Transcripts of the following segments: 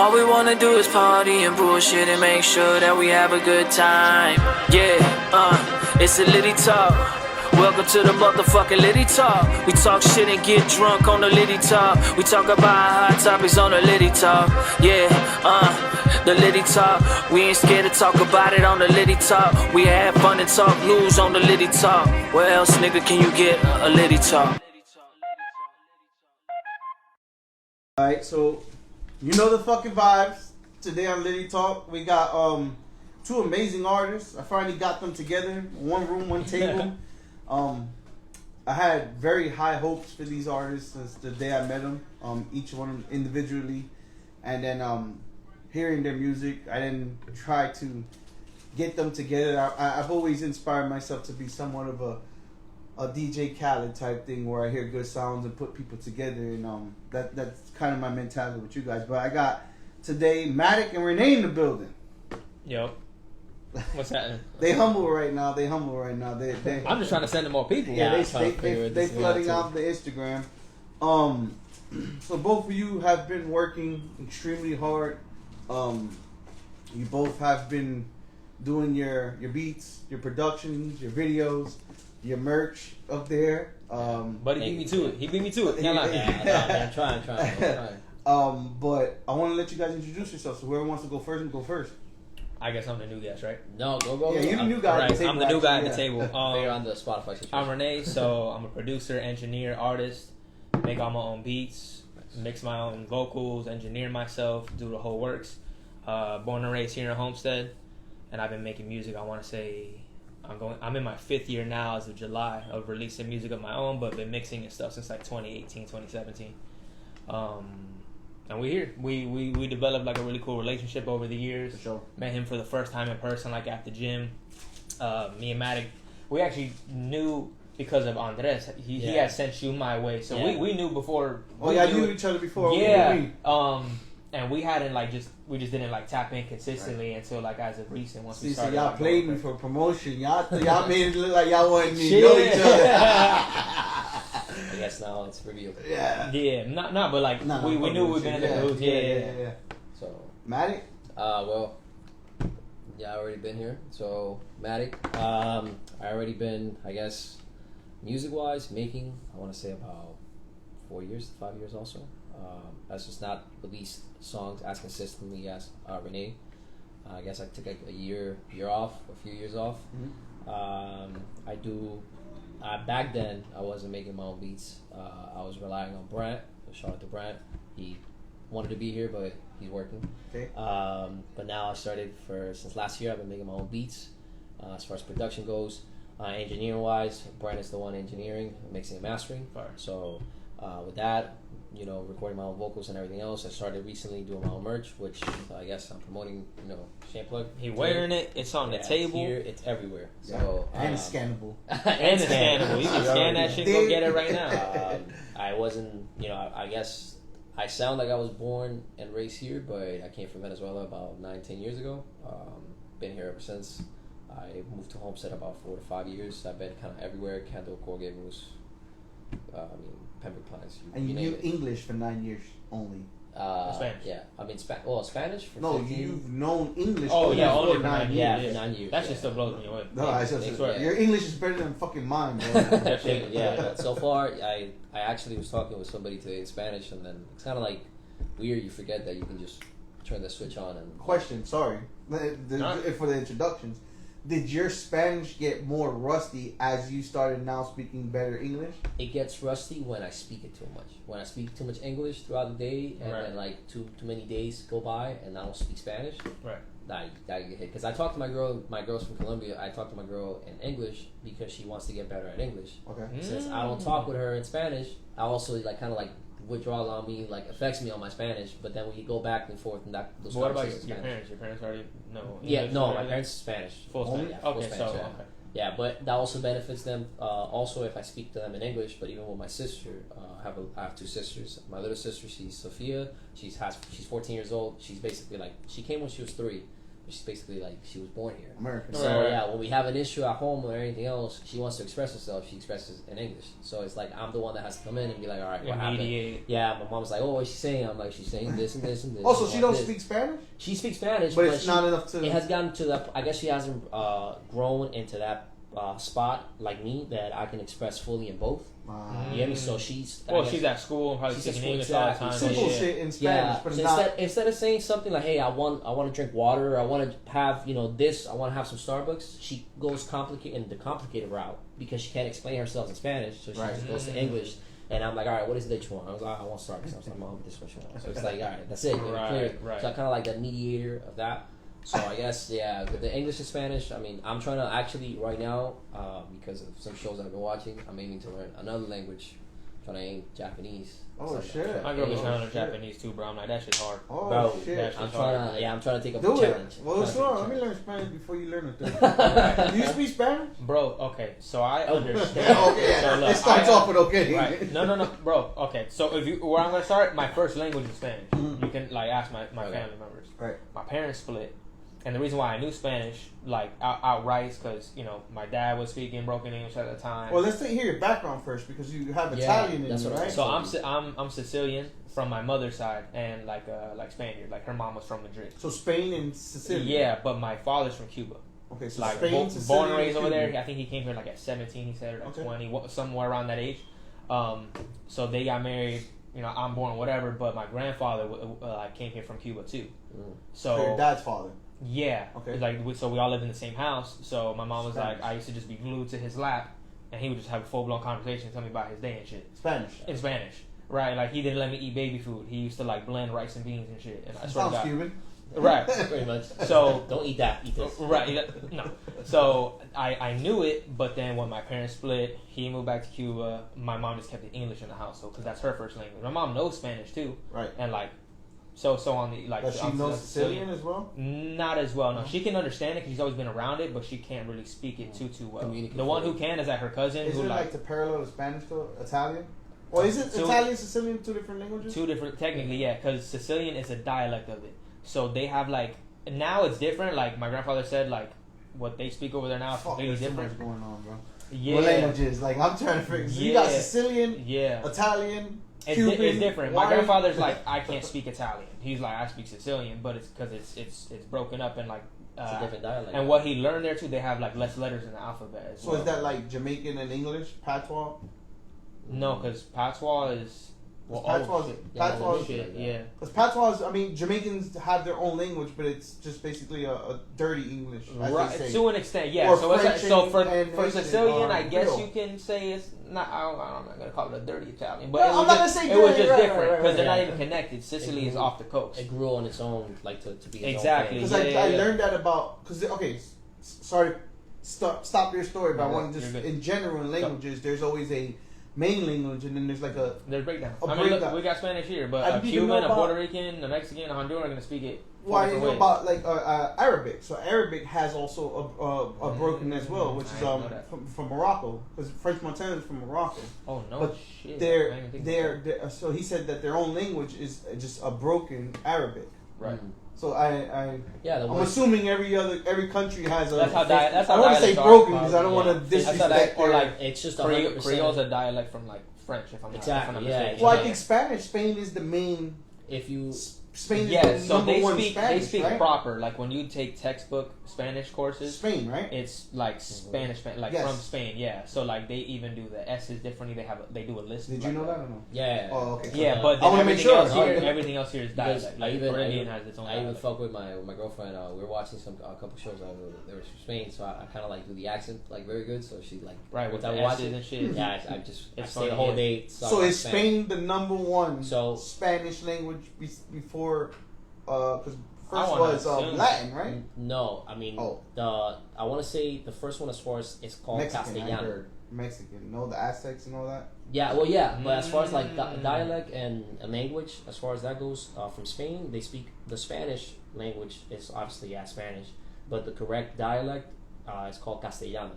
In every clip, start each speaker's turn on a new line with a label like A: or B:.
A: All we wanna do is party and bullshit and make sure that we have a good time. Yeah, it's a Litty Talk. Welcome to the motherfucking Litty Talk. We talk shit and get drunk on the Litty Talk. We talk about hot topics on the Litty Talk. Yeah, the Litty Talk. We ain't scared to talk about it on the Litty Talk. We have fun and talk news on the Litty Talk. Where else, nigga, can you get a Litty Talk?
B: Alright, so you know the fucking vibes. Today on Litty Talk, we got two amazing artists. I finally got them together, one room, one table. I had very high hopes for these artists since the day I met them, each one individually, and then hearing their music. I didn't try to get them together. I've always inspired myself to be somewhat of a DJ Khaled type thing, where I hear good sounds and put people together, and that's kind of my mentality with you guys. But I got today Matic and Rene in the building.
C: Yo, what's happening?
B: They humble right now. They
C: I'm just trying to send them more people.
B: Yeah, they flooding out the Instagram. So both of you have been working extremely hard. You both have been doing your beats, your productions, your videos, your merch up there.
C: But he beat me to it. I'm trying.
B: But I want to let you guys introduce yourselves. So whoever wants to go first, go first.
C: I guess I'm the new guest, right?
D: No, go.
B: Yeah, you're the new guy at the table.
C: I'm the new guy at the table.
D: They're on the Spotify situation.
C: I'm Rene, so I'm a producer, engineer, artist, make all my own beats, mix my own vocals, engineer myself, do the whole works. Born and raised here in Homestead, and I've been making music, I want to say, I'm in my 5th year now as of July of releasing music of my own, but been mixing and stuff since like 2018, 2017. And we're here. We developed like a really cool relationship over the years.
B: For sure.
C: Met him for the first time in person, like at the gym. Me and Matic, we actually knew because of Andres. He had sent you my way, so we knew before.
B: Oh yeah, knew each other before.
C: Yeah. And we hadn't we just didn't like tap in consistently until like as of recent. Once we started.
B: So y'all played me for promotion. Y'all made it look like y'all wasn't know each other.
D: I guess now it's revealed.
B: Yeah.
C: Yeah. Not but like we knew we were gonna lose. Yeah.
D: So
B: Matic.
D: Well, yeah, I already been here. So Matic, I already been, I guess, music wise making. I want to say about 5 years also. That's just not released songs as consistently as Rene. I guess I took like a year off, a few years off.
B: Mm-hmm.
D: I do. Back then, I wasn't making my own beats. I was relying on Brent. Shout out to Brent. He wanted to be here, but he's working.
B: Okay.
D: But now I started since last year. I've been making my own beats. As far as production goes, engineering wise, Brent is the one engineering, mixing and mastering.
C: Fire.
D: So with that, recording my own vocals and everything else, I started recently doing my own merch, which I guess I'm promoting. Shame plug.
C: He wearing it. It's on the table.
D: Here, it's everywhere.
B: Yeah.
D: So
B: And it's scannable.
C: And it's scannable. You can scan that shit. Go get it right now.
D: I wasn't. I guess I sound like I was born and raised here, but I came from Venezuela about 9-10 years ago. Been here ever since. I moved to Homestead about 4 to 5 years. I've been kind of everywhere. Candid, Corrugated Moose. Pembroke plants.
B: And you knew English for 9 years only.
C: Spanish.
D: Yeah, I mean Spanish. For
B: No,
D: 15.
B: you've known English.
C: Only
B: for
C: for
B: 9 years.
D: Yeah, 9 years.
C: That shit still blows me away.
B: No, I just your English is better than fucking mine, bro.
D: Yeah. So far, I actually was talking with somebody today in Spanish, and then it's kind of like weird. You forget that you can just turn the switch on and.
B: Question, sorry, for the introductions. Did your Spanish get more rusty as you started now speaking better English?
D: It gets rusty when I speak it too much. When I speak too much English throughout the day, and then like too many days go by, and I don't speak Spanish. Right. I get hit because I talk to my girl. My girl's from Colombia. I talk to my girl in English because she wants to get better at English.
B: Okay.
D: Since I don't talk with her in Spanish, I also kind of withdrawal on me, affects me on my Spanish, but then we go back and forth and those
C: what about
D: conversations
C: your parents? Your parents already know
D: English? My parents Spanish.
C: Full Spanish.
D: Full Spanish, yeah, but that also benefits them. Also, if I speak to them in English, but even with my sister, I have 2 sisters. My little sister, she's Sophia. She's 14 years old. She's basically she came when she was 3. she's basically like she was born here.
B: American.
D: So yeah, when we have an issue at home or anything else, she wants to express herself. She expresses in English. So it's like I'm the one that has to come in and be like, all right, what happened? Yeah, my mom's like, oh, what's she saying? I'm like, she's saying this and this and this.
B: Oh, so she don't speak Spanish?
D: She speaks Spanish,
B: but it's not enough to.
D: It has gotten to that. I guess she hasn't grown into that spot like me that I can express fully in both. You get me? So she's
C: she's at school, probably speaking English all the time.
B: Simple shit in Spanish, but it's not.
D: Instead of saying something like, "Hey, I want to drink water. I want to have this. I want to have some Starbucks." She goes the complicated route because she can't explain herself in Spanish, so she just goes to English. And I'm like, all right, what is it that you want? I was like, I want Starbucks. I was like, Mom, this is what you want. So it's like, all right, that's it. Clear. So I kind of like the mediator of that. So I guess, with the English and Spanish, I mean, I'm trying to actually, right now, because of some shows I've been watching, I'm aiming to learn another language. I'm trying to aim Japanese.
B: Oh, shit.
C: My girl was trying to learn Japanese too, bro. I'm like, that shit's hard.
B: Oh,
D: bro,
B: shit.
D: I'm trying to take up the challenge.
B: Well, sure. Let me learn Spanish before you learn it. Do you speak Spanish?
C: Bro, okay. So I understand.
B: Okay, so look, it starts off with okay.
C: Right. No, bro. Okay, so where I'm going to start, my first language is Spanish. You can, ask my family members.
B: Right.
C: My parents split. And the reason why I knew Spanish, outright, is because, my dad was speaking broken English at the time.
B: Well, let's hear your background first, because you have Italian in you, right?
C: So I'm Sicilian from my mother's side, and like Spaniard. Like her mom was from Madrid.
B: So Spain and Sicily.
C: Yeah, but my father's from Cuba.
B: Okay, so
C: like
B: Spain, Sicily,
C: born and raised over there. I think he came here at 17. He said, or 20, somewhere around that age. So they got married. I'm born whatever, but my grandfather came here from Cuba too. So
B: your dad's father.
C: Yeah.
B: Okay.
C: So we all lived in the same house. So my mom was like, I used to just be glued to his lap, and he would just have a full blown conversation, and tell me about his day and shit.
B: Spanish.
C: In Spanish, right? Like he didn't let me eat baby food. He used to blend rice and beans and shit. And I swear to God,
B: Cuban.
C: Right.
D: Pretty much.
C: So
D: don't eat that. Eat this.
C: Right. No. So I knew it, but then when my parents split, he moved back to Cuba. My mom just kept the English in the household because that's her first language. My mom knows Spanish too.
B: Right.
C: And so on the
B: Does she know Sicilian as well?
C: Not as well. No, she can understand it because she's always been around it, but she can't really speak it too well. The one who can is her cousin.
B: Is it like the parallel of Spanish to Italian? Or is it Italian, Sicilian, two different languages?
C: Two different, technically, yeah, because Sicilian is a dialect of it. So they have now it's different. Like my grandfather said, what they speak over there now is completely different.
B: What's going on, bro?
C: Yeah.
B: What languages? I'm trying to figure. So you got Sicilian, Italian. Cuban,
C: it's different. My grandfather's I can't speak Italian. He's I speak Sicilian, but it's because it's broken up and
D: it's a different dialect.
C: And what he learned there too, they have less letters in the alphabet as well.
B: So is that Jamaican and English patois?
C: No, because patois is
B: patois
C: shit. Yeah.
B: Because patois, Jamaicans have their own language, but it's just basically a dirty English,
C: right?
B: They say.
C: To an extent, yeah.
B: Or
C: So for Sicilian, I guess
B: Creole.
C: you can say it's not. I'm not gonna call it a dirty Italian, but
B: I'm not gonna say dirty.
C: It was just different because
B: right,
C: they're not even connected. Sicily is off the coast.
D: It grew on its own, to be its
C: exactly.
D: own
B: thing. Because I learned that about sorry, stop your story, but I want to just in general in languages, there's always a main language, and then there's
C: there's breakdown.
B: Breakdown.
C: Look, we got Spanish here, but a Cuban, a Puerto Rican, a Mexican, a Honduran are gonna speak it.
B: Well, I know about Arabic. So Arabic has also a broken as well, which is from Morocco, because French Montana is from Morocco.
C: Oh no,
B: but
C: shit!
B: They're so he said that their own language is just a broken Arabic.
C: Right.
B: So I'm assuming every country has a.
C: That's how
B: I want to say broken because I don't want to disrespect.
C: Or
D: it's just
C: Creole's a dialect from French, if I'm not mistaken.
B: Well, I think Spain is the main.
D: If you
B: Spain is the number one Spanish,
C: they speak
B: right?
C: proper. When you take textbook Spanish courses,
B: Spain, right?
C: It's Spanish, from Spain, yeah. So they even do the S's differently. They do a list.
B: Did you know that or no?
D: Yeah.
B: Oh, okay.
C: Yeah, but
B: I want to make sure.
C: Everything else here is dialect. Caribbean has its own.
D: I even fuck with my girlfriend. We were watching a couple shows. They were from Spain, so I kind of do the accent very good. So she
C: right with the S's and shit.
D: Yeah, I stay the whole day.
B: So is Spain the number one Spanish language before? Because first was Latin, right?
D: No, I want to say the first one as far as it's called Castellano.
B: Mexican, the Aztecs and all that.
D: Yeah, but as far as dialect and a language, as far as that goes, from Spain, they speak the Spanish language is obviously Spanish, but the correct dialect is called Castellano,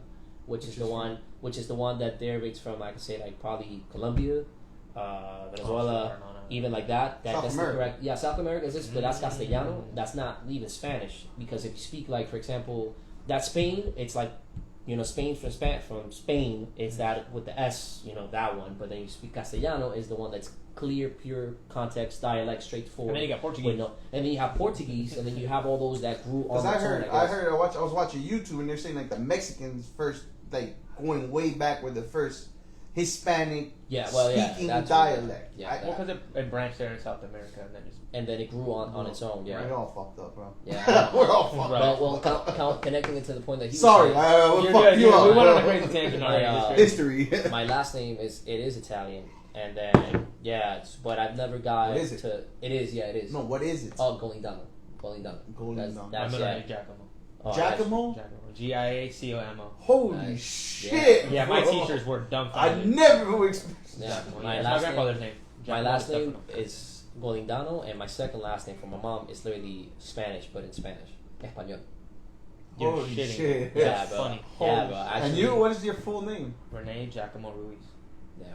D: which is the one that derivates from probably Colombia, Venezuela. even like that.
B: South
D: That's
B: America.
D: the correct. Yeah, South America is this, but that's Castellano. That's not even Spanish because if you speak like, for example, that Spain, it's like, Spain from Spain, it's that with the S, that one. But then you speak Castellano is the one that's clear, pure context, dialect, straightforward.
C: And then you got Portuguese.
D: And then you have Portuguese, and then you have all those that grew on.
B: Because I
D: guess.
B: was watching YouTube and they're saying like the Mexicans first, like going way back were the first Hispanic speaking
D: that's
B: dialect.
D: Yeah,
C: Well, because it branched there in South America and then
D: it grew on its own. Yeah,
B: We're all fucked up, bro.
D: Yeah,
B: we're all fucked up.
D: Well, connecting it to the point that he
B: Sorry,
D: was saying,
B: we'll fuck you up.
C: We went on a crazy tangent already.
B: History.
D: my last name is Italian, and then but I've never got
B: What is it?
D: to. It is.
B: No, what is it?
D: Oh, Golindano. That's
C: Giacomo.
B: Giacomo?
C: Giacomo.
B: Holy
D: Nice.
B: shit!
C: Yeah, my
B: bro.
C: teachers were
B: I
C: dumbfounded.
B: never would expect.
D: Yeah,
C: My grandfather's name.
D: My
C: Giacomo
D: last name
C: Stefano.
D: is Golindano, and my second last name from my mom is literally Spanish, but in Spanish, Español.
C: You're
B: Holy
C: shitting.
B: shit.
D: Yeah, bro.
C: funny.
D: Yeah, bro.
B: And
D: Actually,
B: you, what is your full name?
C: Rene Giacomo Ruiz.
D: Yeah,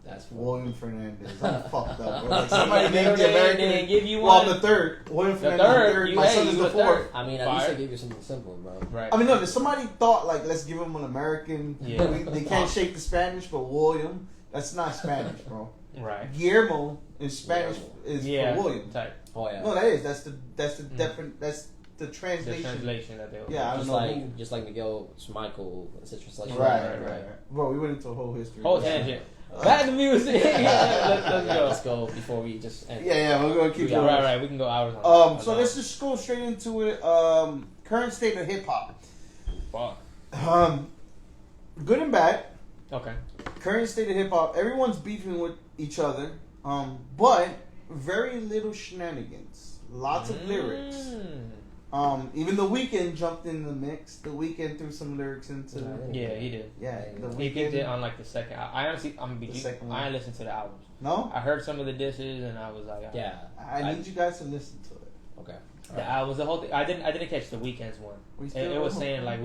D: that's
B: William Fernandez. I'm fucked up, bro. Like somebody named the
C: They
B: American.
C: didn't give you
B: Well, I'm
C: one.
B: the third. William Fernandez
C: third?
B: the third.
C: You-
B: My
C: hey,
B: son is
C: you
B: the
C: the
B: fourth.
C: third.
D: I mean, at least
C: Fire.
D: I gave you something simple, bro.
C: Right.
B: I mean, no, if somebody thought, like, let's give him an American,
C: Yeah.
B: they can't shake the Spanish, but William, that's not Spanish, bro.
C: Right.
B: Guillermo in Spanish is
C: Yeah.
B: for William.
C: Type.
D: Oh yeah.
B: No, that is. That's the different. That's the
C: The
B: translation.
C: translation that they.
B: Yeah, I
D: just
B: don't know.
D: like just like Miguel, it's Michael. It's a translation.
B: Right. Bro, we went into a whole history.
C: Whole tangent. Back to music. Let's go.
D: Let's go before we just end.
B: Yeah, we're gonna keep going.
C: Right. We can go hours on.
B: So let's just go straight into it. Current state of hip hop.
C: Fuck.
B: Good and bad.
C: Okay.
B: Current state of hip hop. Everyone's beefing with each other. But very little shenanigans. Lots of lyrics. Even The Weeknd jumped in the mix. The Weeknd threw some lyrics into.
C: Yeah, he did.
B: Yeah, The
C: He did
B: Weeknd.
C: on like the second. I honestly, I'm gonna be.
B: The second one.
C: I listened to the albums.
B: No,
C: I heard some of the disses and I was like,
D: Yeah.
B: I need you guys to listen to it.
D: Okay.
C: The albums, the whole thing. I didn't catch the Weeknd's one.
B: We
C: It
B: still
C: was
B: don't.
C: saying like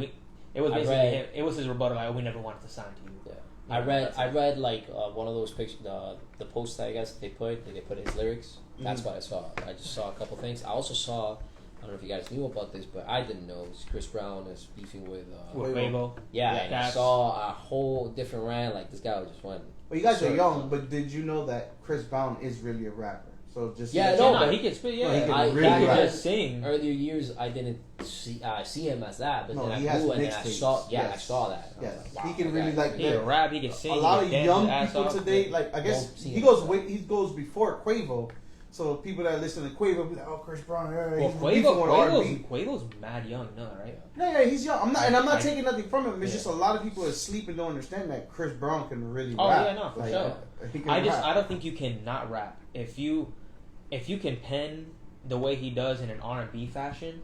C: it was
D: I
C: basically
D: read-
C: him. It was his rebuttal. Like, we never wanted to sign to you.
D: Yeah.
C: Yeah,
D: I
C: that's
D: read like one of those pictures, the post I guess they put his lyrics. That's what I saw. I just saw a couple things. I also saw, I don't know if you guys knew about this, but I didn't know. Chris Brown is beefing with
C: Quavo.
D: yeah, and I
C: that's-
D: saw a whole different rant. Like this guy just went.
B: Well, you guys are
D: Sorry.
B: young, but did you know that Chris Brown is really a rapper? So just
D: Yeah,
C: No,
D: no,
C: he can spit. Yeah,
B: No, he can
D: I-
B: really
C: he can
B: rap.
C: just sing.
D: Earlier years, I didn't see him as that, but
B: No,
D: then
B: he
D: I
B: has
D: grew and then I
B: mixtapes.
D: saw. Yeah, I
B: Yes.
D: saw that. I
B: Yes,
D: was like,
B: he
D: wow,
B: can
D: that
B: really
D: guy
B: like
C: He can rap. He can sing.
B: a lot
C: he
B: of
C: can dance
B: young
C: his ass
B: people
C: off.
B: today. Like I guess
D: Don't see
B: he
D: him
B: goes
D: like
B: way, he goes before Quavo. So people that listen to Quavo be like, "Oh, Chris Brown,
C: Well,
B: he's beefing with R&B."
C: Quavo's mad young, no, right?
B: Yeah, he's young. I'm not
C: I-
B: taking nothing from him. It's
C: Yeah.
B: just a lot of people asleep and don't understand that Chris Brown can really
C: Oh,
B: rap.
C: yeah, no, for
B: Like,
C: sure.
B: he can
C: I
B: rap.
C: don't think you can not rap. If you can pen the way he does in an R&B fashion,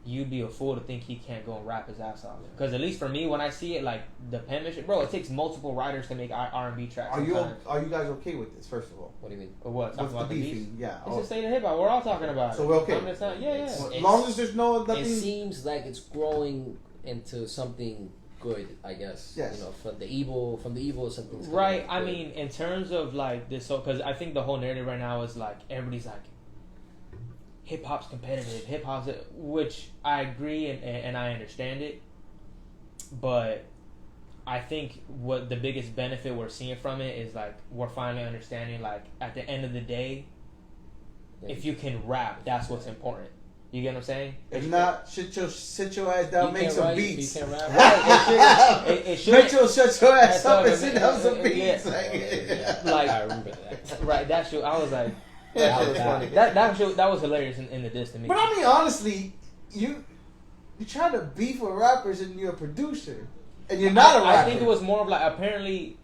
C: you'd be a fool to think he can't go and rap his ass off. Because at least for me, when I see it, like the penmanship, bro, it takes multiple writers to make R&B tracks.
B: Are you
C: sometimes.
B: guys okay with this? First of all,
D: What do you mean?
C: Or what? Talking
B: with the
C: about the beef?
B: beefing, yeah.
C: It's the state of hip hop. We're all talking about
B: So
C: it.
B: we're okay.
C: I'm just not, yeah.
B: As
D: It's-
B: long as there's no
D: It
B: nothing.
D: seems like it's growing into something good, I guess.
B: Yes.
D: You know, from the evil something's good.
C: Right. I mean, in terms of like this, so because I think the whole narrative right now is like everybody's like, hip hop's competitive. Hip hop's, which I agree and I understand it, but I think what the biggest benefit we're seeing from it is like we're finally understanding like at the end of the day, if you can rap, that's what's important. You get what I'm saying?
B: If not, sit your ass down, make some beats.
D: You can't rap.
C: Right, it should.
B: Metro, shut your ass up and sit down some
C: Yeah.
B: beats.
C: Like,
D: I remember that.
C: Right, that shit. I was like,
B: Yeah,
C: that was
B: yeah.
C: funny. That was hilarious in the diss to me.
B: But I mean, honestly, you try to beef with rappers and you're a producer, and you're not a rapper.
C: I think it was more of like apparently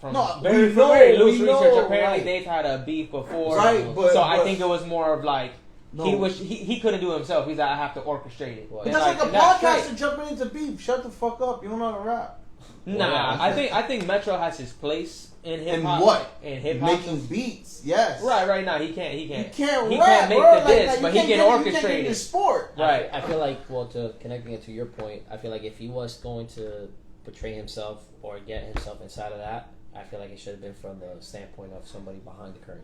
C: from
B: No,
C: very
B: we know,
C: loose
B: we
C: research.
B: know,
C: Apparently
B: right.
C: they've had a beef before,
B: Right, but-
C: so I
B: but-
C: think it was more of like
B: No.
C: he couldn't do it himself. He's like, I have to orchestrate it.
D: Well,
B: But
C: And
B: that's like a
C: and that's
B: podcaster
C: great.
B: jumping into beef. Shut the fuck up. You don't know how to rap.
C: Nah, I think Metro has his place in hip
B: And
C: hop.
B: what?
C: In hip hop.
B: Making beats. Yes.
C: Right now he can't.
B: You can't
C: He
B: rap,
C: can't make
B: bro.
C: the diss,
B: you
C: but he
B: can't
C: can
B: get- you
C: orchestrate
B: can't get
C: it.
B: the sport.
C: Right.
D: I feel like, well, to connecting it to your point, I feel like if he was going to portray himself or get himself inside of that, I feel like it should have been from the standpoint of somebody behind the curtain,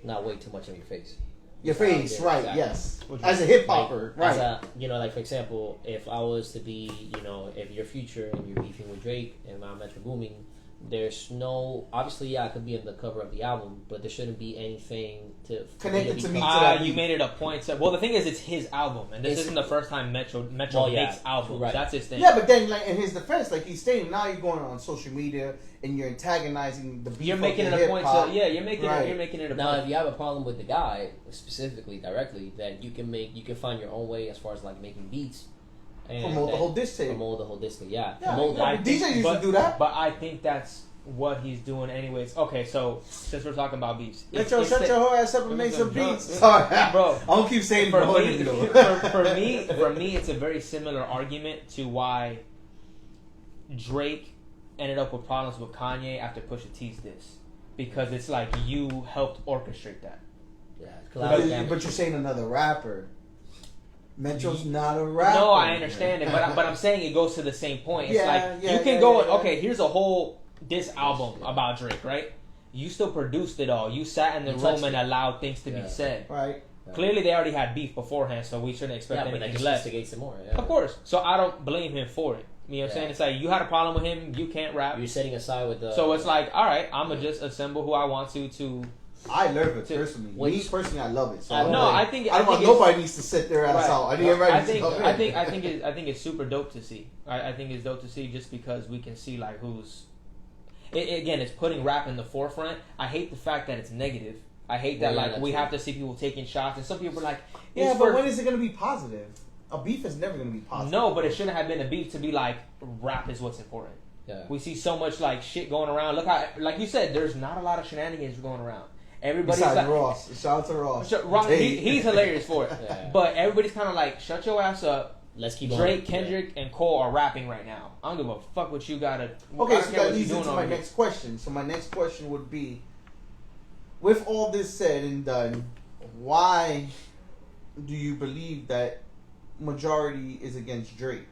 D: not way too much in your face.
B: Your face,
D: Yeah,
B: right?
D: exactly.
B: Yes. As a hip hopper,
D: Like,
B: right?
D: as a, like for example, if I was to be, if you're Future and you're beefing with Drake and I'm Metro Booming, there's no obviously I could be in the cover of the album, but there shouldn't be anything to
B: Connected to me to that
C: You
B: beat.
C: made it a point to. Well, the thing is, it's his album, and this isn't the first time Metro makes albums.
D: right.
C: That's his thing.
B: Yeah, but then, like in his defense, like he's stating, now you're going on social media and you're antagonizing the beef.
C: You're making
B: of
C: it
B: the
C: a point
B: hip-hop.
C: to. Yeah, you're making it a
D: Now,
C: point.
D: if you have a problem with the guy specifically directly, then you can find your own way as far as like making beats. And
B: Promote the whole diss tape.
D: Promote the whole disc tape, yeah.
B: Yeah,
D: Promote
B: yeah.
D: that.
B: DJ used to do that.
C: But I think that's what he's doing anyways. Okay, so since we're talking about beefs,
B: Shut your whole ass up and make some
C: Bro,
B: beats. Sorry,
C: bro.
B: I don't keep saying
C: for
B: bro.
C: me, for me, it's a very similar argument to why Drake ended up with problems with Kanye after Pusha T's diss, because it's like you helped orchestrate that.
D: Yeah,
B: But you're saying another rapper. Metro's not a rapper.
C: No, I understand it, but I'm saying it goes to the same point. It's
B: Yeah,
C: like
B: yeah,
C: you can
B: yeah,
C: go
B: yeah, yeah.
C: okay, here's a whole diss album about Drake, right? You still produced it all. You sat in the
D: You
C: room
D: touched
C: and
D: it.
C: allowed things to
D: Yeah.
C: be said.
B: Right.
C: Clearly, they already had beef beforehand, so we shouldn't expect
D: but that
C: anything
D: just
C: less.
D: instigates it more. Yeah.
C: Of course. So I don't blame him for it. You know what I'm saying? It's like you had a problem with him, you can't rap.
D: You're setting aside with the.
C: So it's like, all right, I'm gonna just assemble who I want to.
B: I love it personally.
D: Which-
B: Me personally, I love it. So
D: I
B: I'm
D: know,
B: like,
C: I think
B: I don't want
C: it's-
B: nobody needs to sit their ass
C: Right.
B: out. I think everybody
C: I
B: needs
C: think
B: to come in.
C: I think it's super dope to see. I think it's dope to see just because we can see like who's. Again, it's putting rap in the forefront. I hate the fact that it's negative. I hate that
D: Yeah,
C: like we
D: too.
C: have to see people taking shots, and some people are like,
B: Yeah,
C: it's
B: but
C: for-
B: when is it going to be positive? A beef is never going to be positive.
C: No, but it shouldn't have been a beef to be like rap is what's important.
D: Yeah.
C: We see so much like shit going around. Look how, like you said, there's not a lot of shenanigans going around. Everybody's
B: Besides
C: like,
B: Ross. Shout out to Ross.
C: He's hilarious for it.
D: Yeah.
C: But everybody's kind of like, shut your ass up.
D: Let's keep
C: Drake,
D: going.
C: Kendrick, and Cole are rapping right now. I don't give a fuck what you gotta.
B: Okay,
C: I
B: so
C: don't care
B: that
C: what
B: leads
C: you
B: into
C: doing
B: my
C: over here.
B: next question. So my next question would be, with all this said and done, why do you believe that majority is against Drake?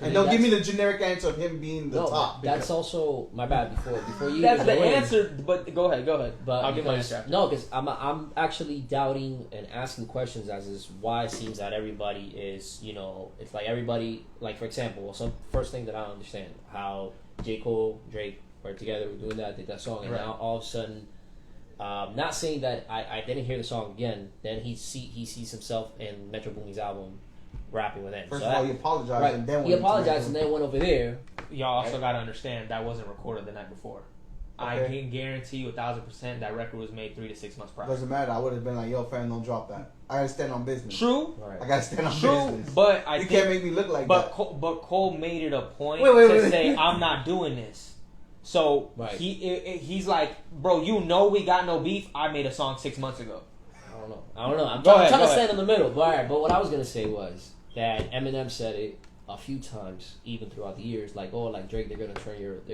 B: And don't give me the generic answer of him being the top.
D: That's also my bad. Before you.
C: That's
D: even
C: the
D: go in,
C: answer. But go ahead.
D: But
C: I'll give my
D: because,
C: answer. After.
D: no, because I'm actually doubting and asking questions as is why it seems that everybody is it's like everybody like for example some first thing that I don't understand how J. Cole, Drake were together, were doing that, did that song, and
C: Right.
D: now all of a sudden, not saying that I didn't hear the song again. Then he sees himself in Metro Boomin's album rapping with him.
B: First
D: So
B: of all,
D: that-
B: he apologized
D: right.
B: and then
D: He apologized and then went over there.
C: Y'all also gotta understand that wasn't recorded the night before. I
B: Okay.
C: can guarantee you 1,000% that record was made 3 to 6 months prior.
B: Doesn't matter. I would have been like, yo, fam, don't drop that. I gotta stand on business.
C: True.
D: Right.
B: I gotta stand on
C: True,
B: business.
C: but I
B: you
C: think,
B: can't make me look like
C: but
B: that.
C: but Cole made it a point
B: Wait,
C: to say I'm not doing this. So
D: Right.
C: he's like, bro, we got no beef. I made a song 6 months ago.
D: I don't know. I'm
C: Go
D: trying
C: ahead,
D: to
C: go
D: stand in the middle. But all right. But what I was gonna say was that Eminem said it a few times, even throughout the years, like Drake, they're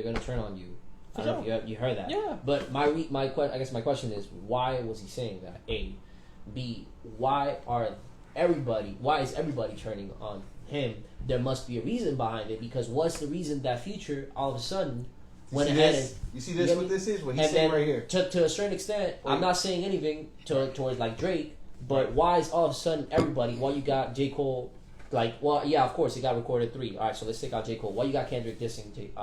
D: gonna turn on you. I don't know if you heard that.
C: Yeah.
D: But I guess my question is, why was he saying that? A, B, why is everybody turning on him? There must be a reason behind it, because what's the reason that Future all of a sudden went ahead and
B: You see this? What this is? What he's
D: and
B: saying
D: then
B: right here.
D: to a certain extent, I'm not saying anything towards like Drake, but why is all of a sudden everybody? Why you got J. Cole? Of course it got recorded 3. All right, so let's take out J. Cole. Why you got Kendrick dissing Drake?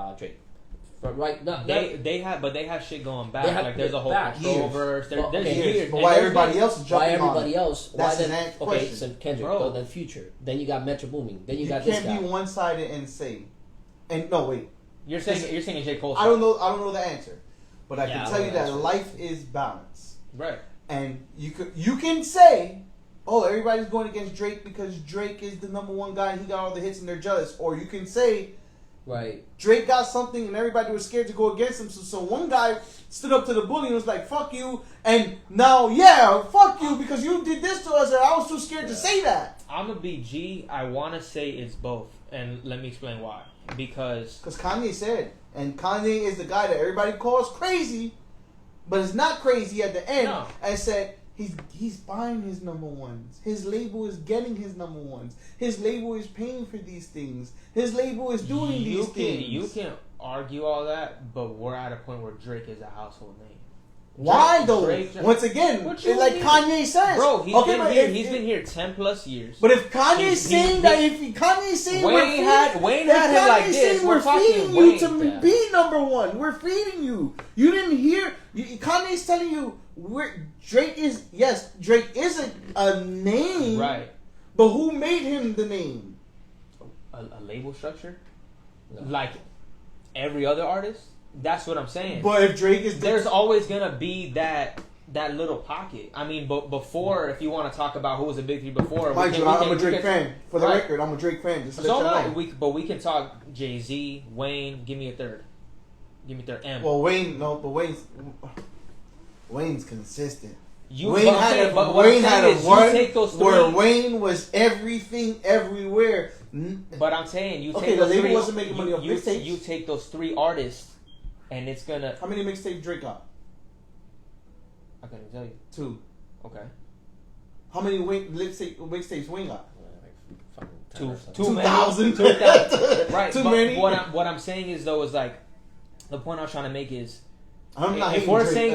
C: They have shit going back.
D: They have-
C: Like there's a whole
D: back.
C: control verse. There's
D: Okay,
C: years.
B: But
C: And
B: why
C: there's
B: everybody
C: been-
B: else is
D: Why
B: jumping on
D: everybody
B: it?
D: else?
B: That's
D: Why
B: the
D: then?
B: next
D: Okay,
B: question.
D: so Kendrick,
C: Bro.
D: then Future, then you got Metro Booming, then you
B: You
D: got this
B: can't
D: guy.
B: be one-sided and say. And no, wait.
C: You're saying J. Cole.
B: I don't know the answer, but I
D: Yeah,
B: can
D: I
B: tell
D: don't
B: you
D: know
B: that
D: the answer.
B: life is balance,
C: Right.
B: and you can say, oh, everybody's going against Drake because Drake is the #1 guy and he got all the hits and they're jealous, or you can say
D: Right.
B: Drake got something and everybody was scared to go against him, so one guy stood up to the bully and was like, fuck you, and now fuck you because you did this to us and I was too scared to say that.
C: I'm a BG. I want to say it's both, and let me explain why. Because
B: Kanye said, and Kanye is the guy that everybody calls crazy, but it's not crazy at the end.
C: No.
B: And said he's buying his #1s. His label is getting his #1s. His label is paying for these things. His label is doing these things.
C: You can argue all that, but we're at a point where Drake is a household name.
B: Why though?
C: Drake,
B: Once again,
C: What
B: it's
C: you
B: like
C: mean?
B: Kanye says.
C: Bro, he's
B: okay,
C: been
B: but
C: here. He's been here 10+ years.
B: But if Kanye's saying that, if Kanye's saying Wayne had him like this, we're feeding you to be number one. We're feeding you. You didn't hear. Kanye's telling you Drake is a name,
C: right?
B: But who made him the name?
C: A label structure, like every other artist. That's what I'm saying.
B: But if Drake is,
C: there's always gonna be that little pocket. I mean, but before, if you want to talk about who was the big three before,
B: I'm a Drake fan. For the record, I'm a Drake fan. Just
C: so am I. But we can talk Jay-Z, Wayne. Give me a third. Give me a third. M.
B: Well, Wayne's consistent.
C: Wayne had a run
B: where Wayne was everything everywhere.
C: But I'm saying you take
B: the
C: those
B: label
C: three,
B: wasn't making money off mixtapes.
C: You take those 3 artists, and it's gonna.
B: How many mixtapes Drake got?
C: I couldn't tell you.
B: 2.
C: Okay.
B: How many mixtapes Wayne got?
C: 2,000. 2,000. Right.
B: Too
C: but
B: many.
C: What I'm saying is though is like the point I was trying to make is.
B: If we're saying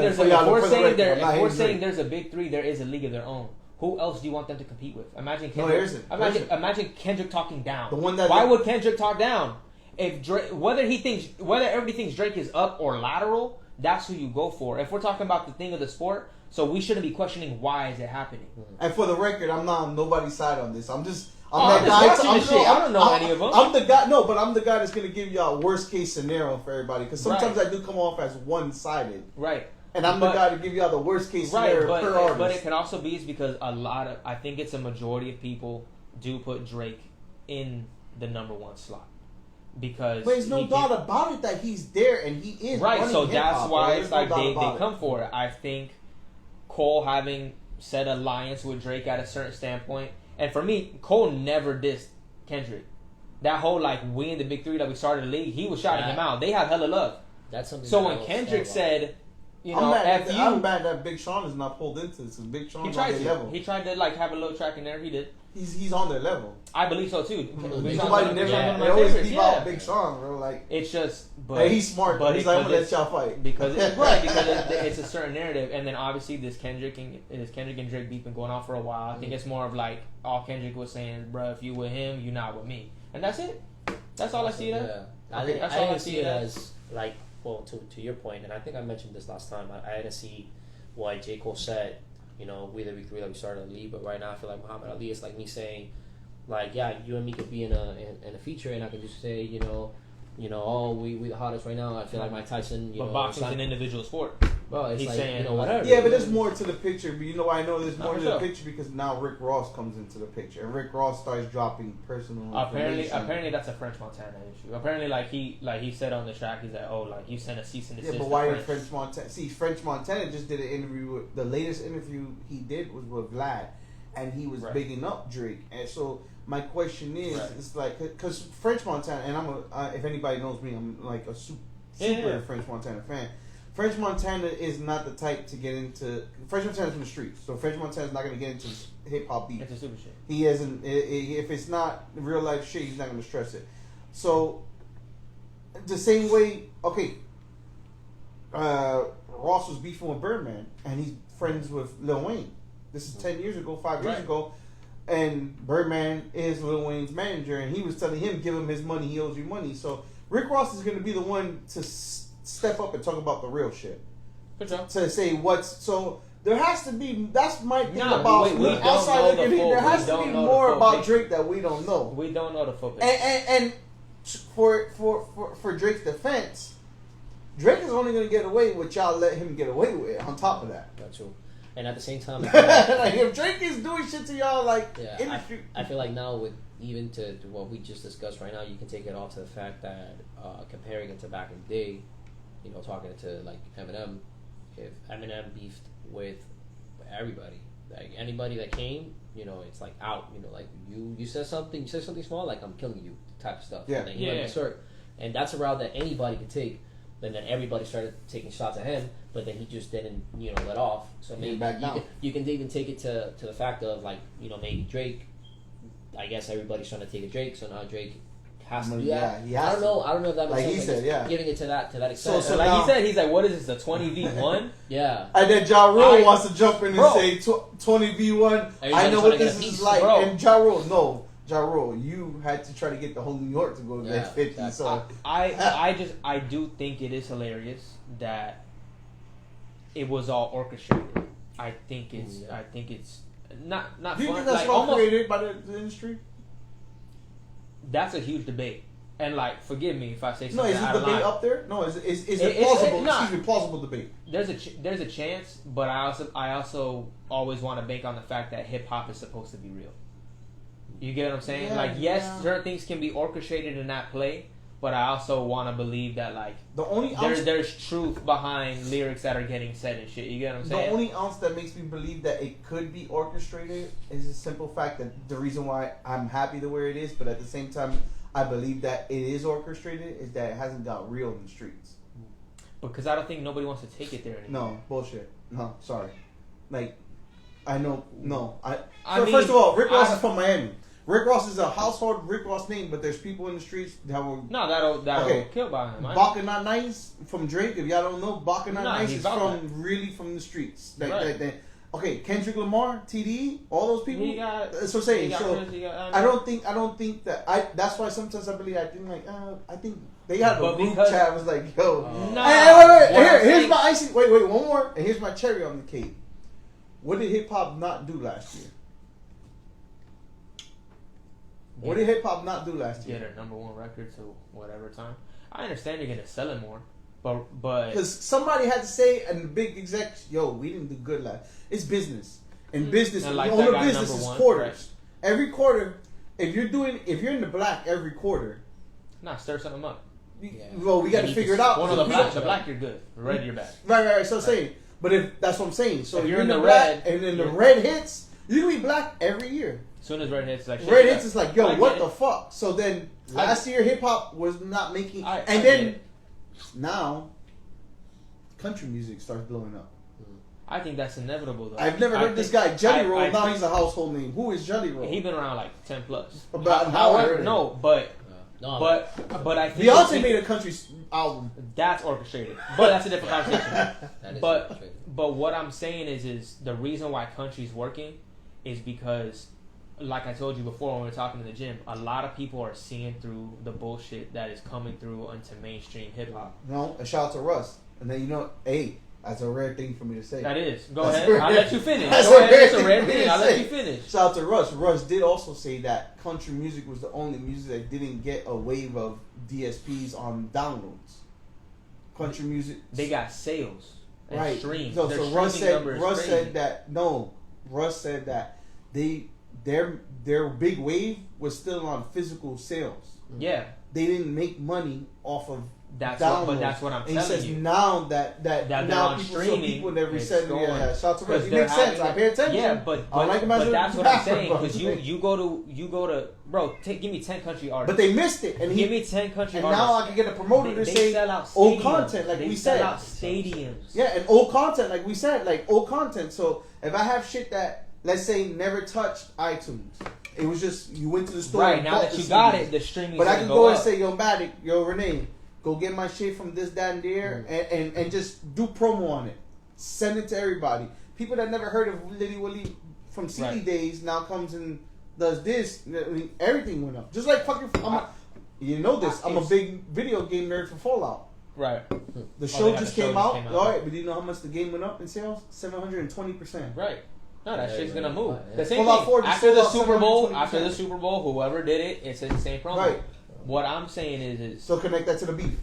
B: there's
C: a big 3, there is a league of their own. Who else do you want them to compete with? Imagine Kendrick.
B: No, there isn't.
C: Imagine Kendrick talking down.
B: The one
C: Why would Kendrick talk down? If Drake, whether everybody thinks Drake is up or lateral, that's who you go for. If we're talking about the thing of the sport, so we shouldn't be questioning why is it happening.
B: And for the record, I'm not on nobody's side on this. I'm
C: that guy. I don't know any of them.
B: I'm the guy. No, but I'm the guy that's gonna give y'all a worst case scenario for everybody. Because sometimes I do come off as one sided.
C: Right.
B: And I'm the guy to give y'all the worst case scenario per artist.
C: But it can also be because I think it's a majority of people do put Drake in the number 1 slot. Because
B: but there's no doubt about it that he's there and he is
C: right. So that's why it's like they
B: come
C: for it. I think Cole having said alliance with Drake at a certain standpoint, and for me, Cole never dissed Kendrick. That whole like we in the big 3 that we started the league, he was shouting him out. They have hella love.
D: That's something.
C: So when Kendrick said,
B: I'm mad that Big Sean is not pulled into this. Big Sean's on their level.
C: He tried to like have a little track in there. He did.
B: He's on their level.
C: I believe so too.
B: Nobody never always leave out Big Sean, bro. Like
C: it's just, but
B: he's smart. But he's like, I'm gonna let y'all fight
C: because it's a certain narrative, and then obviously this Kendrick and Drake beef been going on for a while. I think it's more of like all Kendrick was saying, bro, if you with him, you not with me, and that's it. That's all I see it as.
D: I didn't see it as like. Well, to your point, and I think I mentioned this last time, I didn't see why J. Cole said, we the big 3 that we started to lead, but right now I feel like Muhammad Ali is like me saying, like, yeah, you and me could be in a feature, and I could just say, oh, we the hottest right now. I feel like Mike Tyson,
C: but boxing's an individual sport.
D: Well, it's
C: he's
D: like,
C: saying,
D: whatever.
B: Yeah, but there's more to the picture. But you know why I know there's more to the picture? Because now Rick Ross comes into the picture. And Rick Ross starts dropping personal information.
C: Apparently that's a French Montana issue. Apparently, he said on the track, he's like, oh, like, you sent a cease and desist.
B: Yeah, but why did French Montana... See, French Montana just did an interview with... The latest interview he did was with Vlad. And he was bigging up Drake. And so... My question is, it's like, because French Montana, and if anybody knows me, I'm like a super French Montana fan. French Montana is not the type to get into. French Montana's from the streets, so French Montana's not going to get into hip hop beat.
C: It's a super shit.
B: He isn't. If it's not real life shit, he's not going to stress it. So, the same way, okay, Ross was beefing with Birdman, and he's friends with Lil Wayne. This is 10 years ago, 5 years ago. And Birdman is Lil Wayne's manager, and he was telling him, give him his money, he owes you money. So Rick Ross is going to be the one to step up and talk about the real shit.
C: Good job.
B: To say so there has to be, that's my thing
C: about
B: outside looking in, there has to be more about Drake that we don't know.
C: We don't know the full picture.
B: And for Drake's defense, Drake is only going to get away with y'all let him get away with on top of that.
D: That's true. And at the same time,
B: like if Drake is doing shit to y'all, like
D: I feel like now with even to what we just discussed right now, you can take it off to the fact that comparing it to back in the day, talking to like Eminem, if Eminem beefed with everybody, like anybody that came, it's like out, like you said something small, like I'm killing you type of stuff.
B: Yeah.
D: And that's a route that anybody could take. And then everybody started taking shots at him, but then he just didn't, let off. So maybe you can even take it to the fact of like, maybe Drake. I guess everybody's trying to take a Drake, so now Drake Has to.
B: Yeah, he
D: I
B: has
D: don't know. I don't know if that makes
B: Like
D: sense.
B: he said, yeah.
D: Giving it to that extent.
B: So
C: like
B: now-
C: he said, he's like, what is this, a 20v1?
D: Yeah.
B: And then Ja Rule wants to jump in and
C: Bro.
B: say 20v1. I
D: Everybody's
B: know
D: trying
B: what
D: to get
B: this
D: a
B: is
D: piece,
B: like.
C: bro.
B: And Ja Rule, you had to try to get the whole New York to go to
D: Yeah,
B: that 50.
D: that's-
B: So
C: I do think it is hilarious that it was all orchestrated. I think it's not
B: do you
C: fun.
B: think that's
C: Like,
B: well
C: almost,
B: created by the industry?
C: that's a huge debate. And like, forgive me if I say
B: No,
C: something
B: is
C: out
B: the
C: of
B: debate
C: line.
B: up there? No, is it
C: It's
B: plausible?
C: not.
B: Excuse me, plausible debate.
C: There's a chance, but I also always want to bank on the fact that hip hop is supposed to be real. You get what I'm saying?
B: Yeah,
C: like, yes,
B: yeah.
C: certain things can be orchestrated in that play, but I also want to believe that like
B: The only ounce,
C: there's truth behind lyrics that are getting said and shit. You get what I'm
B: the
C: saying?
B: only ounce that makes me believe that it could be orchestrated is the simple fact that the reason why I'm happy the way it is, but at the same time I believe that it is orchestrated is that it hasn't got real in the streets.
C: Because I don't think nobody wants to take it there anymore.
B: No, bullshit. No, sorry. Like, I know, no.
C: I mean,
B: first of all, Rick Ross
C: I-
B: is from Miami. Rick Ross is a household Rick Ross name, but there's people in the streets that were
C: No, that'll
B: Okay.
C: kill by him.
B: Baka Not Nice from Drake. If y'all don't know, Baka Not
C: Nah,
B: Nice
C: he's
B: is
C: about
B: really from the streets.
C: Right.
B: Okay, Kendrick Lamar, TDE, all those people.
C: He got-
B: That's what I'm saying.
C: he got
B: So
C: Chris, he got-
B: I don't think that That's why sometimes I believe I think they had a
C: But
B: group
C: because-
B: chat was like, yo.
C: Nah,
B: Hey, wait.
C: what I'm
B: Here's
C: saying-
B: my icing. Wait, one more. And here's my cherry on the cake. What did hip hop not do last year? What did hip hop not do last
C: get
B: year?
C: a number one record to whatever time. I understand you're gonna sell it more, but
B: Because somebody had to say, and the big execs, yo, we didn't do good last. It's business. And business,
C: And like
B: you
C: that
B: own a
C: guy
B: business
C: number
B: is
C: one,
B: quarters.
C: right.
B: Every quarter, if you're in the black every quarter,
C: stir something up.
B: well, we got to figure it out.
C: Well, no,
B: We
C: the
B: don't-
C: black you're good. The red you're bad.
B: Right. So I'm saying, but if that's what I'm saying, so
C: If
B: if
C: you're
B: you're in
C: in
B: the
C: the
B: black,
C: red,
B: and then the
C: you're-
B: red hits, you can be black every year.
C: As soon as red hits, like shit,
B: Red
C: yeah.
B: hits is like, yo,
C: I get
B: what
C: it.
B: the fuck? So then last year hip hop was not making,
C: I
B: and
C: get
B: then
C: it.
B: now country music starts blowing up.
C: I think that's inevitable though.
B: I've never
C: I
B: heard this
C: think-
B: guy Jelly Roll.
C: I
B: now
C: think-
B: he's a household name. Who is Jelly Roll?
C: He been around like 10 plus.
B: But now I
C: However,
B: heard it.
C: no, but
D: No,
C: I think
B: Beyonce made a country album.
C: that's orchestrated, but that's a different conversation.
D: that is
C: But
D: frustrating.
C: but what I'm saying is the reason why country's working is because, like I told you before when we were talking in the gym, a lot of people are seeing through the bullshit that is coming through into mainstream hip hop.
B: No, a shout out to Russ. And then hey, that's a rare thing for me to say.
C: That is. Go
B: That's
C: ahead.
B: rare.
C: I'll let you finish.
B: That's
C: Go
B: a
C: ahead.
B: rare
C: It's a
B: thing
C: rare
B: for me
C: thing.
B: to
C: I'll let
B: say.
C: you finish.
B: Shout out to Russ. Russ did also say that country music was the only music that didn't get a wave of DSPs on downloads. Country music.
C: They got sales and
B: Right.
C: streams.
B: So
C: Their
B: Russ
C: streaming
B: said.
C: number is
B: Russ
C: crazy.
B: said that. No, Russ said that their big wave was still on physical sales.
C: Yeah.
B: They didn't make money off of
C: That's
B: downloads.
C: what, but that's what I'm
B: And he
C: telling
B: says
C: you.
B: now that
C: That they're
B: now
C: on
B: people show
C: streaming,
B: people in every
C: it's
B: set.
C: going.
B: Yeah, shout out to Russ. It
C: They're
B: makes sense.
C: having
B: I pay attention.
C: Yeah, but
B: I like him as a
C: that's what I'm
B: rapper,
C: saying
B: bro.
C: because you go to bro. Give me 10 country artists.
B: But they missed it, and
C: give me 10 country
B: and
C: artists.
B: now I can get a promoter to
C: they
B: say
C: sell out
B: old
C: stadiums.
B: content, like
C: they
B: we
C: sell
B: said.
C: out stadiums.
B: Yeah, and old content, like we said, like old content. So if I have shit that, let's say, never touched iTunes, it was just you went to the store.
C: Right
B: and
C: now
B: bought
C: that
B: the
C: you got
B: CD.
C: it, the streaming.
B: But I
C: can
B: can go and
C: up.
B: say, yo, Matic, yo, Rene, go get my shit from this, that, and there, and just do promo on it. Send it to everybody. People that never heard of Litty Willie from CD
C: Right.
B: days now comes and does this. I mean, everything went up. Just like fucking, you know this. I'm a big video game nerd for Fallout.
C: Right.
B: The show
C: yeah,
B: just
C: the show
B: came
C: just
B: out.
C: came out.
B: All right, but do you know how much the game went up in sales? 720%.
C: Right. No, that
D: Yeah,
C: shit's
D: yeah,
C: gonna move.
D: yeah.
C: The same
B: Fallout
C: thing.
B: 4 just
C: After the
B: sold out
C: Super Bowl,
B: 720%.
C: after the Super Bowl, whoever did it, it's the same promo.
B: Right.
C: What I'm saying is
B: So connect that to the beef.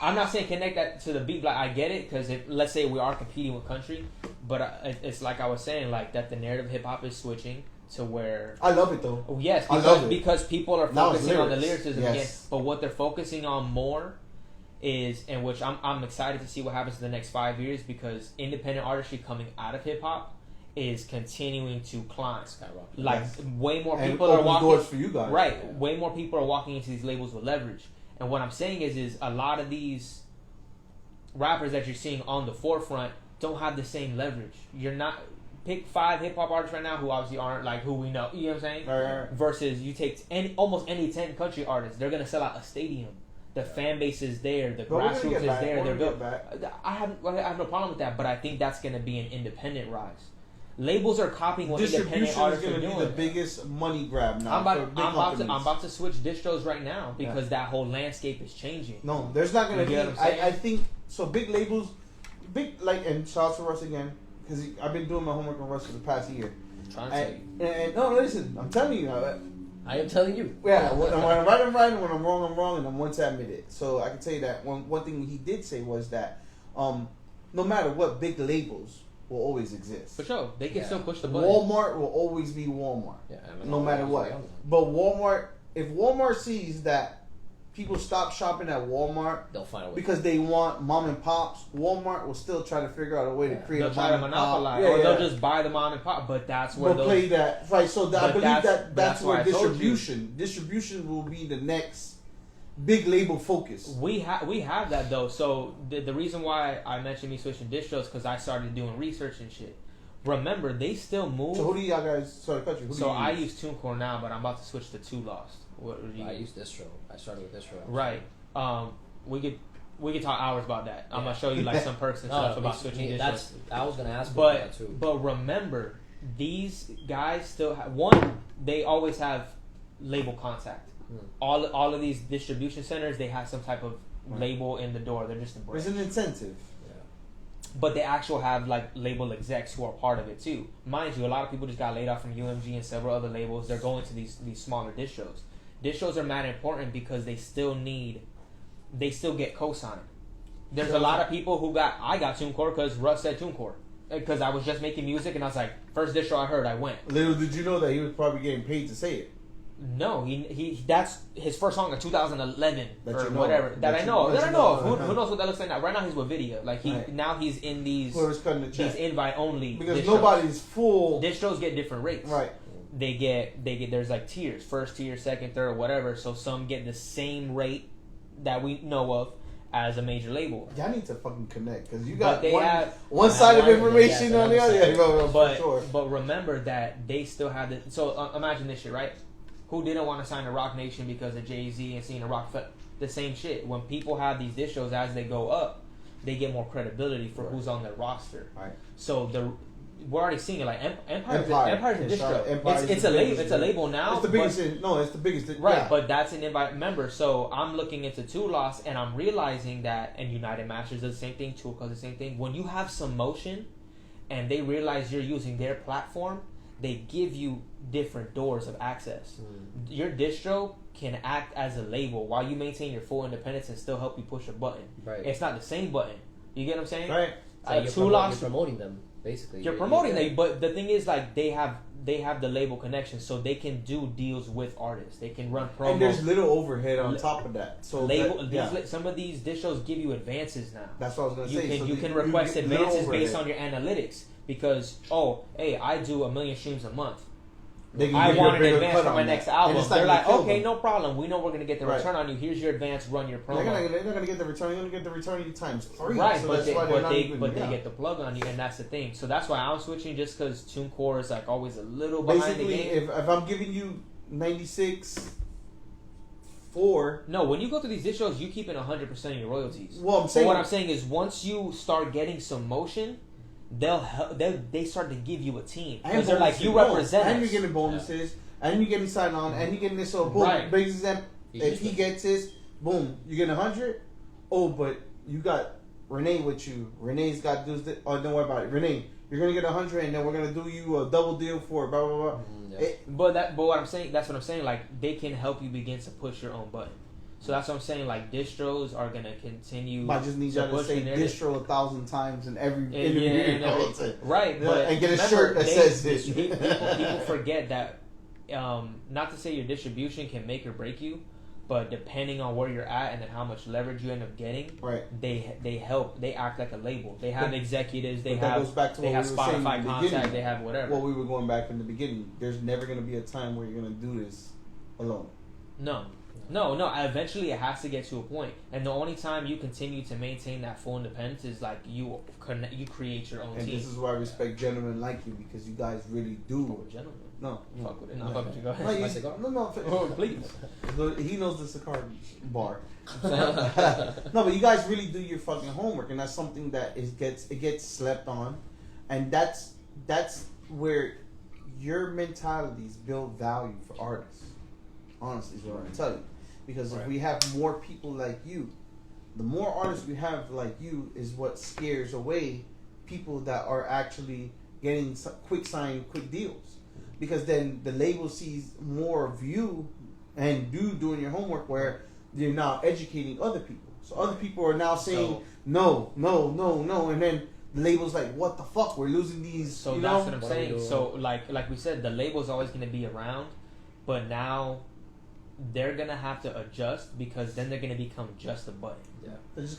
C: I'm not saying connect that to the beat. Like I get it, because if let's say we are competing with country, but it's like I was saying, like that the narrative of hip hop is switching to where.
B: I love it though.
C: Oh, yes,
B: I love it.
C: because people are
B: Now it's
C: focusing on the
B: lyrics.
C: lyricism
B: Yes.
C: again. But what they're focusing on more is, and which I'm excited to see what happens in the next 5 years, because independent artistry coming out of hip hop is continuing to climb.
D: Skyrocket.
C: Like
B: Yes.
C: way more
B: And
C: people are
B: opens
C: walking
B: doors for you guys.
C: Right, way more people are walking into these labels with leverage. And what I'm saying is a lot of these rappers that you're seeing on the forefront don't have the same leverage. pick 5 hip hop artists right now who obviously aren't like who we know. You know what I'm saying?
B: Right.
C: Versus you take almost any 10 country artists, they're gonna sell out a stadium. The fan base is there. The grassroots is there. They're built. I have no problem with that, but I think that's gonna be an independent rise. Labels are copying what independent artists are doing. Distribution is going to be
B: the biggest money grab now.
C: I'm about to switch distros right now because that whole landscape is changing.
B: No, there's not going to be. I think so. Big labels, and shout out to Russ again because I've been doing my homework on Russ for the past year.
D: I'm trying to tell you.
B: And no, listen, I'm telling you.
D: I am telling you.
B: Yeah, when I'm right, I'm right, and when I'm wrong, and I'm one to admit it. So I can tell you that one thing he did say was that no matter what, big labels will always exist.
C: For sure. They can still push the button.
B: Walmart will always be Walmart.
D: Yeah,
B: no matter what. But Walmart, if Walmart sees that people stop shopping at Walmart,
D: they'll find a way.
B: Because they want mom and pops, Walmart will still try to figure out a way to create
C: they'll
B: a
C: try
B: mom
C: to
B: and pop.
C: monopolize. Or they'll just buy the mom and pop. But that's where
B: they'll play that. Right, so I believe that's where
C: distribution
B: will be the next big label focus.
C: We have that though. So the reason why I mentioned me switching distros because I started doing research and shit. Remember, they still move.
B: So who do y'all guys? Sorry, cut you.
C: So I use TuneCore now, but I'm about to switch to 2 Lost. What would you?
D: I use distro. I started with distro.
C: Right. We could talk hours about that. I'm gonna show you like some perks and stuff about switching distros.
D: I was gonna ask about that too.
C: But remember, these guys still have they always have label contact. All of these distribution centers, they have some type of label in the door. They're just a brand.
B: It's an incentive.
D: Yeah.
C: But they actually have like label execs who are part of it too. Mind you, a lot of people just got laid off from UMG and several other labels. They're going to these smaller distros. Distros are mad important because they still get co-signed. There's a lot of people who I got TuneCore because Russ said TuneCore. Because I was just making music and I was like, first distro I heard, I went.
B: Little did you know that he was probably getting paid to say it.
C: No, he that's his first song in 2011
B: that
C: or
B: you know,
C: whatever. That I know. Who knows what that looks like now? Right now he's with video. Like now he's in these invite only
B: because
C: distros.
B: Nobody's full.
C: Distros get different rates.
B: Right.
C: They get there's like tiers, first tier, second, third, whatever. So some get the same rate that we know of as a major label.
B: Y'all need to fucking connect because you got
C: one
B: side of information on the other.
C: But remember that they still have the. So imagine this shit, right? Who didn't want to sign to Rock Nation because of Jay-Z and seeing a Rock? The same shit. When people have these distros as they go up, they get more credibility for who's on their roster.
B: Right.
C: So we're already seeing it. Like Empire's a distro. It's a label now.
B: It's the biggest. It's the biggest.
C: Right, yeah. But that's an invite member. So I'm looking into 2 Lost and I'm realizing that, and United Masters does the same thing. Tool does the same thing. When you have some motion, and they realize you're using their platform, they give you different doors of access. Your distro can act as a label while you maintain your full independence and still help you push a button.
D: Right.
C: It's not the same button. You get what I'm saying?
B: Right.
D: You're promoting them basically.
C: You're promoting them, but the thing is, like, they have the label connection, so they can do deals with artists. They can run promos.
B: And there's little overhead on top of that. So
C: some of these distros give you advances now.
B: That's what I was gonna say.
C: You can request advances based on your analytics. Because, I do 1 million streams a month. I want an advance for my next album. They're like, okay, no problem. We know we're going to get the return on you. Here's your advance. Run your promo.
B: They're not going to get the return. They're going to get the return times 3.
C: Right,
B: so
C: but they get the plug on you, and that's the thing. So that's why I'm switching, just because TuneCore is like always a little behind the game.
B: If I'm giving you 96.4.
C: No, when you go through these distros, you keep in 100% of your royalties.
B: Well, what
C: I'm saying is once you start getting some motion, they start to give you a team because they're like, you represent us.
B: And you're getting bonuses, and you're getting signed on, and you're getting this. So boom, big example. If he gets his, boom, you get 100. Oh, but you got Rene with you. Rene's got to do this. Oh, don't worry about it. Rene, you're gonna get 100, and then we're gonna do you a double deal for blah blah blah.
C: But what I'm saying, that's what I'm saying. Like, they can help you begin to push your own button. So that's what I'm saying. Like, distros are gonna continue.
B: I just need y'all to say distro 1,000 times in every interview.
C: Right, but
B: and get a shirt that says distro.
C: People forget that. Not to say your distribution can make or break you, but depending on where you're at and then how much leverage you end up getting,
B: right?
C: They help. They act like a label. They have executives. They have
B: Spotify
C: contact. They have whatever.
B: What we were going back in the beginning. There's never going to be a time where you're going to do this alone.
C: No. No. Eventually, it has to get to a point, and the only time you continue to maintain that full independence is like you create your own
B: And
C: team.
B: this is why I respect gentlemen like you, because you guys really do.
C: Oh, gentlemen.
B: No,
C: Fuck with it. No, fuck with you. Go
B: No,
C: ahead.
D: My cigar?
B: no.
C: Oh, please.
B: He knows the cigar bar. No, but you guys really do your fucking homework, and that's something that it gets slept on, and that's where your mentalities build value for artists. Honestly, is what I'm telling you. Because if we have more people like you, the more artists we have like you is what scares away people that are actually getting quick deals. Because then the label sees more of you and doing your homework, where you're now educating other people. So other people are now saying no, and then the label's like, what the fuck? We're losing these.
C: So
B: you
C: that's
B: know?
C: what I'm saying. So like we said, the label's always going to be around, but now they're gonna have to adjust, because then they're gonna become just a button.
D: Yeah.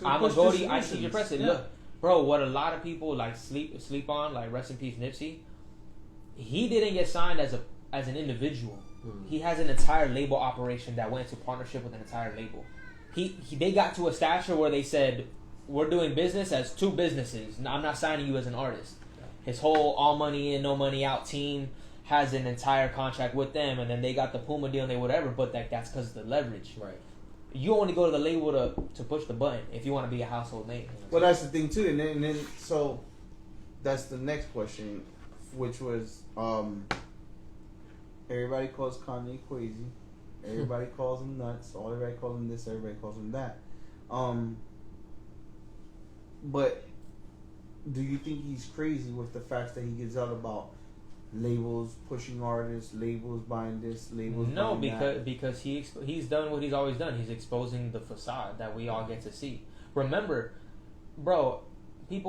C: I'm gonna go to you. I see your president. Look, bro, what a lot of people like sleep on, like rest in peace Nipsey. He didn't get signed as an individual. He has an entire label operation that went into partnership with an entire label. They got to a stature where they said, we're doing business as two businesses. I'm not signing you as an artist. Yeah. His whole all money in, no money out team has an entire contract with them, and then they got the Puma deal and they whatever, but that's because of the leverage.
D: Right.
C: You only go to the label to push the button if you want to be a household name.
B: Well, that's the thing too, and then so that's the next question, which was everybody calls Kanye crazy, everybody calls him nuts, everybody calls him this, everybody calls him that. But do you think he's crazy with the facts that he gives out about labels pushing artists, labels buying this, labels buying that?
C: because he's done what he's always done. He's exposing the facade that we all get to see. Remember, bro, they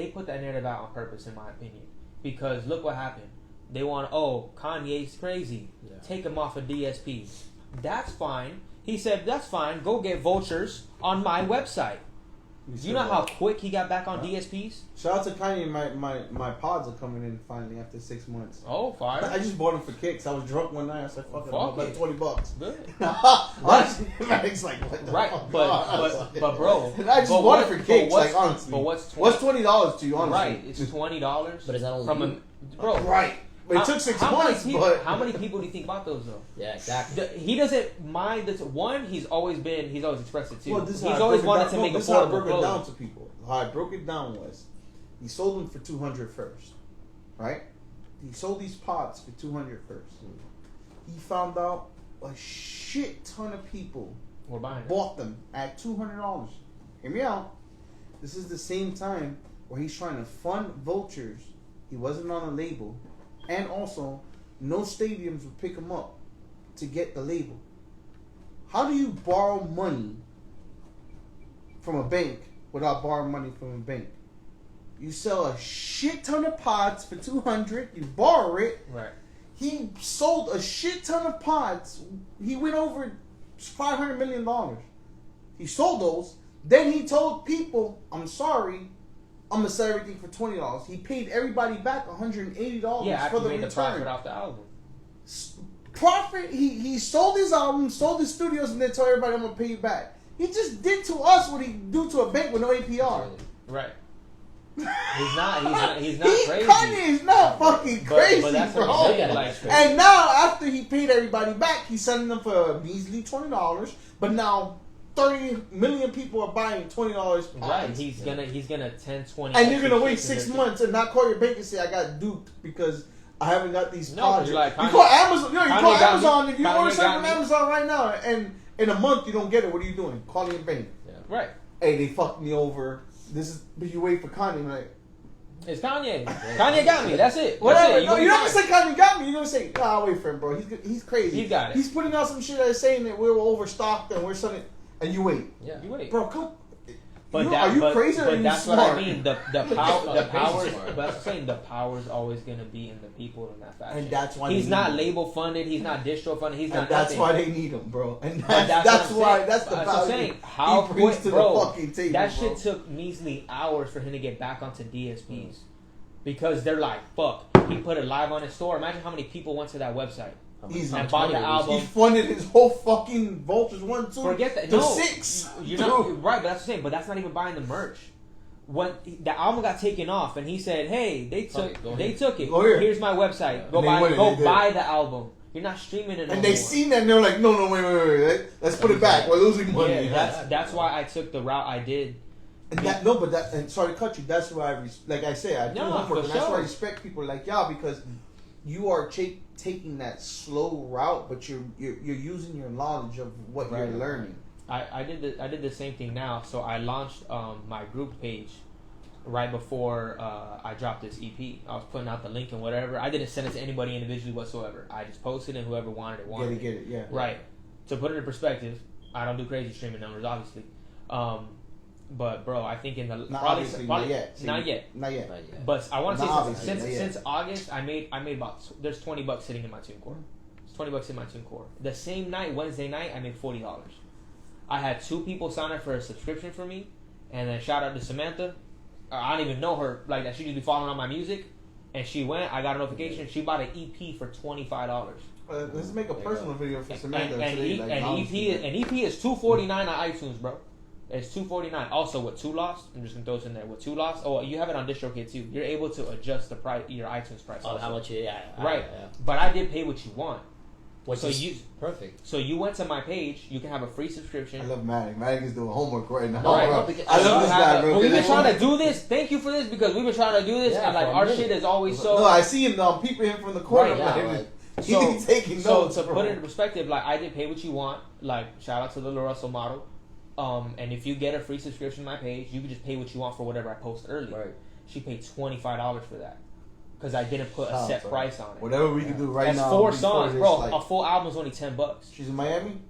C: put that narrative out on purpose, in my opinion, because look what happened. They want, Kanye's crazy. Yeah. Take him off of DSP. That's fine. He said, that's fine. Go get vultures on my website. You know how quick he got back on DSPs?
B: Shout out to Kanye. My pods are coming in finally after 6 months.
C: Oh, fire.
B: I just bought them for kicks. I was drunk one night. I said, fuck it. About $20.
C: Good.
B: It's like, what the fuck?
C: But bro.
B: I just bought it for kicks, like, honestly.
C: But what's
B: $20 to you, honestly?
C: Right. It's $20.
D: But is that only
C: from
D: you?
C: Bro.
B: Right. But it took 6 months, but...
C: How many people do you think bought those, though?
D: Yeah, exactly.
C: He doesn't mind this. One, he's always expressed it, too.
B: Well,
C: He's always wanted to make
B: affordable. This is how I broke
C: clothes.
B: it down to people. How I broke it down was, he sold them for $200 first, right? He sold these pods for $200 first. He found out a shit ton of people bought them at $200. Hear me out. This is the same time where he's trying to fund vultures. He wasn't on a label. And also, no stadiums would pick him up to get the label. How do you borrow money from a bank without borrowing money from a bank? You sell a shit ton of pods for $200. You borrow it.
C: Right.
B: He sold a shit ton of pods. He went over $500 million. He sold those. Then he told people, I'm sorry, I'm gonna sell everything for $20. He paid everybody back $180 for the return.
C: The profit off the album.
B: Profit. He sold his album, sold his studios, and then told everybody, I'm gonna pay you back. He just did to us what he do to a bank with no APR.
C: Right. He's not crazy.
B: Kanye is not fucking crazy,
C: but that's
B: bro.
C: what I'm saying,
B: and now after he paid everybody back, he's selling them for a measly $20. But now 30 million people are buying $20.
C: Right, he's gonna 10, 20.
B: And you're gonna wait 6 months and not call your bank and say I got duped because I haven't got these pods.
C: Like,
B: you call Amazon. You call Amazon. If you order something from Amazon right now, and in a month you don't get it, what are you doing? Calling your bank.
C: Yeah. Right.
B: Hey, they fucked me over. But you wait for Kanye, like.
C: It's Kanye. Kanye got me. That's it.
B: Whatever. No, you're not gonna say Kanye got me. You're gonna say, I'll wait for him, bro. He's crazy.
C: He got it.
B: He's putting out some shit that is saying that we're overstocked and we're selling. And you wait.
C: Yeah. You wait.
B: Bro, come.
C: But
B: are you crazy or are you
C: that's
B: smart?
C: what I mean. The powers. But I'm saying the power's always gonna be in the people in that fashion.
B: And that's why
C: he's not label funded. He's not distro funded. He's not.
B: And that's
C: nothing.
B: why they need him, bro. And that's why. That's the value
C: how
B: he brings
C: quick,
B: to
C: bro,
B: the fucking table.
C: That
B: bro.
C: shit took measly hours for him to get back onto DSPs. because they're like, fuck, he put it live on his store. Imagine how many people went to that website
B: Easy.
C: and bought the album.
B: He funded his whole fucking Vultures 1, 2
C: Forget that.
B: to
C: No,
B: 6.
C: You're not right, but that's the same. But that's not even buying the merch. When the album got taken off, and he said, "Hey, they took it.
B: Go here.
C: Here's my website. Go buy the album. You're not streaming it."
B: And they seen that and they're like, no, wait. Let's put it back. We're losing money.
C: Yeah, that's why I took the route I did.
B: And sorry to cut you. That's why like I say, I do homework, and that's why I respect people like y'all, because you are taking that slow route, but you're using your knowledge of what you're learning.
C: I did the same thing now. So I launched my group page right before I dropped this EP. I was putting out the link and whatever. I didn't send it to anybody individually whatsoever. I just posted it, and whoever wanted it.
B: Get it, yeah.
C: Right. To put it in perspective, I don't do crazy streaming numbers, obviously. But bro, I think in the
B: not yet.
C: Not yet. But I want to say since August, I made about there's $20 sitting in my TuneCore. It's $20 in my TuneCore. The same night, Wednesday night, I made $40. I had 2 people sign up for a subscription for me, and then shout out to Samantha. I don't even know her like that. She just be following on my music, and she went. I got a notification. She bought an EP for $25.
B: Let's make a personal video for Samantha.
C: And EP is $249 on iTunes, bro. It's $249. Also, with 2 Lost, I'm just gonna throw this in there. With 2 Lost, you have it on DistroKid too. You're able to adjust the price, your iTunes price.
D: Oh, how much? Yeah.
C: Right. But I did pay what you want.
D: Perfect.
C: So you went to my page. You can have a free subscription.
B: I love Matic. Matic is doing homework right now.
C: Right.
B: I love this guy, bro.
C: We've been trying to do this. Thank you for this, because we've been trying to do this, and like our shit is always so.
B: No, I see him peeping him from the corner.
C: Right,
B: he's taking notes.
C: So to put it in perspective, like I did pay what you want. Like shout out to the Russell model. And if you get a free subscription to my page, you can just pay what you want for whatever I post early.
D: Right.
C: She paid $25 for that because I didn't put a set price on it.
B: Whatever we can do right now.
C: That's 4 songs, bro. A full album is only $10.
B: She's in Miami?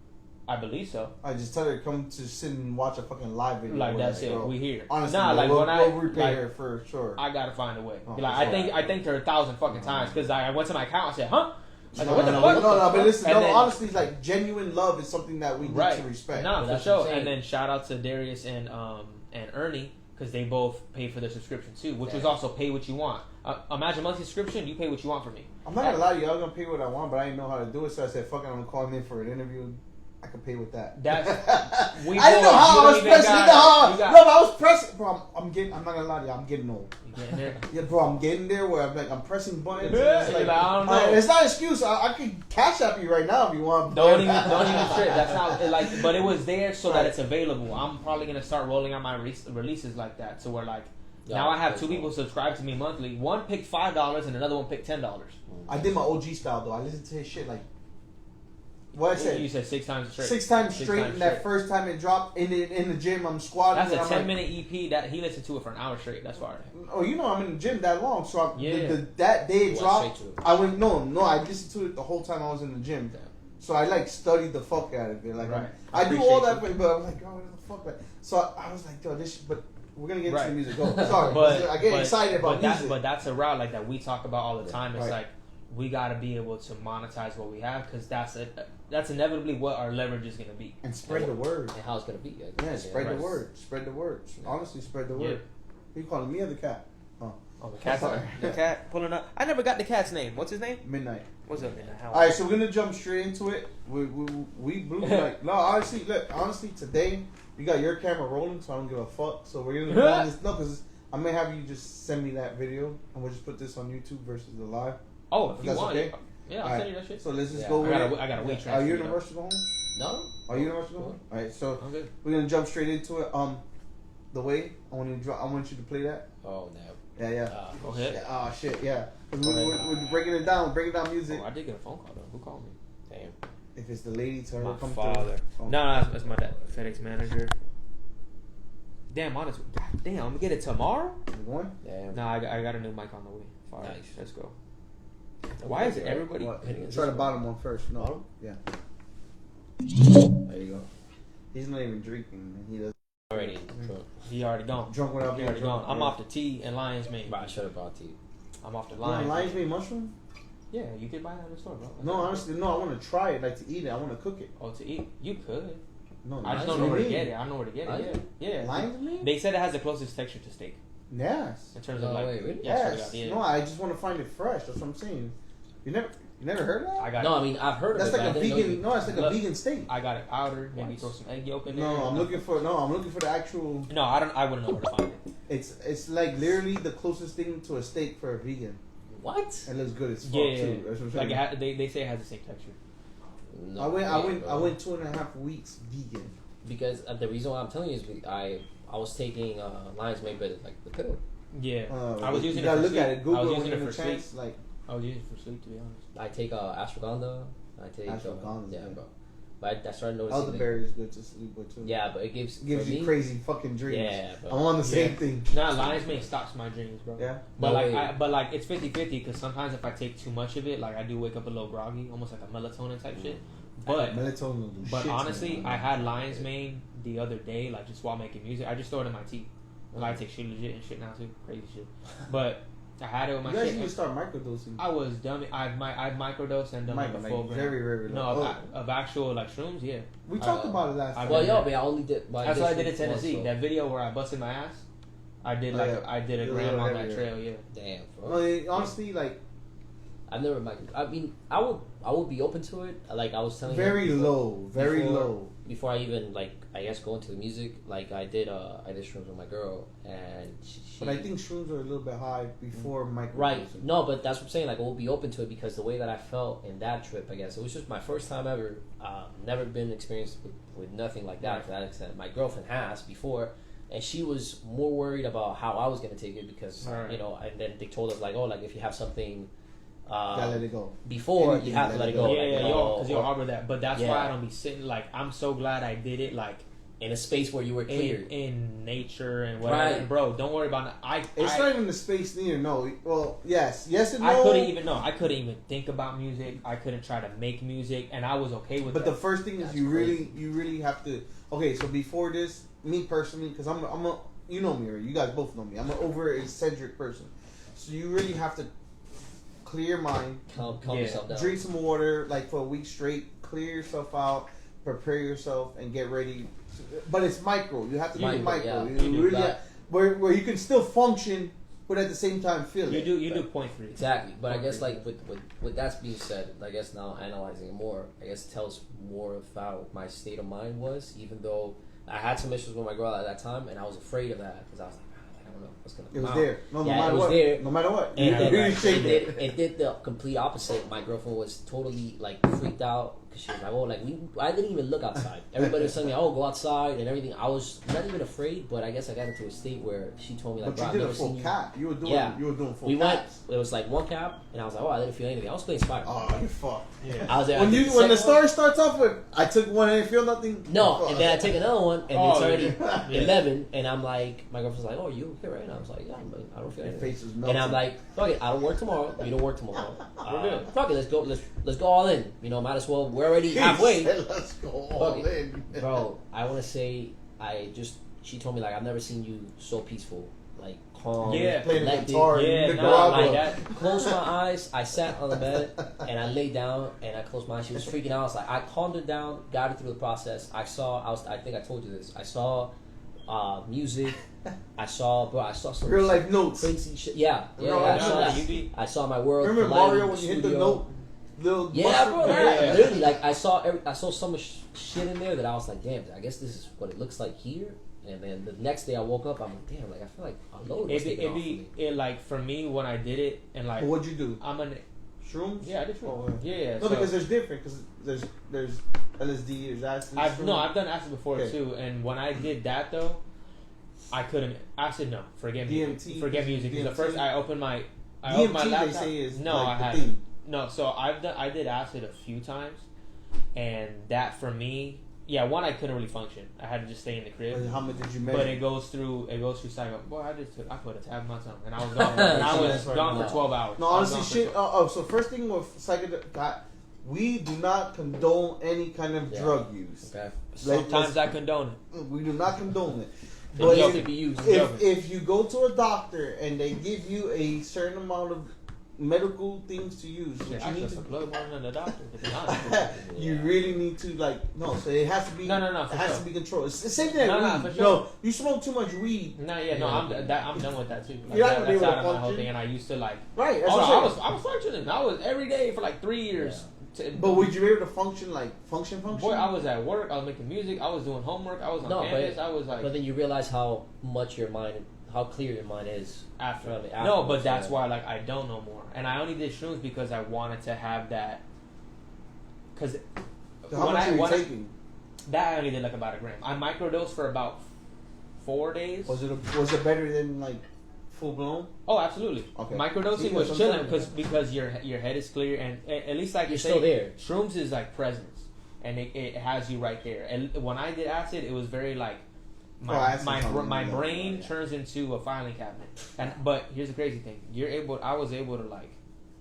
C: I believe so.
B: I just tell her to come to sit and watch a fucking live video.
C: Like that's it. We here.
B: Honestly, we'll repay her for sure.
C: I gotta find a way. I thanked her 1,000 fucking times because I went to my account and said, "Huh." Like, what the fuck?
B: No, but listen, honestly, like genuine love is something that we need to respect.
C: No, for sure. And then shout out to Darius and Ernie, because they both pay for their subscription too, which was also pay what you want. Imagine monthly subscription, you pay what you want from me.
B: I'm not gonna lie to you, I was gonna pay what I want, but I didn't know how to do it, so I said, "Fuck it, I'm gonna call him in for an interview." I could pay with that.
C: I
B: didn't know how I was pressing. No, but I was pressing, bro. I'm not gonna lie to you, I'm getting old.
C: You getting there?
B: Yeah, bro, I'm getting there where I'm pressing buttons.
C: Yeah,
B: it's like,
C: I don't know.
B: It's not an excuse. I could cash app you right now if you want.
C: Don't even trip. That's not but it was there so that it's available. I'm probably gonna start rolling out my releases like that, so we're like. Now I have 2 people subscribe to me monthly. One picked $5 and another one picked $10.
B: I did my OG style though. I listened to his shit like. What I said?
C: You said 6 times straight.
B: 6 times straight. And that first time it dropped in the gym, I'm squatting.
C: That's a 10-minute EP that he listened to it for an hour straight. That's fire.
B: Oh, you know I'm in the gym that long, so that day it dropped. I went I listened to it the whole time I was in the gym. So I like studied the fuck out of it. Like I do all that, but I'm like, oh, what the fuck? Like, so I was like, yo, this. But we're gonna get into the music. Go. Sorry, but I get excited about music.
C: But that's a route like that we talk about all the time. It's like we got to be able to monetize what we have, because that's inevitably what our leverage is going to be.
B: And spread the word.
D: And how it's going to be.
B: Spread the word. Spread the word. Honestly, spread the word. Who you calling, me or the cat?
C: Oh, the cat's the cat pulling up. I never got the cat's name. What's his name?
B: Midnight.
C: What's up, Midnight?
B: All right, so we're gonna jump straight into it. We blew like no. Honestly, today you got your camera rolling, so I don't give a fuck. So we're gonna go on this because I may have you just send me that video, and we'll just put this on YouTube versus the live.
C: Oh, if you
B: that's
C: want
B: okay.
C: it. Yeah, I'll send you that shit.
B: So let's just go with it.
C: I got to wait.
B: Are you in a rush to go home?
D: No.
B: Are you in a rush to go home? All right, so we're gonna jump straight into it. The way I want you to play that.
D: Oh no.
B: Yeah.
C: Go ahead.
B: Yeah, oh shit, yeah. We're breaking it down music.
C: Oh, I did get a phone call though. Who called me?
D: Damn.
B: If it's the lady, tell her to come
C: father.
B: through.
C: No, that's my dad. FedEx manager. Damn, honest. Damn, I'm gonna get it tomorrow.
B: You going?
D: Damn.
C: No, I got a new mic on the way. Fire.
D: Nice.
C: Let's go. Why is it everybody?
B: Try the bottom one first. No.
D: Bottom?
B: Yeah. There you go. He's not even drinking. He does.
D: Already.
C: He already gone.
B: Drunk without being drunk.
C: I'm off the tea and lion's mane.
D: I should have bought tea.
C: I'm off the
B: lion's mane mushroom.
C: Yeah, you could buy that in the store, bro.
B: No, honestly, no. I want to try it, like to eat it. I want to cook it.
C: Oh, to eat? You could.
B: No,
C: I just don't know where to get it. I don't know where to get it. Yeah.
B: Lion's mane?
C: They said it has the closest texture to steak.
B: Yes.
C: In terms of
D: No
C: like,
D: way, really?
C: yeah,
B: Yes.
C: yeah.
B: No, I just want to find it fresh. That's what I'm saying. You never heard of that?
C: I got
D: No,
C: it.
D: I mean I've heard
B: That's
D: of it.
B: like
D: but
B: a
D: I didn't know
B: vegan.
D: you-
B: No, it's like a
C: Look,
B: vegan steak.
C: I got it powdered. Maybe
D: What?
C: throw some egg yolk in there.
B: No, I'm looking for the actual.
C: No, I wouldn't know where to find it.
B: It's like literally the closest thing to a steak for a vegan.
D: What?
B: It looks good as fuck
C: Yeah,
B: too. That's what I'm saying.
C: like they say it has the same texture.
D: No
B: I
D: way,
B: went
D: bro.
B: 2.5 weeks vegan.
D: Because the reason why I'm telling you is I was taking lion's mane, but like the pill.
C: Yeah, I was using
B: you
C: it
B: gotta
C: for
B: look
C: sleep.
B: at it. Google
C: I was
B: when
C: using
B: you
C: it
B: get
C: for
B: a
C: sleep.
B: chance. Like
C: I was using it for sleep, to be honest.
D: I take ashwagandha. I take
B: Ashwagandha,
D: yeah,
B: yeah.
D: bro. But I started noticing.
B: elderberry is good to sleep with too.
D: Yeah, but it gives
B: Gives
D: for
B: you
D: me,
B: crazy fucking dreams.
D: Yeah, bro.
B: I'm on the same
C: Yeah.
B: thing.
C: Nah, lion's mane stops my dreams, bro.
B: Yeah.
C: But
D: No
C: like,
D: way.
C: it's 50-50 because sometimes if I take too much of it, like I do wake up a little groggy, almost like a melatonin type shit. But
B: Melatonin will do
C: but
B: shit to
C: honestly,
B: me.
C: I had lion's mane the other day, like just while making music. I just throw it in my tea. Like, I take shit legit and shit now too, crazy shit. But I had it with my
B: you guys
C: shit.
B: need to start microdosing.
C: I was dumb. I've microdosed and done like a full gram.
B: very, very
C: No,
B: low.
C: of actual like shrooms, yeah.
B: We talked about it last
C: I
B: time.
D: Well,
C: Yeah.
D: yo, but I only did. Well,
C: That's what I did in
D: shit once,
C: Tennessee.
D: so-
C: That video where I busted my ass, I did
B: Oh,
C: like
B: yeah.
C: I did a
B: It was a
C: gram
B: little
C: on that
B: heavier.
C: trail, yeah.
D: Damn, bro.
B: No, honestly, like
D: I've never. I mean, I would be open to it. Like I was telling you.
B: very low, very
D: before-
B: low.
D: Before I even I guess go into the music, like I did shrooms with my girl, and she
B: But I think shrooms are a little bit high before microdosing.
D: right. No, but that's what I'm saying. Like, I will be open to it because the way that I felt in that trip, I guess it was just my first time ever. Never been experienced with nothing like that to that extent. My girlfriend has before, and she was more worried about how I was gonna take it because
C: Right.
D: And then they told us like, oh, like if you have something.
B: Gotta let it go.
D: Before
B: Anything,
D: you have to let it go.
C: Yeah,
D: like,
C: yeah, because you'll
D: or
C: harbor that. But that's
D: Yeah.
C: why I don't be sitting like I'm so glad I did it like
D: in a space where you were cleared.
C: in nature and whatever.
D: Right.
C: Bro, don't worry about it.
B: It's not even the space neither. No. Well, yes and no.
C: I couldn't even think about music. I couldn't try to make music, and I was okay with
B: But
C: that.
B: the first thing is
D: That's
B: you
D: crazy.
B: really have to. Okay, so before this, me personally, because I'm a you know me, right? You guys both know me. I'm an over eccentric person, so you really have to clear your mind,
D: Calm
C: Yeah.
D: yourself down.
B: drink some water, like for a week straight, clear yourself out, prepare yourself, and get ready. But it's micro. You have to do
D: Micro,
B: micro.
D: yeah.
B: You
C: You do
B: really
D: that.
B: where you can still function, but at the same time feel
C: you
B: it.
C: do 0.3.
D: Exactly, but I guess
C: Okay.
D: like with that being said, I guess now analyzing it more, I guess it tells more of how my state of mind was. Even though I had some issues with my girl at that time, and I was afraid of that because I was like, I don't know what's gonna come
B: It was
D: out.
B: there. No,
D: Yeah,
B: no
D: it
B: matter
D: was
B: what.
D: there.
B: No matter what.
D: And
B: You
D: then
B: really
D: it
B: shake
D: did,
B: it.
D: it did the complete opposite. My girlfriend was totally like freaked out because she was like, "Oh, like I didn't even look outside. Everybody was telling me, oh, go outside and everything." I was not even afraid, but I guess I got into a state where she told me like,
B: But
D: "Bro,
B: you
D: I've
B: did a
D: never seen
B: full
D: you."
B: cap. You were doing.
D: Yeah.
B: You were doing full
D: We went.
B: caps.
D: It was like one cap, and I was like, "Oh, I didn't feel anything." I was feeling inspired.
B: Oh, you fucked.
C: Yeah.
D: I was there.
B: When
D: I did
B: when the
D: second one.
B: story starts off with, I took one and didn't feel nothing.
D: No,
B: Fuck.
D: and then I take another one, and
C: Oh,
D: it's already
C: yeah.
D: 11, and I'm like, my girlfriend's like, "Oh, you okay, right?" And I was like, "Yeah, I don't feel
B: Your
D: anything."
B: face was
D: And
B: melting.
D: I'm like, "Fuck it, I don't work tomorrow. You don't work tomorrow.
C: We're good.
D: Fuck it, let's go all in. Might as well. We're already
B: He
D: halfway."
B: said, let's go all
D: Fuck it.
B: in.
D: Bro, I want to say, she told me like, I've never seen you so peaceful, like calm,
C: Yeah.
B: Playing the
D: collected.
B: guitar
C: Yeah,
B: in
C: nah,
B: Nicaragua.
C: like that.
D: Closed my eyes. I sat on the bed and I laid down and I closed my eyes. She was freaking out. I was like, I calmed her down, got her through the process. I think I told you this. I saw music. I saw some
B: Real life notes.
D: crazy shit. Yeah,
B: Real
D: I
B: life
D: saw
B: notes.
D: that.
C: You be-
D: I saw my world.
B: Remember
D: colliding
B: Mario
D: in
B: when you hit the
D: studio.
B: note? Little
D: Yeah,
B: mushroom?
D: bro.
C: Yeah.
D: Literally, like I saw so much shit in there that I was like, damn. I guess this is what it looks like here. And then the next day I woke up, I'm like, damn. Like I feel like a load was taken off me.
C: Like for me when I did it and like
B: But what'd you do?
C: I'm an
B: Shrooms?
C: yeah I did shrooms.
B: Oh,
C: yeah.
B: No,
C: so
B: because there's different. Because there's LSD, there's acid.
C: I've
B: shrooms.
C: no I've done acid before
B: Okay.
C: too, and when I did that though, I couldn't acid. No, forget music.
B: DMT,
C: Forget music. Because the
B: DMT.
C: first I opened my
B: DMT,
C: my
B: they
C: laptop.
B: say, is
C: no,
B: like
C: I
B: the
C: had
B: thing.
C: no. So I did acid a few times, and that for me, yeah. One, I couldn't really function. I had to just stay in the crib.
B: How much did you measure?
C: But it goes through cycle. Boy, I put a tab in my tongue, and I was gone. And I was gone for 12 hours.
B: No,
C: I was
B: honestly,
C: gone for
B: shit. So first thing with psychedelic, we do not condone any kind of
D: Yeah.
B: drug use.
D: Okay.
C: Sometimes I condone it.
B: We do not condone it.
D: It
B: But
D: needs
B: if,
D: to be used.
B: if you go to a doctor and they give you a certain amount of medical things to use,
C: Yeah,
B: what
C: I
B: you need
C: just
B: to
C: a plug more than the doctor. To be honest,
B: You really need to so it has to be
C: No,
B: it
C: for
B: has
C: sure.
B: to be controlled. It's the same thing
C: No,
B: like
C: for
B: weed.
C: sure.
B: No, you smoke too much weed.
C: No, yeah, no, I'm done with that too. Like,
B: You're not gonna be
C: that's
B: able to
C: out of my whole
B: function.
C: thing, and I used to like.
B: Right. That's
C: Oh,
B: what
C: no,
B: I'm saying.
C: I was functioning. I was every day for like 3 years.
B: But would you be able to function?
C: Boy, I was at work. I was making music. I was doing homework. I was on campus. I was like.
D: But then you realize how much how clear your mind is
C: After.
D: No,
C: but that's why I don't know more, and I only did shrooms because I wanted to have that. Because
B: how much are you taking?
C: That I only did about a gram. I microdosed for about 4 days.
B: Was it better than full blown?
C: Oh, absolutely.
B: Okay.
C: Microdosing was chilling because your head is clear, and at least
D: you're still there.
C: Shrooms is like presence, and it has you right there. And when I did acid, it was very my brain turns into a filing cabinet. But here's the crazy thing: I was able to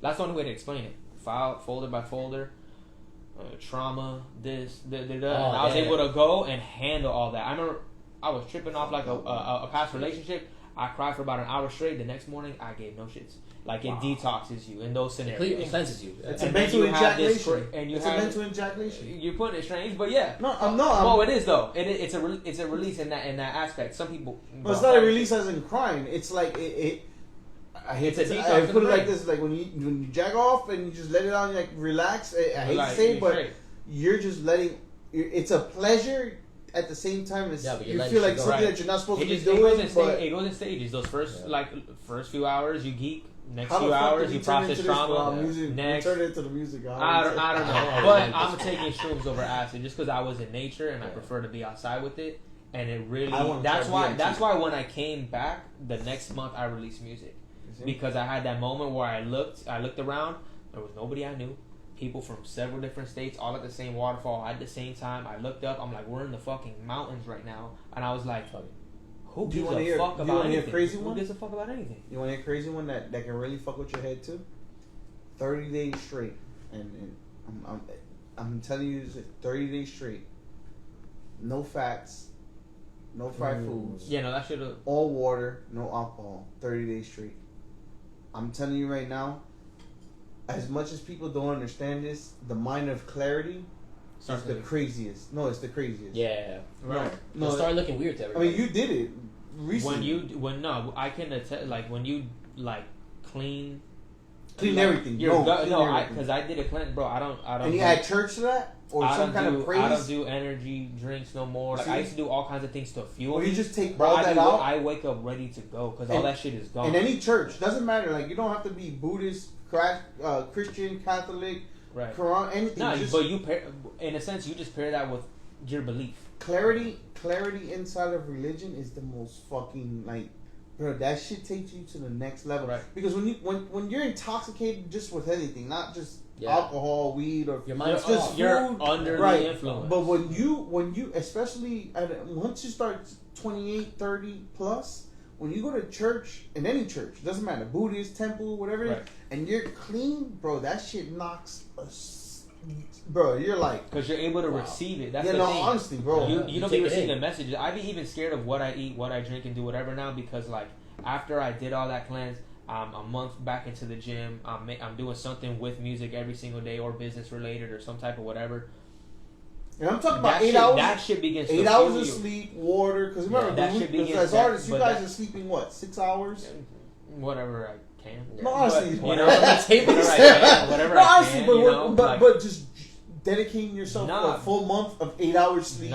C: that's the only way to explain it. File folder by folder. Trauma, and I was able to go and handle all that. I remember I was tripping off a past relationship. I cried for about an hour straight. The next morning, I gave no shits. It detoxes you in those scenarios.
D: It completely cleanses you.
B: It's a mental ejaculation.
C: It's
B: a mental ejaculation.
C: You're putting it strange, but yeah.
B: No, I'm not.
C: Well, it is though. It's a release in that aspect. Some people.
B: Well, it's not a release as in crying. It's like it. I hate to put it like this: when you jack off and you just let it on, relax. I hate to say it, but you're just letting. It's a pleasure at the same time as you feel like something that you're not supposed to be doing.
C: It goes in stages. Those first few hours you geek. Next few hours you process trauma. Next,
B: turn it into the music.
C: I don't know. But I'm taking shrooms over acid just because I was in nature and I prefer to be outside with it. And it really that's why when I came back the next month I released music. Because I had that moment where I looked around, there was nobody I knew. People from several different states, all at the same waterfall at the same time. I looked up, I'm like, we're in the fucking mountains right now. And I was like, who gives a fuck about anything? Who gives a fuck about anything?
B: You want to hear a crazy one that can really fuck with your head too? 30 days straight. And I'm telling you, 30 days straight. No fats, no fried foods.
C: Yeah, no, that should have.
B: All water, no alcohol. 30 days straight. I'm telling you right now, as much as people don't understand this, the mind of clarity is the craziest. No, it's the craziest.
D: Yeah.
C: Right.
B: No,
D: it started looking weird to everybody.
B: I mean, you did it recently.
C: I can attest, when you clean
B: everything.
C: Because I did a cleanse, bro. I don't.
B: And you had church to that? Or some kind of praise?
C: I don't do energy drinks no more. I used to do all kinds of things to fuel me.
B: You just take all that out?
C: I wake up ready to go because all that shit is gone.
B: In any church, doesn't matter. You don't have to be Buddhist, Christian, Catholic,
C: right.
B: Quran, anything.
C: No, but you in a sense, you just pair that with your belief.
B: Clarity inside of religion is the most fucking bro, that shit takes you to the next level.
C: Right.
B: Because when you're intoxicated just with anything, not just alcohol, weed, or
D: your mind's
B: just
D: off.
C: You're under the influence.
B: But when you especially once you start 28, 30 plus, when you go to church, in any church, doesn't matter, Buddhist, temple, whatever it is, and you're clean, bro, that shit knocks bro, you're
C: because you're able to receive it. That's the thing.
B: Honestly, bro,
C: you don't be receiving messages. I be even scared of what I eat, what I drink, and do whatever now because after I did all that cleanse, I'm a month back into the gym. I'm doing something with music every single day or business related or some type of whatever.
B: And I'm talking about 8 hours.
C: That shit begins.
B: 8 hours of sleep, water. Because remember, as artists, you guys are sleeping 6 hours?
C: Whatever I can.
B: No, honestly,
C: whatever I can.
B: But just dedicating yourself for a full month of 8 hours sleep,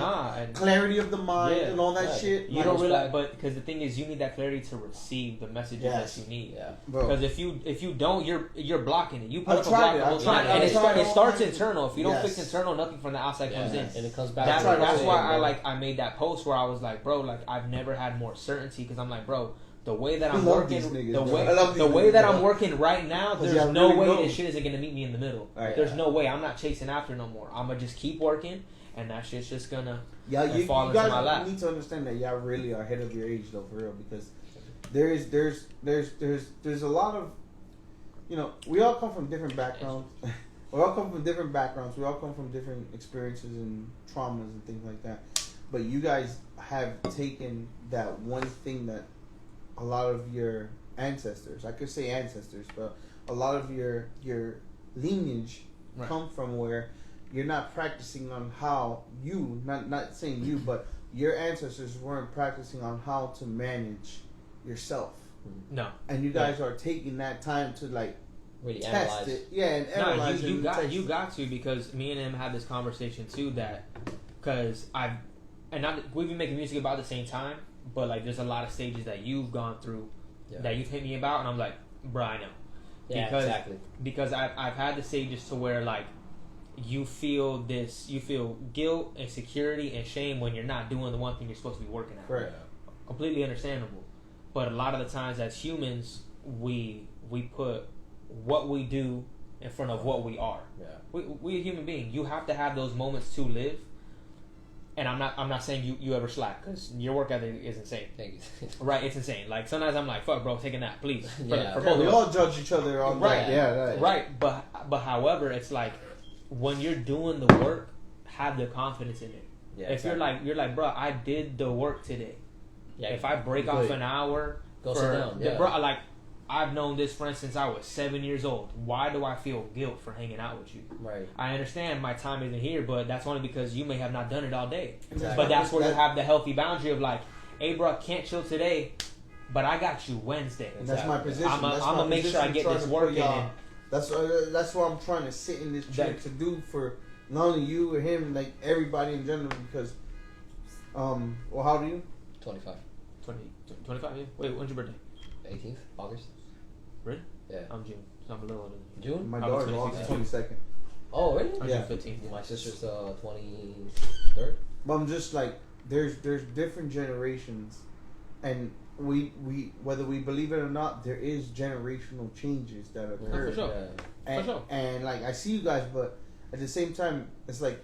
B: clarity of the mind, and all that shit.
C: You don't realize, but because the thing is, you need that clarity to receive the messages that you need.
D: Yeah,
C: because if you don't, you're blocking it. You put up a block the whole time, and it starts internal. If you don't fix internal, nothing from the outside comes in,
D: and it comes back.
C: That's why I made that post where I was like, bro, I've never had more certainty because I'm like, bro. The way that I'm working, the way that I'm working right now, there's no way this shit isn't gonna meet me in the middle. There's no way. I'm not chasing after no more. I'm gonna just keep working, and that shit's just gonna fall into my lap.
B: You need to understand that y'all really are ahead of your age, though, for real, because there's a lot of, we all come from different backgrounds. We all come from different experiences and traumas and things like that. But you guys have taken that one thing that a lot of your ancestors, I could say ancestors, but a lot of your lineage come from, where you're not practicing on how you, not saying you, but your ancestors weren't practicing on how to manage yourself.
C: No.
B: And you guys are taking that time to like
D: really
B: test
D: analyze
B: it. Yeah, and analyze
C: you
B: it.
C: you got to, because me and him had this conversation too, that because we've been making music about the same time, but like there's a lot of stages that you've gone through that you've hit me about, and I'm like, bro, I know.
D: Yeah, exactly.
C: Because I've had the stages to where like you feel guilt, insecurity, and shame when you're not doing the one thing you're supposed to be working at.
B: Correct.
C: Completely understandable. But a lot of the times as humans, we put what we do in front of what we are.
D: Yeah.
C: We a human being. You have to have those moments to live. And I'm not saying you ever slack, because your work ethic is insane.
D: Thank you.
C: Right, it's insane. Like sometimes I'm like, fuck, bro, take a nap, please.
D: Yeah.
C: For both
B: We
C: of
B: all
C: us.
B: judge each other on
C: Right.
B: that. Yeah, right.
C: Right, but however, it's like when you're doing the work, have the confidence in it.
D: Yeah,
C: if
D: exactly.
C: you're like, bro, I did the work today.
D: Yeah.
C: If I break off an hour,
D: Go sit down. Yeah.
C: bro, like I've known this friend since I was 7 years old. Why do I feel guilt for hanging out with you?
D: Right.
C: I understand my time isn't here, but that's only because you may have not done it all day.
D: Exactly.
C: But that's where you have the healthy boundary of like, hey, bro, can't chill today, but I got you Wednesday.
B: And that's my position.
C: I'm gonna make sure I get this work in. And
B: that's what I'm trying to sit in this chair to do for not only you or him, like everybody in general. Because, well, how old are you?
D: 25.
C: 25, yeah. Wait, when's your birthday?
D: 18th August.
C: Really?
D: Yeah.
C: I'm June, so I'm a little older than you.
D: June.
B: My
C: I'm
B: daughter's
C: 26.
B: August 22nd.
D: Oh, really?
C: I'm
B: Yeah.
C: June 15th.
D: My sister's 23rd.
B: But I'm just like, there's different generations, and we whether we believe it or not, there is generational changes that occur.
C: for sure.
D: Yeah.
B: And,
C: For sure.
B: and like I see you guys, but at the same time, it's like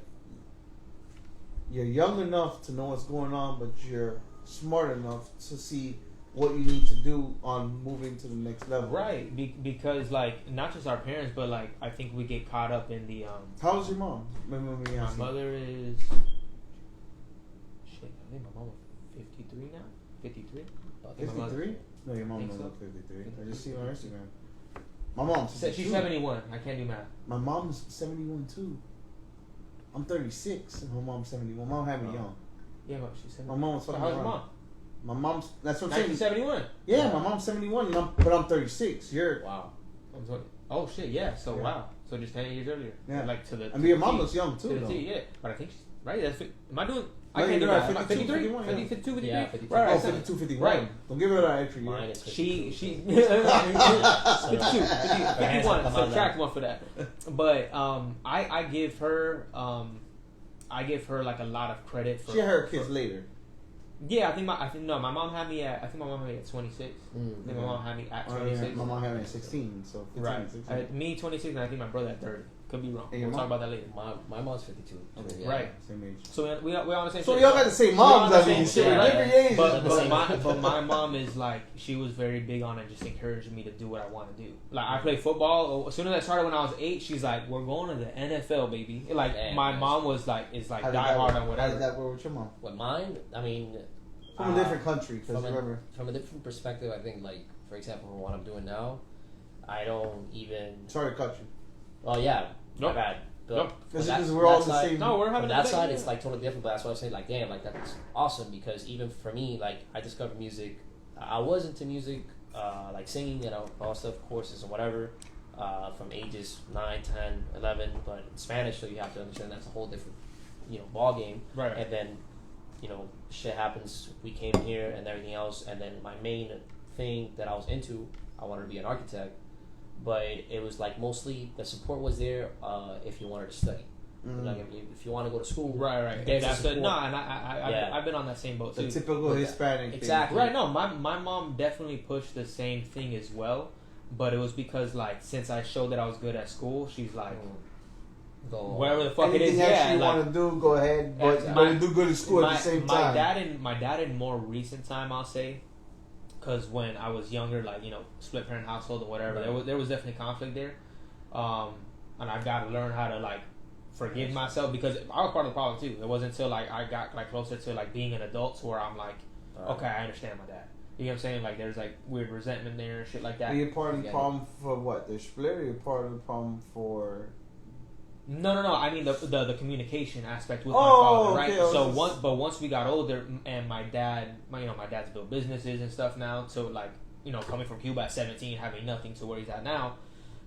B: you're young enough to know what's going on, but you're smart enough to see what you need to do on moving to the next level.
C: Right, because like not just our parents, but like I think we get caught up in the
B: How's your mom?
C: My mother is shit. I think my mom is 53 now. 53.
B: 53? No, your mom
C: Think
B: don't
C: so.
B: look 53. I just see her on Instagram. My mom's
C: She's
B: 52.
C: 71. I can't do math.
B: My mom's 71 too. I'm 36 and my mom's 71. Mom had me young.
C: Yeah, but she's 71.
B: My mom was
C: So
B: fucking
C: how's your
B: around.
C: mom?
B: My mom's, that's what I'm saying.
C: 1971.
B: Yeah, my mom's 71, but I'm 36. You're,
D: Wow.
C: I'm 20. Oh shit, yeah. So
B: Yeah.
C: wow. So just 10 years earlier.
B: Yeah.
C: Like to the.
B: I mean, your
C: to
B: mom
C: the
B: looks young
C: T,
B: too,
C: to the
B: though.
C: T, yeah. But I think she's right. That's am I doing? I
B: No,
C: can't do
B: you're
C: math.
B: right,
C: 53,
B: 51, yeah.
C: 52, 53.
D: Yeah, 52.
C: Right,
B: Oh,
C: right.
B: 52, 51.
C: Right.
B: Don't give her that extra year.
D: Mine is 52.
C: She 52,
D: So-
C: 51. Subtract one for that. But I give her like a lot of credit for.
B: She had her kids later.
C: Yeah, I think my mom had me at 26. I think my mom had me at 26.
B: My mom had me at 16, so 15,
C: Right.
B: 16.
C: Me 26, and I think my brother at 30. Could be wrong.
B: Hey, your
C: We'll talk
B: mom?
C: about that later.
D: My mom's 52.
B: Okay.
D: Yeah.
C: Right.
B: Same age.
C: So we on the same.
B: So
C: shit.
B: y'all got the same
C: We on
B: moms,
C: the
B: I mean,
C: same
B: shit,
C: shit,
B: right?
C: right?
B: Different ages.
C: But my mom is like, she was very big on it, just encouraging me to do what I want to do. Like I play football. As soon as I started when I was 8, she's like, "We're going to the NFL, baby." Like
D: Damn,
C: my
D: nice.
C: mom was like, is like
B: How did
C: die
B: that
C: hard
B: work?
C: on
B: How did
C: whatever.
B: that work with your mom?
D: With mine, I mean,
B: From a different country, because
D: from a-
B: remember.
D: from a different perspective, I think, like, for example, what I'm doing now, I don't even.
B: Sorry to cut you.
D: Oh yeah,
C: Nope.
D: my bad.
C: Nope.
B: Because we're all the
D: side-
B: same.
C: No, we're
D: From
C: having
D: that
C: a
D: side,
C: debate.
D: it's like totally different. But that's why I say, like, damn, like that's awesome because even for me, like, I discovered music. I was into music, like singing and all stuff, courses and whatever, from ages 9, 10, 11. But in Spanish, so you have to understand that's a whole different, ball game.
C: Right.
D: And then, shit happens. We came here and everything else. And then my main thing that I was into, I wanted to be an architect. But it was like mostly the support was there if you wanted to study. Like if you want to go to school,
C: Right.
D: there's the
C: That's
D: support.
C: and I've been on that same boat
B: The
C: too.
B: typical Hispanic thing.
D: Exactly.
C: Right. No, my mom definitely pushed the same thing as well, but it was because like since I showed that I was good at school, she's like,
D: Go
C: wherever the fuck it is,
B: Anything extra you
C: like,
B: want to do, go ahead. But
C: Exactly.
B: you better do good at school at the same time.
C: My dad in more recent time, I'll say, because when I was younger, like split parent household or whatever,
D: Right.
C: there was definitely conflict there, and I got to learn how to like forgive myself because I was part of the problem too. It wasn't until like I got like closer to like being an adult to where I'm like, okay, I understand my dad. You know what I'm saying? Like there's like weird resentment there and shit like that.
B: Are you part of the problem for what? They're split, or you're part of the problem for
C: No. I mean the communication aspect with
B: Oh,
C: my father, right?
B: okay,
C: So once we got older, and my dad's built businesses and stuff now. So like, coming from Cuba at 17, having nothing to where he's at now,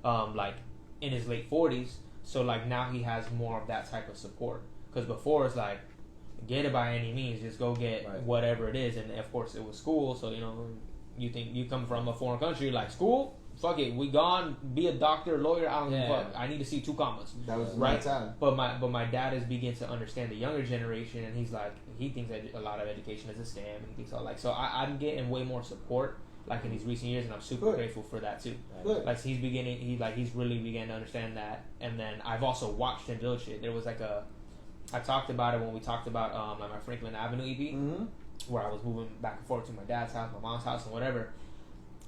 C: like in his late 40s. So like now he has more of that type of support. Because before it's like, get it by any means, just go get whatever it is, and of course it was school. So you think you come from a foreign country, like school. Fuck it, we gone. Be a doctor, lawyer. I don't give a fuck. I need to see 2 commas.
B: That was
C: right.
B: my time.
C: But my dad is beginning to understand the younger generation, and he's like, he thinks that a lot of education is a scam, and he thinks all like. So I'm getting way more support like in these recent years, and I'm super grateful for that too.
B: Good.
C: Like he's really beginning to understand that, and then I've also watched him build shit. There was like I talked about it when we talked about like my Franklin Avenue EP, where I was moving back and forth to my dad's house, my mom's house, and whatever.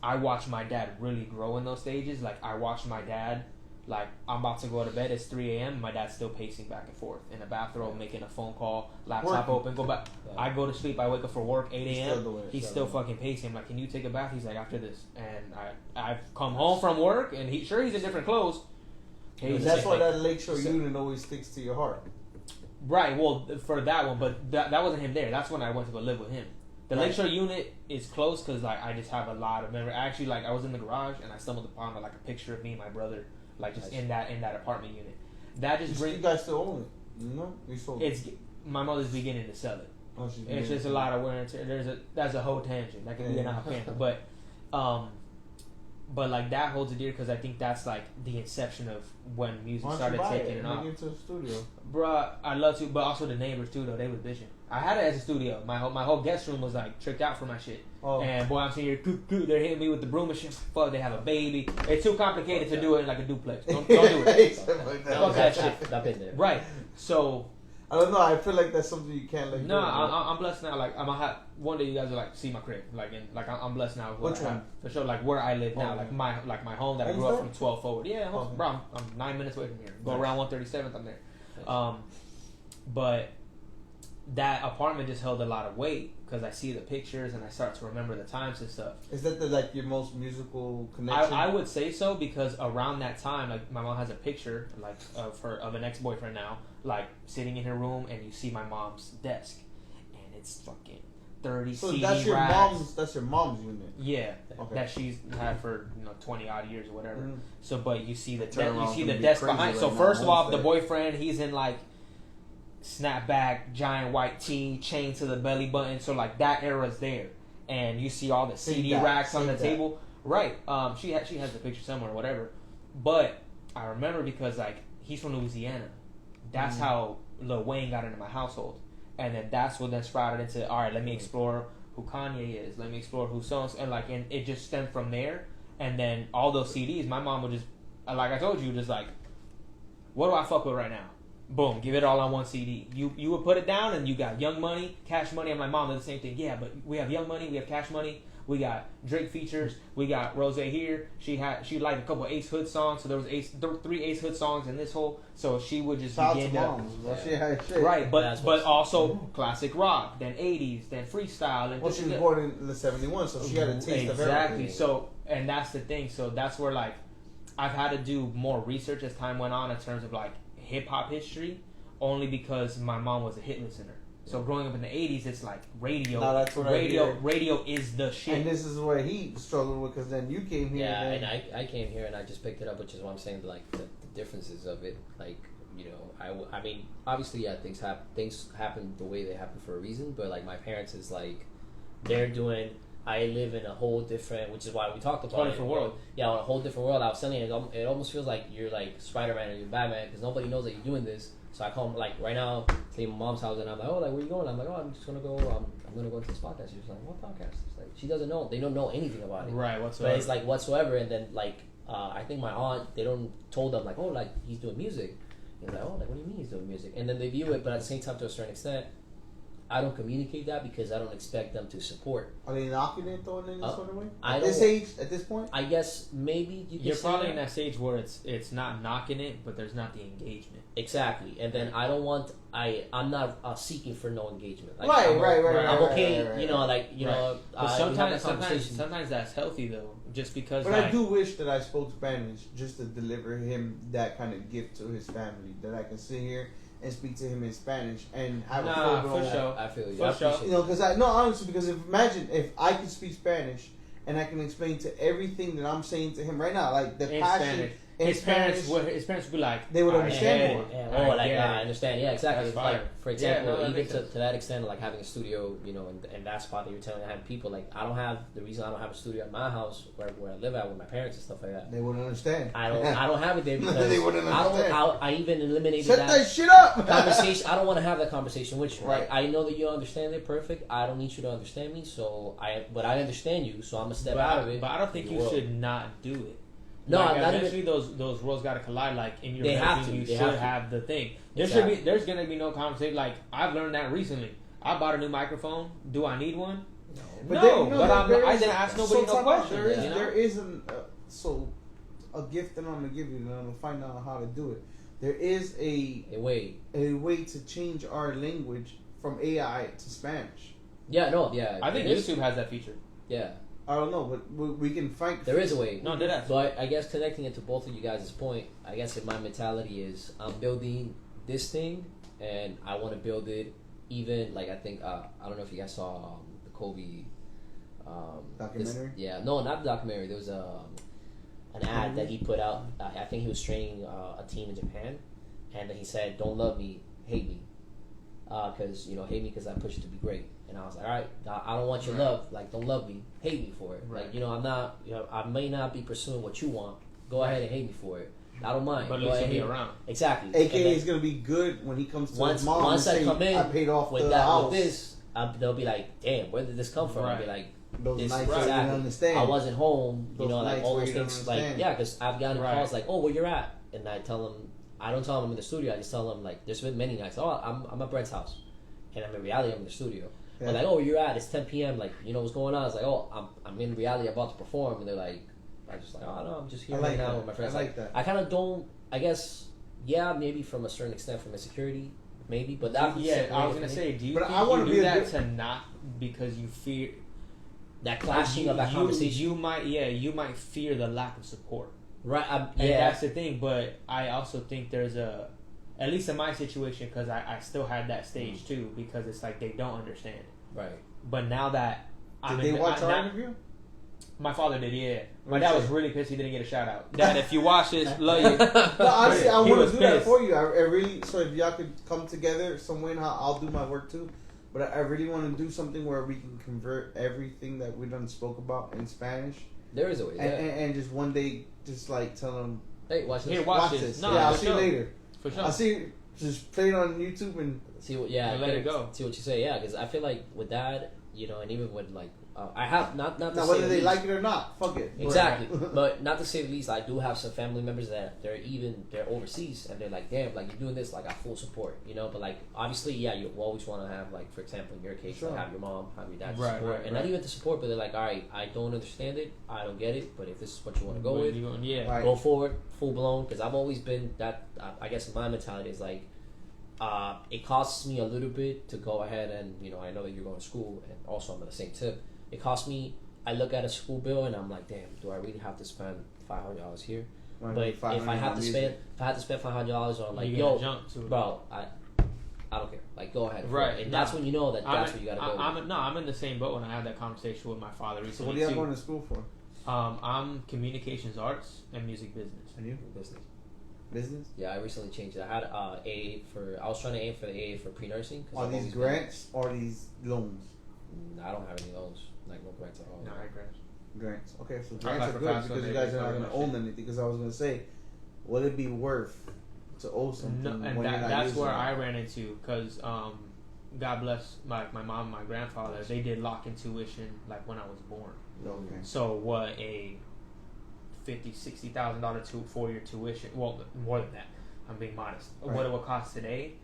C: I watched my dad really grow in those stages. Like, I watched my dad, like, I'm about to go to bed, it's 3 a.m., my dad's still pacing back and forth in the bathrobe, making a phone call, laptop open, go back. I go to sleep, I wake up for work, 8 a.m., he's still fucking pacing. I'm like, can you take a bath? He's like, after this. And I've come home from work, and he's in different clothes.
B: That's why that Lakeshore unit always sticks to your heart.
C: Right, well, for that one, but that wasn't him there. That's when I went to go live with him. The Lakeshore unit is close because like I just have a lot of memory. Actually, like I was in the garage and I stumbled upon like a picture of me and my brother, like just in that apartment unit. That just brings. You
B: guys still own it? No, you sold it.
C: My mother's beginning to sell it.
B: Oh,
C: it's just a lot of wear and tear. That's a whole tangent. That can be an off camera, but like that holds it dear because I think that's like the inception of when music started taking it off.
B: Into a studio,
C: bruh. I love to, but also the neighbors too. Though they was bitching. I had it as a studio. My whole guest room was like tricked out for my shit. Oh. And boy, I'm sitting here, they're hitting me with the broom and shit. Fuck, they have a baby. It's too complicated to do it in like a duplex. Don't do it. Fuck that shit. I've been there. Right. So.
B: I don't know. I feel like that's something you can't like.
C: No, I'm blessed now. Like I'm gonna have one day you guys will like see my crib. I'm blessed now.
B: Which one?
C: For sure. Like where I live now. Like my home that I grew up from 12 forward. Yeah, bro. I'm 9 minutes away from here. Go around 137th. I'm there. But that apartment just held a lot of weight because I see the pictures and I start to remember the times and stuff.
B: Is that your most musical connection?
C: I would say so because around that time, like my mom has a picture like of an ex-boyfriend now, like sitting in her room, and you see my mom's desk, and it's fucking 30
B: so
C: CD
B: that's your
C: racks.
B: That's your mom's unit.
C: Yeah, that she's had for 20 odd years or whatever. So, but you see the desk behind. So first of all, the boyfriend, he's in like snapback, giant white tee, chain to the belly button. So like that era's there, and you see all the CD racks on the table. Right. She has the picture somewhere or whatever. But I remember because like he's from Louisiana. That's how Lil Wayne got into my household, and then that's what then sprouted into all right. Let me explore who Kanye is. Let me explore who so and like, and it just stemmed from there. And then all those CDs, my mom would just, like I told you, just like, what do I fuck with right now? Boom, give it all on one CD. You would put it down and you got Young Money, Cash Money, and my mom did the same thing. Yeah, but we have Young Money, we have Cash Money, we got Drake features, we got Rose here. She liked a couple Ace Hood songs, so there was 3 Ace Hood songs in this whole. So she would just begin to right, but also classic rock, then 80s, then freestyle, and
B: she was born in the 71, so she had a taste of everything.
C: Exactly. So, and that's the thing. So that's where like I've had to do more research as time went on in terms of like hip hop history, only because my mom was a hit listener. So growing up in the 80s, it's like radio.
B: No, that's what
C: radio is the shit.
B: And this is where he struggled with, because then you came here.
D: Yeah, and I came here and I just picked it up, which is what I'm saying. Like the differences of it, like I mean, obviously, yeah, things happen the way they happen for a reason. But like my parents is like, they're doing. I live in a whole different, which is why we talked about
C: different world.
D: Yeah, on a whole different world. I was telling you, it almost feels like you're like Spider-Man or you're Batman because nobody knows that you're doing this. So I call him like right now, say my mom's house, and I'm like, oh, like where you going? I'm like, oh, I'm just gonna go. I'm gonna go into this podcast. She's like, what podcast? It's like she doesn't know. They don't know anything about it.
C: Right. Whatsoever.
D: But it's like whatsoever, and then like I think my aunt, they don't told them like, oh, like he's doing music. He's like, oh, like what do you mean he's doing music? And then they view it, but at the same time, to a certain extent, I don't communicate that because I don't expect them to support.
B: Are they knocking it though in this sort of way?
D: I
B: At this age, at this point?
D: I guess maybe
C: You're probably in that stage where it's not knocking it, but there's not the engagement.
D: Exactly, and then I don't want. I'm not seeking for no engagement. Like,
B: Right.
D: I'm okay,
B: right.
D: you know, like you know.
C: But sometimes that's healthy though, just because.
B: But I do wish that I spoke Spanish just to deliver him that kind of gift to his family. That I can sit here and speak to him in Spanish and have a full blown.
C: For sure.
D: I feel you.
C: For
D: I
C: sure.
D: appreciate
B: You know, because honestly, because imagine if I could speak Spanish and I can explain to everything that I'm saying to him right now, like the
C: In
B: passion.
C: Spanish.
B: In
C: His parents
B: Spanish,
C: would be like,
B: they would
C: I
B: understand
C: get
B: more.
C: it.
D: I understand. Yeah, exactly.
C: That's
D: Like,
C: fire.
D: for example,
C: that
D: even
C: makes
D: to
C: sense.
D: that extent, like having a studio, you know, and that spot that you're telling, I have people like I don't have the reason I don't have a studio at my house where I live at with my parents and stuff like that.
B: They wouldn't understand.
D: I don't have it there because
B: They wouldn't understand.
D: I even eliminated
B: Shut
D: that
B: that shit up.
D: conversation. I don't want to have that conversation with you.
B: Right.
D: Like, I know that you understand it perfect. I don't need you to understand me. But I understand you. So I'm gonna step out of it.
C: But I don't think you should not do it.
D: No,
C: like,
D: I'm not
C: eventually
D: even.
C: those worlds got to collide. Like in your
D: They have
C: bedroom,
D: to.
C: you
D: They
C: should
D: have to.
C: have the thing.
D: Exactly.
C: There's gonna be no conversation. Like I've learned that recently. I bought a new microphone. Do I need one?
B: But
C: No,
B: then, you know,
C: but
B: there
C: I
B: is-
C: didn't ask nobody
B: so
C: no
B: time out.
C: questions. You know?
B: There is a gift that I'm gonna give you, and I'm gonna find out how to do it. There is a way to change our language from AI to Spanish.
D: Yeah, no, yeah.
C: I think
D: it is.
C: YouTube has that feature.
D: Yeah.
B: I don't know, but we can find.
D: There is a way.
C: No, did I?
D: But I guess connecting it to both of you guys' point, I guess in my mentality is I'm building this thing and I want to build it even like I think I don't know if you guys saw the Kobe
B: Documentary?
D: no, not the documentary. There was an ad that he put out. I think he was training a team in Japan, and then he said, "Don't love me, hate me, because hate me because I push you to be great." And I was like, all right, I don't want your love. Like, don't love me. Hate me for it.
B: Right.
D: Like, I'm not, I may not be pursuing what you want. Go ahead and hate me for it. I don't mind.
C: But at
D: Go
C: least
D: ahead
C: you'll be
D: and
C: around.
D: Exactly.
B: AKA is gonna be good when he comes to his mom.
D: Once
B: and
D: I
B: say,
D: come in
B: I paid off
D: with
B: the
D: that,
B: house.
D: with this, they'll be like, damn, where did this come from? I'll be
C: Right.
D: like,
B: Those
D: this
B: nights
D: is
B: where you
D: exactly.
B: didn't understand.
D: I wasn't home.
B: Those
D: Like
B: nights
D: all
B: where
D: those
B: you don't
D: things. Like,
B: understand.
D: yeah, because I've gotten
C: Right.
D: calls like, oh, where you're at, and I tell them, I don't tell them I'm in the studio. I just tell them like, there's been many nights. Oh, I'm at Brent's house, and I'm in reality I'm in the studio.
B: Yeah.
D: But like, oh, where you're at? It's 10 p.m. Like, what's going on? It's like, oh, I'm in reality about to perform, and they're like, I just like, oh no, I'm just here
B: I like
D: right now
B: that.
D: with my friends.
B: I like that.
D: I kind of don't. I guess, yeah, maybe from a certain extent from insecurity, maybe, but that.
C: Yeah, I was gonna say, do you
B: But
C: think
B: I wanna
C: you
B: be
C: do
B: a
C: that
B: good-
C: to not because you fear
D: that clashing of that conversation,
C: You might fear the lack of support.
D: right?
C: And that's the thing. But I also think there's at least in my situation, because I still had that stage too, because it's like they don't understand.
D: right.
C: But now that
B: Did they watch our interview?
C: my father did, yeah. My
B: What'd
C: dad
B: he
C: was
B: say?
C: really pissed he didn't get a shout out. Dad, if you watch this, love you.
B: No, honestly, I
C: He
B: want
C: was
B: to do that
C: pissed.
B: for you. I really, so if y'all could come together some way, and I'll do my work too. But I really want to do something where we can convert everything that we done spoke about in Spanish,
D: There is a way. Yeah.
B: and just one day, just like tell them,
D: Hey, watch this.
C: Here, watch this. No,
B: yeah, I'll
C: for
B: see you
C: sure.
B: later.
C: For sure.
B: I'll see. Just play it on YouTube and
D: See what? Yeah,
C: And let it go.
D: See what you say. Yeah, because I feel like with that, and even with like, I have not to
B: now
D: say
B: whether
D: the
B: they
D: least-
B: like it or not, fuck it.
D: Exactly, but not to say the least, I do have some family members that they're overseas and they're like, damn, like you're doing this, like I full support, But like obviously, yeah, you always want to have like, for example, in your case,
B: Sure.
D: like, have your mom, have your dad to
C: Right,
D: support,
C: right,
D: and
C: right.
D: not even to support, but they're like, all right, I don't understand it, I don't get it, but if this is what you want to go with,
C: Yeah.
B: Right.
D: go forward, full blown. Because I've always been that. I guess my mentality is like, it costs me a little bit to go ahead and I know that you're going to school, and also I'm on the same tip. It costs me. I look at a school bill and I'm like, damn, do I really have to spend $500 here? But if I have to spend, $500 on like,
C: You
D: yo,
C: gotta jump to it.
D: bro, I don't care. Like, go ahead,
C: Right.
D: And that's when you know that that's
C: I'm,
D: what you gotta go.
C: I'm in the same boat when I had that conversation with my father recently.
B: So what are you
C: too.
B: going to school for?
C: I'm communications arts and music business.
B: And you?
D: Business.
B: Business?
D: Yeah, I recently changed it. I had AA for. I was trying to aim for the AA for pre-nursing.
B: Are these grants or these loans?
D: I don't have any loans. Like no grants at all.
C: No, I grant.
B: Grants. Okay, so
C: I
B: grants are
C: thought
B: good
C: that's
B: because
C: what
B: you
C: they
B: guys are not
C: were
B: going to
C: talking
B: own
C: about.
B: anything. Because I was going to say, would it be worth to owe something
C: No, and
B: when you're not
C: that's
B: using
C: where
B: it?
C: I ran into because God bless my mom and my grandfather. They did lock-in tuition like when I was born.
B: Okay.
C: So what a $50,000-$60,000 4-year tuition? Well, more than that. I'm being modest.
B: Right.
C: What it would cost today,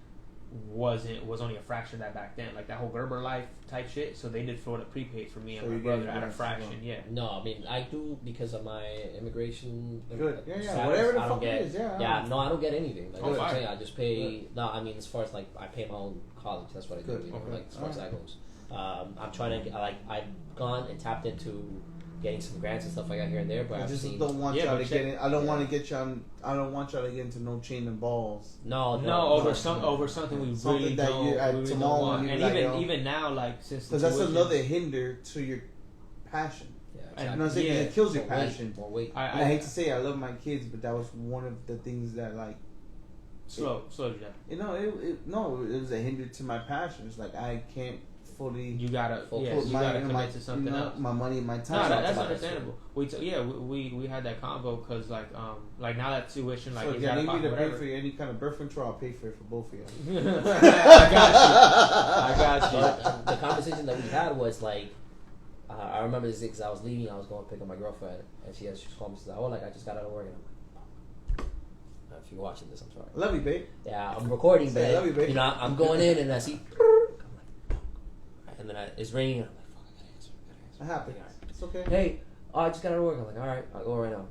C: was only a fraction of that back then. Like that whole Gerber life type shit. So they did Florida prepaid for me and
B: So
C: my
B: you
C: brother
B: gave
C: at a
B: grants as
C: fraction.
B: well.
C: Yeah.
D: No, I mean I do because of my immigration.
B: Good. Yeah,
D: status,
B: whatever the
D: I don't
B: fuck
D: get,
B: it is. Yeah.
D: Yeah, no, I don't get anything. Like
C: Oh,
D: that's what I'm
C: fine.
D: saying. I just pay. No, I mean as far as like I pay my own college. That's what I do.
B: Good.
D: You know,
B: Okay.
D: like as far as that goes. I'm trying to I've gone and tapped into getting some grants and stuff like that here and there, but
B: I
D: I've
B: just
D: seen
B: don't want
C: Yeah,
B: y'all
C: but
B: to get in. I don't
D: yeah.
B: want to get y'all. I don't want y'all to get into no chain and balls.
D: no
C: over something we
B: Something
C: really
B: that
C: don't,
B: you-
C: we really don't
B: tomorrow
C: want.
B: when
C: And
B: you like, yo.
C: even now, like since the
B: Because that's
C: tuition-
B: another hinder to your passion.
D: Yeah,
C: And-
B: You know
D: exactly.
B: what I'm saying? 'Cause
C: Yeah.
B: it kills your
D: More weight,
B: passion.
D: more weight.
B: And I hate to say I love my kids, but that was one of the things that like
C: slow you down.
B: you know it was a hinder to my passion. It's like I can't fully
C: You gotta
D: Full
C: yeah,
B: put
C: you
B: my
C: gotta
B: you know,
C: commit to something else.
B: my money, my
C: No,
B: time.
C: that's
D: about
C: understandable. We had that convo because like now that tuition like
B: So
C: is
B: if you
C: out of
B: need me
C: pocket,
B: to pay
C: whatever.
B: for any kind of birth control, I'll pay for it for both of you.
C: I got you.
D: But the conversation that we had was like, I remember this because I was leaving. I was going to pick up my girlfriend, and she called me. She said, "Oh, like I just got out of work." And I'm like, if you're watching this, I'm sorry.
B: Love you, babe.
D: Yeah, I'm recording,
B: Say, I
D: but
B: love you, babe.
D: you know, I'm going in and I see, and then it's ringing. And I'm like, "Fuck, I gotta answer.
B: That happens. It's okay.
D: Hey, I just got out of work." I'm like, "All right, I'll go right now."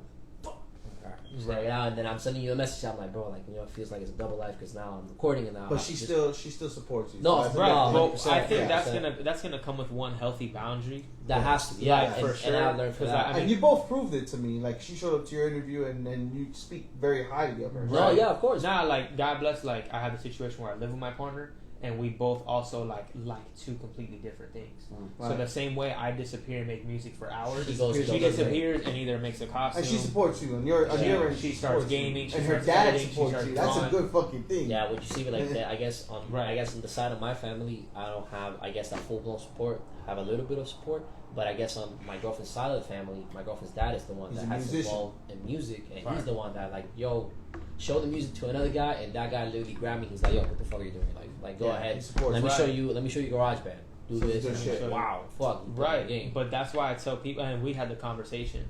D: Just
C: Right.
D: right now, and then I'm sending you a message. I'm like, "Bro, like it feels like it's a double life because now I'm recording and now."
B: But
D: I
B: she
D: just-
B: still supports you.
D: No,
B: that's a
C: Right,
B: good thing.
C: but
D: 100%,
C: I think
D: yeah.
C: that's gonna come with one healthy boundary.
D: that has to be, yeah,
B: Yeah,
D: and,
C: for sure.
D: and I learned from
C: 'Cause
D: that.
C: I mean-
B: And you both proved it to me. Like she showed up to your interview, and you speak very highly of her.
D: No, yeah, of course.
C: Nah, like God bless. Like I have a situation where I live with my partner, and we both also like two completely different things. So
B: Right.
C: the same way I disappear and make music for hours,
D: She goes-
C: she
D: she goes
C: disappears and either makes a costume.
B: And she supports you, and your
C: She-
B: your end,
C: she
B: supports
C: starts
B: you.
C: gaming, she
B: and her
C: starts
B: dad
C: editing, she
B: supports
C: starts
B: you. That's a
C: drawing.
B: good fucking thing.
D: Yeah, would you see me like that? I guess on
C: Right.
D: I guess on the side of my family, I don't have I guess that full blown support. I have a little bit of support, but I guess on my girlfriend's side of the family, my girlfriend's dad is the one
B: He's
D: that
B: a
D: has
B: musician.
D: involved in music, and
C: Fire.
D: he's the one that like, yo, show the music to another guy, and that guy literally grabbed me. He's like, yo, what the fuck are you doing? Like go
B: Yeah,
D: ahead,
B: he supports.
D: let me
C: Right.
D: show you GarageBand. Do
B: Some
D: this.
B: good
D: And I'm
B: shit.
D: like, wow, fuck, you put me in the
C: Right,
D: game.
C: but that's why I tell people, and we had the conversation.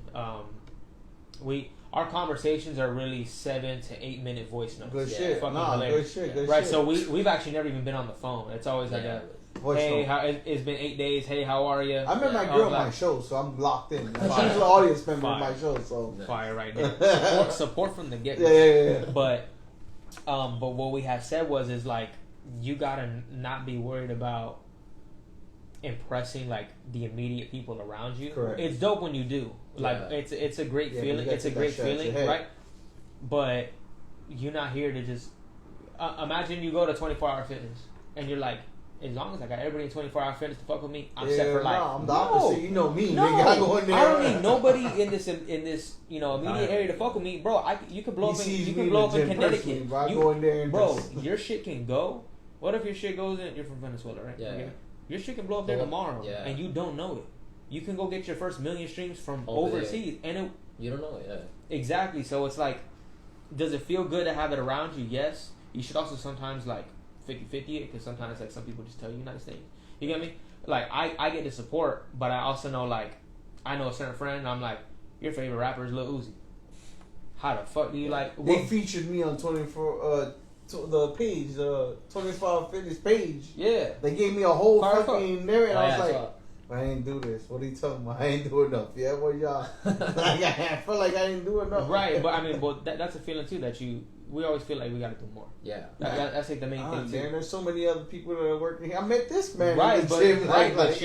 C: Our conversations are really 7 to 8 minute voice notes.
B: Good
D: Yeah,
B: shit.
C: fucking
B: Nah,
C: hilarious.
B: good shit. Good
C: Right,
B: shit.
C: so we've actually never even been on the phone. It's always like
D: Yeah.
B: Voice
C: hey,
B: note.
C: it's been 8 days. Hey, how are you?
B: I met my
C: Yeah.
B: girl
C: Oh,
B: on my
C: like,
B: show, so I'm locked in. She's
C: Fire.
B: an audience member of
C: Fire.
B: my show, so
C: fire right there. Support from the get go.
B: yeah.
C: But what we had said is like you gotta not be worried about impressing like the immediate people around you.
B: Correct.
C: It's dope when you do. Like
D: Yeah.
C: it's a great
B: Yeah,
C: feeling.
B: you gotta
C: It's a
B: take that
C: great
B: shot at your
C: feeling,
B: head.
C: right? But you're not here to just imagine you go to 24-hour fitness and you're like, as long as I got everybody in 24-hour fitness to fuck with me, I'm set for life.
B: No, I'm the opposite. You know me,
C: No,
B: nigga. I go in there.
C: I don't need nobody in this immediate area to fuck with me, bro. You can blow
B: He
C: up
B: sees
C: you
B: me
C: can blow up in
B: the gym personally,
C: Connecticut.
B: bro. I
C: You-
B: go in there and
C: Bro,
B: just-
C: your shit can go. What if your shit goes in? You're from Venezuela, right?
D: Yeah.
C: Okay. Your shit can blow up there
D: Blow up,
C: tomorrow,
D: yeah.
C: and you don't know it. You can go get your first million streams from
D: Over there.
C: overseas, and it
D: You don't know, yeah.
C: exactly. So it's like, does it feel good to have it around you? Yes. You should also sometimes like 50-50 it, because sometimes like some people just tell you nice things. You get me? Like I get the support, but I also know like I know a certain friend. And I'm like, your favorite rapper is Lil Uzi. How the fuck do you like?
B: They
C: What,
B: featured me on 24, the page, 25 Fitness page.
C: yeah.
B: They gave me a whole
C: Fire
B: fucking narrative.
D: Oh,
B: I
D: yeah,
B: was
D: I
B: like,
D: saw it.
B: I ain't do this. What are you talking about? I ain't do enough. Yeah, well, y'all. Like, I feel like I ain't do enough.
C: Right, but I mean, that's a feeling too that we always feel like we gotta do more.
D: Yeah.
C: That's like the main
B: Ah,
C: thing
B: man,
C: too.
B: there's so many other people that are working here. I met this man
C: Right,
B: in the
C: but
B: gym.
C: right,
B: like,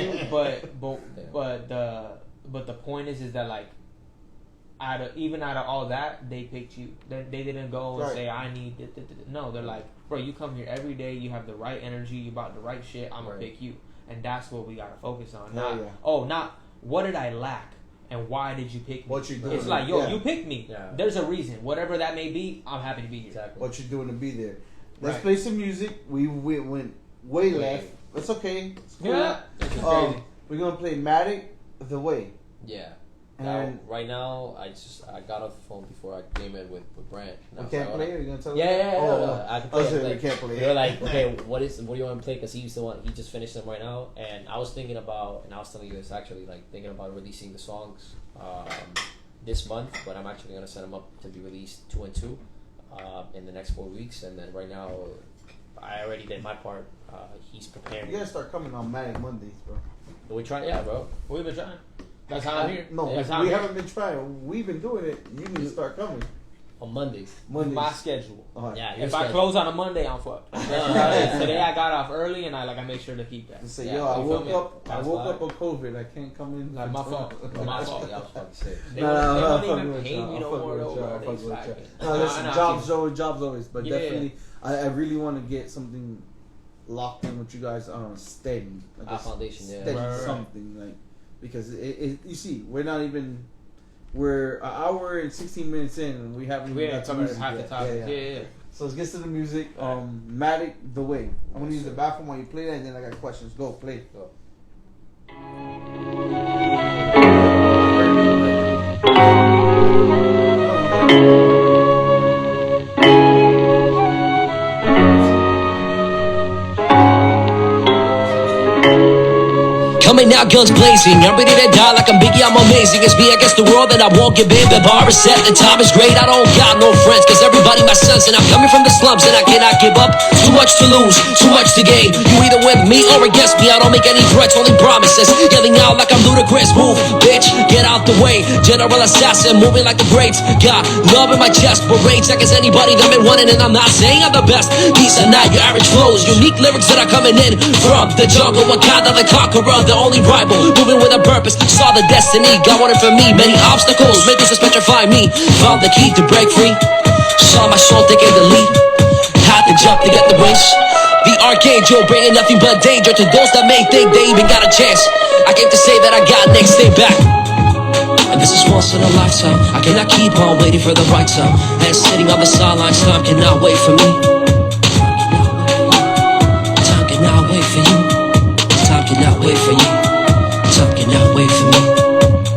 C: but the point is that like out of all that, they picked you. They didn't go and
B: Right.
C: say I need no. They're like, bro, you come here every day. You have the right energy. You bought the right shit. I'm gonna
D: Right.
C: pick you, and that's what we gotta focus on.
B: Hell
C: Not
B: yeah.
C: not what did I lack and why did you pick me?
B: What you doing?
C: It's like, yo,
B: Yeah.
C: you picked me.
D: Yeah.
C: There's a reason. Whatever that may be, I'm happy to be here.
D: Exactly.
B: What you doing to be there? Let's
C: Right.
B: play some music. We went way
D: Way.
B: left. It's okay. It's cool.
C: Yeah, it's just crazy.
B: We're gonna play Matic, The Way.
D: Yeah.
B: And
D: Now, right now, I got off the phone before I came in with Brant. And I
B: we
D: was
B: can't
D: like,
B: play it. You gonna tell
D: Yeah,
B: us?
D: yeah, yeah.
B: Oh,
D: no, I can play
B: I
D: it.
B: said we
D: Like,
B: can't play
D: They're
B: it.
D: like, okay, what do you want to play? Because he just finished them right now, and I was thinking about, and I was telling you this actually, like thinking about releasing the songs this month, but I'm actually gonna set them up to be released 2 and 2 in the next 4 weeks, and then right now, I already did my part. He's preparing.
B: You gotta start coming on Matic Mondays, bro.
D: We try, yeah, bro.
C: We've been trying. That's how I'm here.
B: No,
C: That's how
B: we
C: I'm here.
B: haven't been trying. We've been doing it. You need to start coming.
D: On Mondays.
C: My schedule.
B: Alright.
D: Yeah,
C: If I close on a Monday, I'm fucked. Today I got off early and I make sure to keep that.
B: Just say,
D: Yeah,
B: yo, I
C: you
B: woke
C: feel me?
B: up. I
D: That's
B: woke
D: fine.
B: up on COVID. I can't come in.
C: Like, my fault.
D: My fault. Yeah, I was fucking sick.
C: They
B: No,
C: don't
B: fuck
C: even
B: with
C: pay
B: y'all.
C: me
B: I
C: no
B: fuck
C: more
B: with
C: though,
B: y'all. I
C: bro.
B: fuck
C: They
B: with
C: slacking.
B: y'all. No, listen,
C: I
B: jobs always. But
C: Yeah.
B: definitely, I really want to get something locked in with you guys on steady. Like
D: Our foundation, yeah.
B: steady
C: Right.
B: something like because you see, we're an hour and 16 minutes in and we haven't
C: We
B: even
C: ain't
B: got to
C: covered
B: music
C: half the
B: yet.
C: topics.
B: Yeah.
C: Yeah.
B: So let's get to the music. Matic, The Way. I'm gonna use the bathroom while you play that, and then I got questions. Go play.
D: Go.
E: Coming out guns blazing, I'm ready to die like I'm Biggie, I'm amazing. It's me against the world and I won't give in. The bar is set, the time is great, I don't got no friends, cause everybody my sons. And I'm coming from the slums and I cannot give up. Too much to lose, too much to gain. You either with me or against me, I don't make any threats, only promises. Yelling out like I'm ludicrous, move, bitch, get out the way. General assassin, moving like the greats. Got love in my chest, but rage like it's anybody that been wanting. And I'm not saying I'm the best, these are not your average flows. Unique lyrics that are coming in from the jungle, Wakanda the conqueror, the only rival, moving with a purpose. Saw the destiny, got one for me. Many obstacles, making us petrify me. Found the key to break free. Saw my soul taking the lead. Had to jump to get the wings. The archangel bringing nothing but danger to those that may think they even got a chance. I came to say that I got next, stay back. And this is once in a lifetime. I cannot keep on waiting for the right time. And sitting on the sidelines, time cannot wait for me. Time cannot wait for you. Time cannot wait for you. Time cannot wait for me.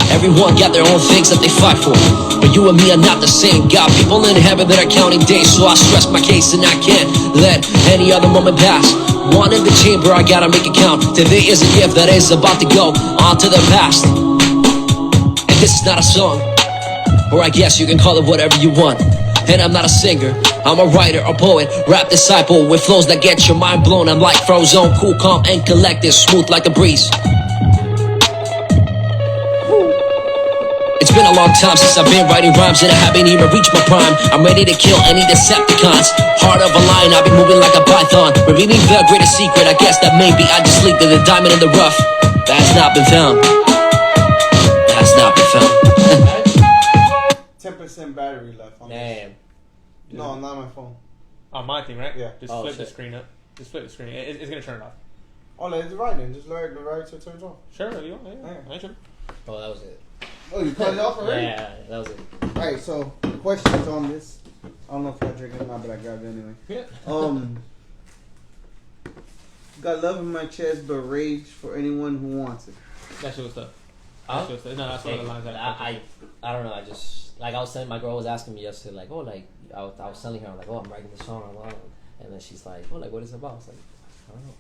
E: Everyone got their own things that they fight for, but you and me are not the same. Got people in heaven that are counting days, so I stress my case and I can't let any other moment pass. One in the chamber, I gotta make it count. Today is a gift that is about to go on to the past. And this is not a song, or I guess you can call it whatever you want. And I'm not a singer, I'm a writer, a poet, rap disciple with flows that get your mind blown. I'm like Frozone, cool, calm, and collected, smooth like a breeze. It's been a long time since I've been writing rhymes and I haven't even reached my prime. I'm ready to kill any Decepticons. Heart of a lion, I've been moving like a python. Revealing the greatest secret, I guess that maybe I just leaked to the diamond in the rough. That has not been found. That has not been found.
B: 10% battery left on this.
D: Damn.
B: No, not my phone.
C: On my thing, right?
B: Yeah.
C: Just
D: Oh,
C: flip the
D: shit.
C: screen up. Just flip the screen. It's gonna turn it off.
B: Oh, let it right then. Just let it right so it turns off.
C: Sure, you want? Yeah.
B: Yeah.
C: I ain't tripping.
D: Oh, that was it.
B: Oh, you cut it off already?
D: Yeah, that was it.
B: Alright, so questions on this. I don't know if I drink it or not, but I grabbed it anyway.
C: Yeah.
B: Got love in my chest, but rage for anyone who wants it.
C: That shit was tough.
D: Huh?
C: That shit was tough. No, that's one of the lines that
D: I don't know. I just like I was telling my girl was asking me yesterday, like, oh, like I was telling her, like, oh, I'm writing this song, and then she's like, oh, like what is it about? I was like, I don't know.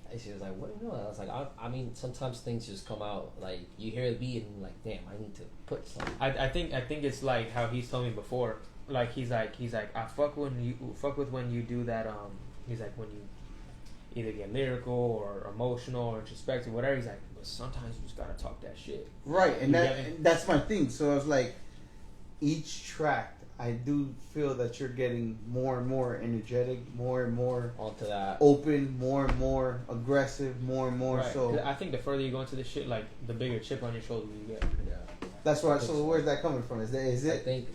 D: And she was like, what do you know? I was like, I mean, sometimes things just come out. Like you hear the beat and like, damn, I need to put something.
C: I think it's like how he's told me before. Like he's like I fuck with when you do that. He's like when you either get lyrical or emotional or introspective, whatever. He's like, but sometimes you just gotta talk that shit.
B: Right, and
C: You get me?
B: that's my thing. So I was like, each track, I do feel that you're getting more and more energetic, more and more
D: Onto that.
B: open, more and more aggressive, more and more.
C: Right.
B: So
C: 'Cause I think the further you go into this shit, like the bigger chip on your shoulder you get.
D: Yeah.
B: that's why. So where's that coming from? Is
D: I
B: it?
D: think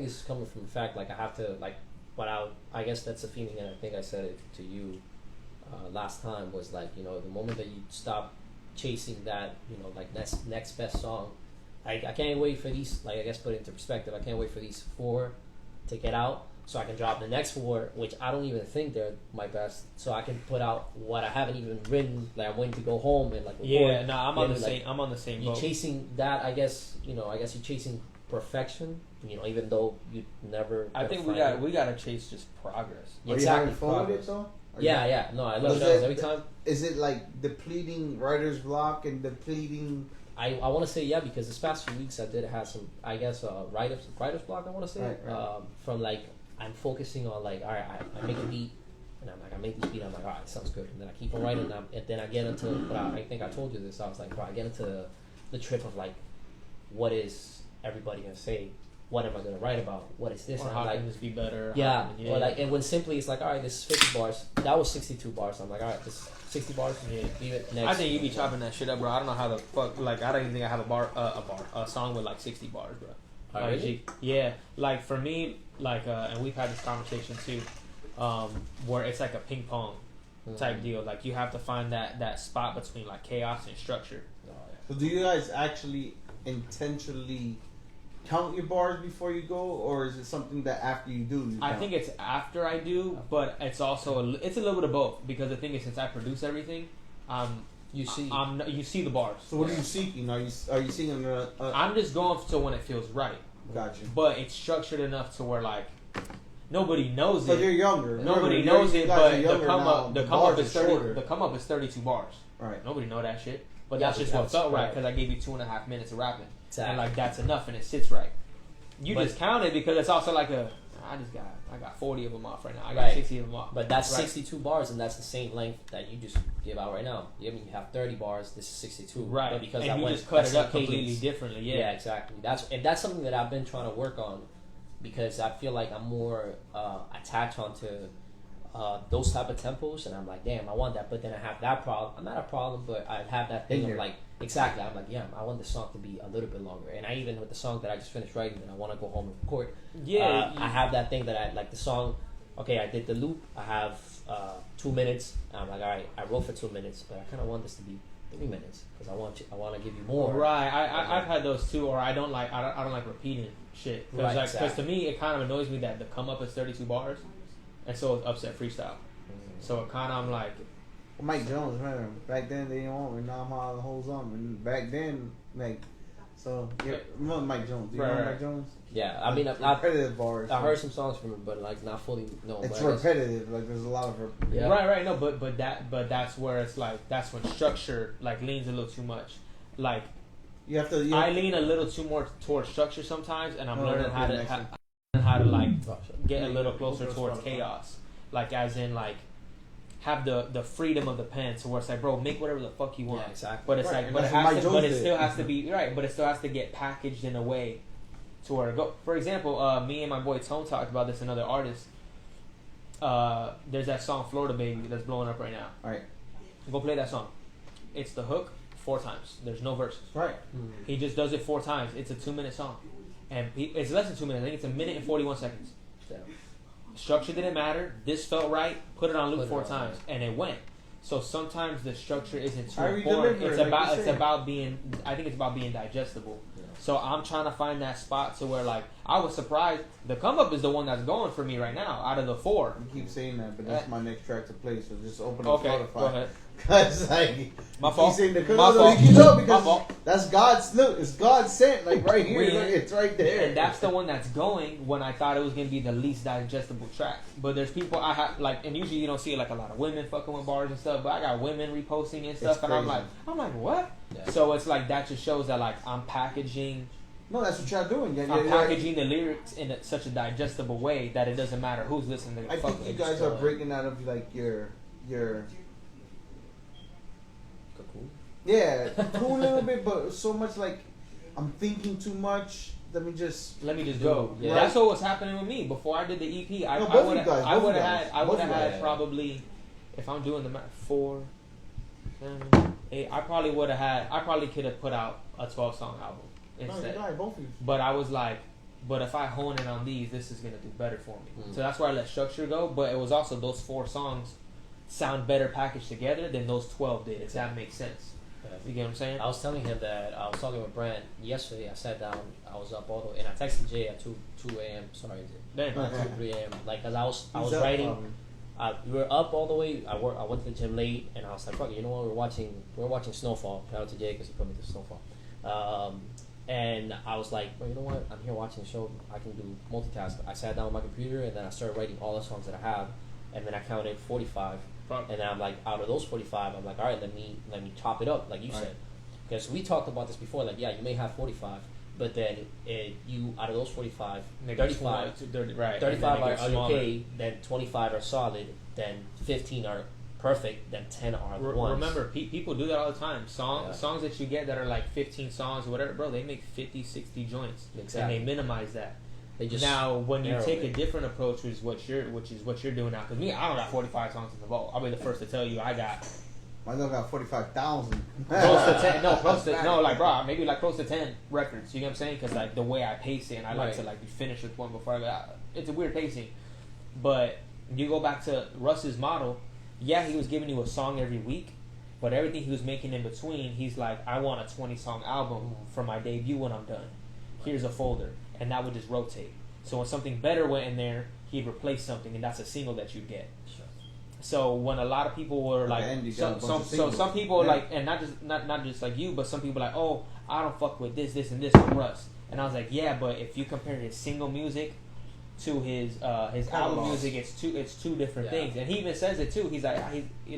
D: it's coming from the fact like I have to like, but I guess that's a feeling, and I think I said it to you last time was like, you know, the moment that you stop chasing that, you know, like next best song. I can't wait for these, like, I guess put it into perspective, I can't wait for these 4 to get out so I can drop the next 4, which I don't even think they're my best, so I can put out what I haven't even written, like I'm waiting to go home and like record.
C: Yeah, no, I'm on the
D: Like,
C: same. I'm on the same
D: you're
C: boat.
D: chasing that, I guess you're chasing perfection, you know, even though you never.
C: I think we gotta chase just progress.
B: Are you
D: Exactly.
B: having fun with
D: progress.
B: it though?
D: Yeah. No, I love
B: Is
D: shows
B: it-
D: every time.
B: Is it like depleting writer's block and depleting?
D: I want to say yeah, because this past few weeks I did have some, I guess, writer's block. I want to say
B: Right.
D: from like I'm focusing on like, all right, I make a beat, And I'm like, I make this beat. I'm like, all right, sounds good. And then I keep on writing. And then I get into, but I think I told you this. I was like, bro, I get into the trip of like, what is everybody gonna say? What am I gonna write about? What is this?
C: Or
D: and
C: how
D: I'm like,
C: can this be better?
D: yeah. Or like, and when simply it's like, all right, this is 50 bars. That was 62 bars. I'm like, all right, this is 60 bars.
C: Yeah.
D: Leave it next.
C: I think you be chopping that shit up, bro. I don't know how the fuck. Like, I don't even think I have a song with like 60 bars, bro.
D: Oh,
C: Like,
D: really?
C: yeah, like for me, like, and we've had this conversation too, where it's like a ping pong type deal. Like, you have to find that spot between like chaos and structure.
D: Oh, yeah.
B: So do you guys actually intentionally count your bars before you go, or is it something that after you do? You
C: I
B: count?
C: think it's after I do, but it's also it's a little bit of both, because the thing is, since I produce everything, you see the bars.
B: So what are you seeking? Are you seeking
C: I'm just going to when it feels right.
B: Gotcha.
C: But it's structured enough to where like nobody knows
B: But
C: it.
B: you're younger.
C: Nobody
B: Remember,
C: knows
B: you
C: it,
B: guys
C: but
B: are
C: the
B: younger
C: come
B: now.
C: up
B: The bars
C: is
B: are
C: 30.
B: shorter.
C: The come up is 32 bars.
B: Right.
C: Nobody know that shit. But
D: Yeah,
C: that's just what
D: that's
C: felt right
D: right.
C: because I gave you 2.5 minutes of rapping,
D: Exactly.
C: and like that's enough, and it sits right. You
D: But-
C: just count it because it's also like I got 40 of them off right now. I got
D: Right.
C: 60 of them off.
D: But that's
C: Right.
D: 62 bars, and that's the same length that you just give out right now. I mean, you have 30 bars. This is 62.
C: Right.
D: But because
C: and
D: that
C: you
D: went,
C: just cut
D: that's
C: it up
D: the cadence.
C: completely differently.
D: Yeah.
C: Yeah.
D: Exactly. That's something that I've been trying to work on, because I feel like I'm more attached onto those type of tempos, and I'm like, damn, I want that. But then I have that problem. I'm not a problem, but I have that thing
B: In
D: of
B: here.
D: like, exactly. I'm like, yeah, I want the song to be a little bit longer. And I even with the song that I just finished writing, that I want to go home and record.
C: Yeah.
D: I have that thing that I like the song. Okay, I did the loop. I have 2 minutes. And I'm like, all right, I wrote for 2 minutes, but I kind of want this to be 3 minutes because I want to give you more.
C: Right, I've had those too, or I don't like repeating shit because
D: Right,
C: because
D: exactly.
C: to me it kind of annoys me that the come up is 32 bars, and so it's upset freestyle. So it kind of I'm like,
B: Well, Mike Jones, remember back then they didn't want me. Now I'm all the whole song. And back then, like, so yeah, remember Mike Jones? Do you remember
C: Right.
B: Mike Jones?
D: Yeah, I mean, I've
B: repetitive bars.
D: I heard some songs from him, but like not fully. No,
B: It's
D: but I guess-
B: repetitive. Like there's a lot of
D: Yeah.
C: right, no, but that's where it's like that's when structure like leans a little too much, like.
B: you have to.
C: I lean a little too more towards structure sometimes, and I'm
B: Oh,
C: learning
B: okay,
C: how to
B: next one.
C: how to like
D: Oh, sure.
C: get a little closer towards chaos, like as in like have the freedom of the pen, to where it's like, bro, make whatever the fuck you want.
D: Yeah, exactly.
C: But it's
B: Right,
C: like,
B: and
C: but it
B: that's what Mike
C: has to, but
B: Jones
C: it
B: did.
C: still has to be right. But it still has to get packaged in a way to where it go. For example, me and my boy Tone talked about this. Another artist. There's that song "Florida Baby" that's blowing up right now.
B: Right.
C: Go play that song. It's the hook 4 times. There's no verses.
B: Right.
C: He just does it 4 times. It's a 2-minute song, and it's less than 2 minutes. I think it's 1 minute and 41 seconds.
D: Yeah.
C: Structure didn't matter. This felt right. Put it on loop
D: Put it
C: 4
D: on,
C: times, and it went. So sometimes the structure isn't too
B: How you
C: important.
B: deliver
C: It's
B: it, like
C: about
B: you
C: it's
B: said.
C: about being. I think it's about being digestible.
D: Yeah.
C: So I'm trying to find that spot to where like I was surprised. The come up is the one that's going for me right now out of the 4.
B: You keep saying that, but that's my next track to play. So just open up
C: Okay,
B: Spotify.
C: go ahead.
B: Cause like
C: My
B: you
C: fault.
B: keep saying the
C: My fault.
B: you know
C: My
B: because
C: fault.
B: that's God's look. It's God sent. Like right here,
C: Really?
B: look, it's right there.
C: And that's the one that's going when I thought it was gonna be the least digestible track. But there's people I have like, and usually you don't see like a lot of women fucking with bars and stuff. But I got women reposting and stuff,
B: It's
C: and I'm
B: crazy.
C: like, what?
D: Yeah.
C: So it's like that just shows that like I'm packaging
B: No, that's what y'all doing. Yeah,
C: I'm
B: yeah, yeah.
C: packaging the lyrics in such a digestible way that it doesn't matter who's listening.
B: I think you guys are breaking out of like your
D: Cocoon.
B: yeah, cool a little bit, but so much like I'm thinking too much. Let me just
C: go.
D: Yeah.
C: That's what was happening with me before I did the EP. I
B: No, both of
C: would
B: you guys,
C: I
B: both
C: would
B: of
C: have
B: you
C: had
B: guys,
C: I would
B: both
C: have
B: of you
C: had
B: guys.
C: probably, if I'm doing the math, 4, 7, 8. I probably could have put out a 12-song album
B: no,
C: instead.
B: you got it, both of you.
C: But I was like, but if I hone in on these, this is gonna do better for me.
D: Mm.
C: So that's why I let structure go. But it was also those 4 songs sound better packaged together than those 12 did. If that makes sense. You get what I'm saying?
D: I was telling him that I was talking with Brent yesterday. I sat down. I was up all the way, and I texted Jay at 2 a.m. Sorry, Jay.
C: Damn.
D: 3 a.m. Like, cause I was
B: He's up,
D: writing. We were up all the way. I went to the gym late, and I was like, "Fuck it, you know what? We're watching Snowfall." Shout out to Jay because he put me to Snowfall. And I was like, "Well, you know what? I'm here watching the show. I can do multitask." I sat down on my computer, and then I started writing all the songs that I have, and then I counted 45. And then I'm like, out of those 45, I'm like, all right, let me chop it up, like you said, because we talked about this before. Like, yeah, you may have 45, but then you out of those 45, 35
C: right?
D: 35 are okay, then 25 are solid, then 15 are perfect, then 10 are the ones.
C: Remember, people do that all the time. Songs that you get that are like 15 songs or whatever, bro, they make 50, 60 joints.
D: Exactly.
C: And they minimize that.
D: They just
C: now, when you take
D: it.
C: a different approach, which is what you're doing now, because me, I don't got 45 songs in the vault. I'll be the first to tell you I got
B: I know I got 45,000.
C: close to 10. No, bro, maybe like close to 10 records. You know what I'm saying? Because like the way I pace it, and I like to like be finished with one before I go. It's a weird pacing, but you go back to Russ's model. Yeah, he was giving you a song every week, but everything he was making in between, he's like, I want a 20-song album for my debut when I'm done. Here's a folder, and that would just rotate. So when something better went in there, he'd replace something, and that's a single that you'd get.
D: Sure.
C: So when a lot of people were like, some people like, and not just like you, but some people like, oh, I don't fuck with this and this from Russ. And I was like, yeah, but if you compare his single music to his album music, it's two different things. And he even says it too. He's like, you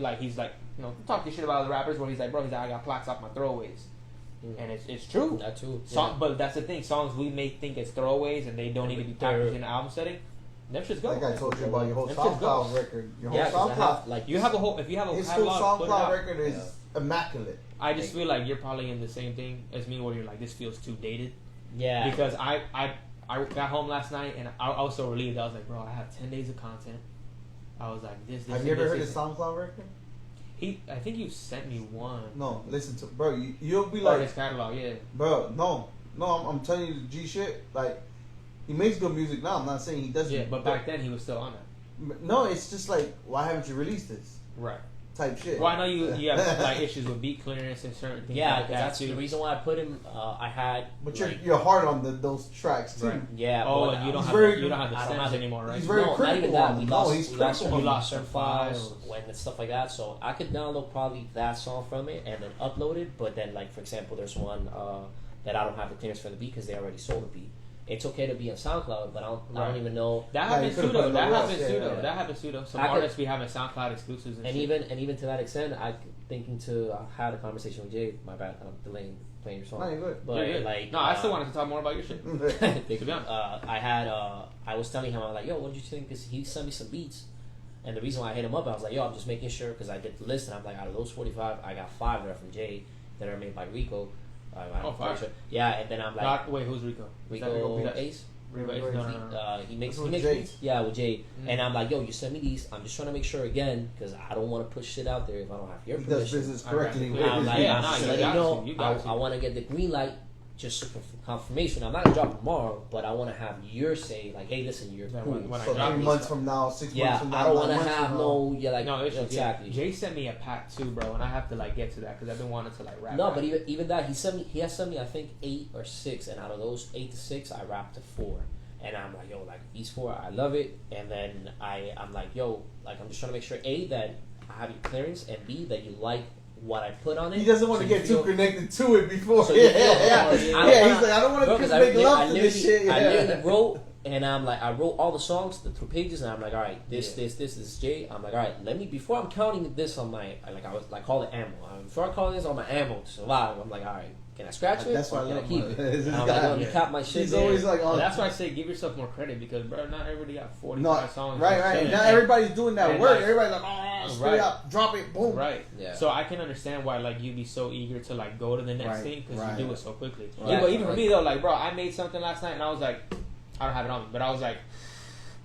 C: know, talking shit about the rappers where he's like, I got plaques off my throwaways. And it's true.
D: That too.
C: But that's the thing. Songs we may think it's throwaways and they don't need to be packaged in an album setting. Them shit's go.
B: Like I told you about your whole SoundCloud record. Your whole SoundCloud.
C: You have a whole. If you have a
B: his whole
C: catalog,
B: SoundCloud record is immaculate.
C: I just feel like you're probably in the same thing as me, where you're like, this feels too dated.
D: Yeah.
C: Because I got home last night and I was so relieved. I was like, bro, I have 10 days of content. I was like, this.
B: Have you ever heard his SoundCloud record?
C: I think you sent me one.
B: No, listen to bro. You'll be like
C: his catalog, yeah.
B: Bro, no. I'm telling you the G shit. Like, he makes good music now. I'm not saying he doesn't.
C: Yeah, but back then he was still on it.
B: No, it's just like, why haven't you released this?
C: Right.
B: Type shit.
C: Well, I know you have like issues with beat clearance and certain things.
D: Yeah,
C: like
D: that's
C: too.
D: the reason why I put him. I had.
B: But
D: like,
B: you're hard on those tracks too.
C: Right.
D: Yeah.
C: Oh, and you don't have the stems anymore, right?
B: He's very critical.
D: Not even that.
B: We
D: lost certain files and stuff like that. So I could download probably that song from it and then upload it. But then, like for example, there's one that I don't have the clearance for the beat because they already sold the beat. It's okay to be on SoundCloud, but I don't even know.
C: That happens too, though. That happens too, though. Some artists be having SoundCloud exclusives and shit.
D: even to that extent, I had a conversation with Jay. My bad, I'm delaying playing your song.
B: No, you're good.
D: But
C: you're good.
D: like,
C: no, I still wanted to talk more about your shit.
D: to be honest, I was telling him, I was like, yo, what did you think? Because he sent me some beats, and the reason why I hit him up, I was like, yo, I'm just making sure because I did the list, and I'm like, out of those 45, I got 5 that are from Jay that are made by Rico.
C: Sure.
D: Yeah, and then I'm like,
C: wait, who's Rico?
D: Rico Ace. He makes beats. Yeah, with Jay. And I'm like, yo, you send me these. I'm just trying to make sure again because I don't want to push shit out there if I don't have your permission.
B: He does business correctly.
D: I'm like, I want to get the green light just for confirmation. I'm not gonna drop tomorrow, but I want to have your say. Like, hey, listen, you're cool.
B: So 3 months from now, 6 months from now,
D: I don't want to have no exactly.
C: Jay sent me a pack too, bro, and I have to like get to that because I've been wanting to like rap.
D: No, but even that he has sent me I think 8 or 6, and out of those 8 to 6, I rapped to 4. And I'm like, yo, like these 4, I love it. And then I'm like, yo, like I'm just trying to make sure A, that I have your clearance, and B, that you like what I put on it.
B: He doesn't want to get too connected to it before.
D: So
B: He's like, I don't want to make love to this shit.
D: I literally wrote, and I'm like, I wrote all the songs, the 2 pages, and I'm like, all right, this is Jay. I'm like, all right, let me, before I'm counting this on my, I was like, call it ammo. Before I call this on my ammo to survive, I'm like, all right, can I scratch it?
B: That's why I
D: can
B: love
D: I keep it?
B: And
D: I'm like, let me cap my shit.
B: He's always like,
C: oh. That's why I say give yourself more credit because, bro, not everybody got 45 songs.
B: Right. Not everybody's doing that work. Everybody's like, straight up, drop it, boom.
C: Right.
D: Yeah.
C: So I can understand why, like, you'd be so eager to, like, go to the next thing because you do it so quickly.
D: Right.
C: Yeah, but even for me, though, like, bro, I made something last night and I was like, I don't have it on me, but I was like,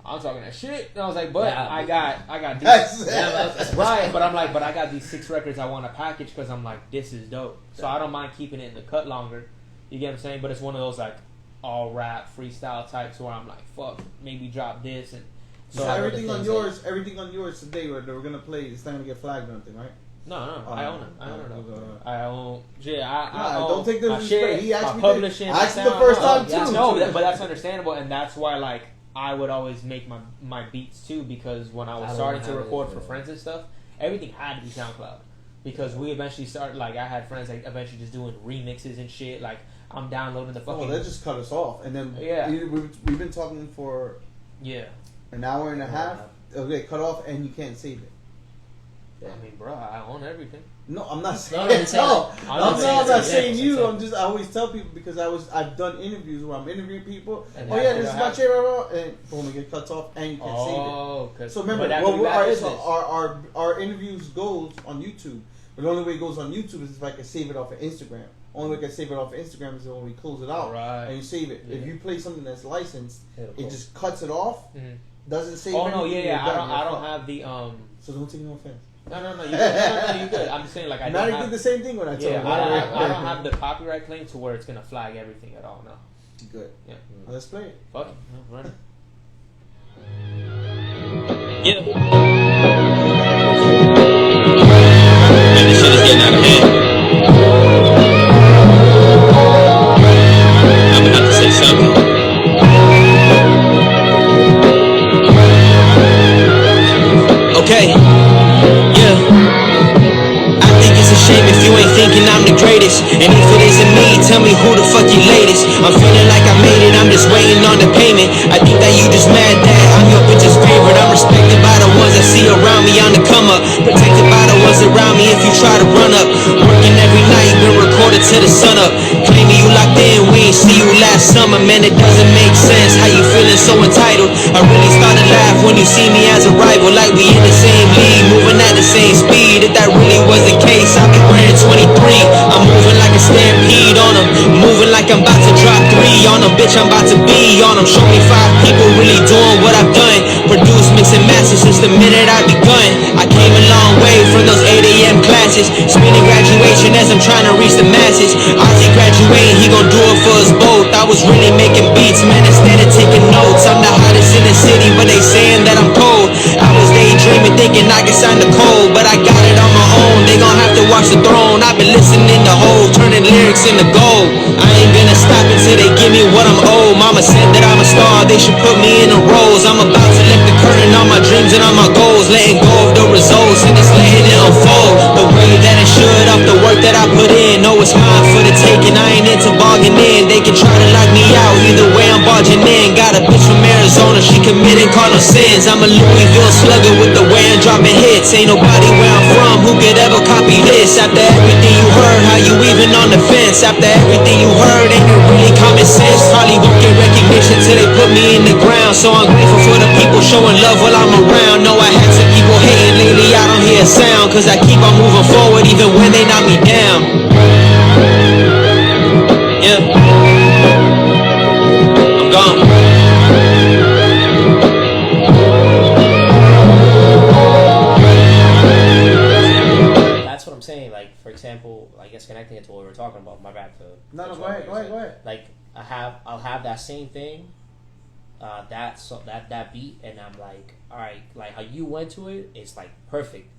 C: I'm talking that shit. And I was like, but I got these. Right, but I'm like, but I got these 6 records I want to package because I'm like, this is dope. So I don't mind keeping it in the cut longer. You get what I'm saying? But it's one of those like all rap freestyle types where I'm like, fuck, maybe drop this and
B: so everything on yours today that we're gonna play is not gonna get flagged or anything, right?
C: No, I own it. I own.
B: Don't take the
C: shit.
B: He asked me
C: publishing.
B: Asked the first time too.
C: No, but that's understandable, and that's why like I would always make my beats too because when I was starting to record for friends and stuff, everything had to be SoundCloud because we eventually started like I had friends like eventually just doing remixes and shit like. I'm downloading the fucking.
B: Oh, they just cut us off, and then we've been talking for an hour and a half. Okay, cut off, and you can't save it.
D: Yeah.
C: I mean, bro, I own everything.
B: No, I'm not saying.
D: No, I'm saying
B: I'm not saying you.
C: Yeah.
B: I'm just. I always tell people because I've done interviews where I'm interviewing people.
C: And
B: Oh yeah, this is my chair, and boom, it gets cut off, and you can't save it.
C: Oh, cause
B: So remember, our interviews goes on YouTube, but the only way it goes on YouTube is if I can save it off of Instagram. Only way I can save it off of Instagram is when we close it out and you save it.
C: Yeah.
B: If you play something that's licensed,
D: Yeah,
B: it just cuts it off.
C: Mm-hmm.
B: Doesn't save.
C: Oh no,
B: anything,
C: yeah.
B: you're done,
C: I
B: you're
C: don't
B: fucked.
C: have the
B: So don't take no offense.
C: No, you good. No, you good. I'm just saying, like, I
B: Matic
C: don't have.
B: did the same thing when I told
C: Yeah,
B: him.
C: I don't have the copyright claim to where it's gonna flag everything at all. No.
B: Good.
C: Yeah.
B: Let's play it.
C: Fuck it. No, run it.
E: Yeah. Man, this shit is getting out of hand. I'm gonna have to say something. Okay. Yeah. I think it's a shame if you ain't thinking I'm the greatest. And if it isn't me, tell me who the fuck you latest. I'm feeling like I made it, I'm just waiting on the payment. I think that you just mad that I'm your bitch's favorite. I'm respected by the ones I see around me on the come up. Protected by the ones around me if you try to run up. Working every night, been recorded till the sun up. Claiming you locked in, we ain't see you last summer. Man, it doesn't make sense how you feeling so entitled. I really started laugh when you see me as a rival. Like we in the same league, moving at the same speed. If that really was the case, I'd be wearing 23. I'm moving like a stampede on them. Moving like I'm about to drop 3 on them. Bitch, I'm about to be on them. Show me 5 people really doing what I've done. Produce, mix, and master since the minute I begun. I came a long way from those 8 a.m. classes. Spinning graduation as I'm trying to reach the masses. Ozzy graduating, he gon' do it for us both. I was really making beats, man, instead of taking notes. I'm the hottest in the city, but they saying that I'm cold. I was daydreaming, thinking I could sign the code, but I got it on my own. They gon' have to watch the throne. I've been listening to whole, turning lyrics into gold. I ain't gonna stop until they give me what I'm owed. Mama said that I'm a star, they should put me in the roles. I'm about to lift the curtain on my dreams and on my goals, letting go of the results and just letting it unfold the way that it should off the work that I put in. No, it's mine for the taking, I ain't into bargaining. They can try to lock me out, either way I'm barging in. Got a bitch from Arizona, she committing carnal sins. I'm a Louisville slugger with the way I'm dropping hits. Ain't nobody where I'm from who could ever copy this. After everything you heard, how you even on the fence? After everything you heard, ain't it really common sense? Probably won't get recognition till they put me in the ground. So I'm grateful for the people showing love while I'm around. Know I had some people hating lately, I don't hear a sound, cause I keep on moving forward even when they knock me down. Yeah. I'm gone.
D: That's what I'm saying. Like, for example, I guess connecting it to what we were talking about. My bad.
B: No, go ahead.
D: Like, I'll have that same thing, that beat, and I'm like, all right, like how you went to it, it's like perfect.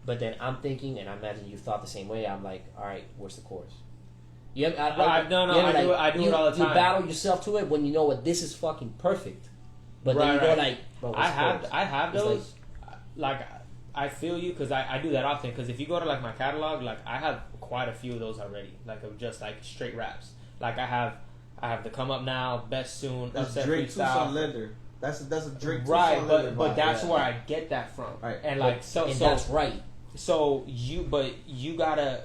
D: But then I'm thinking, and I imagine you thought the same way. I'm like, all right, where's the chorus? I do it all the time. You battle yourself to it when you know what, this is fucking perfect. But then you go like, bro,
C: I have those. Like, I feel you because I do that often. Because if you go to like my catalog, like I have quite a few of those already. Like of just like straight raps. Like I have the Come Up Now, Best Soon,
B: That's
C: Upset
B: Drake
C: Freestyle.
B: Tucson Leather. That's a Drake
C: Right,
B: Tucson Leather.
C: but that's
B: vibe.
C: where I get that from.
B: Right.
C: And like so
D: that's right.
C: So you gotta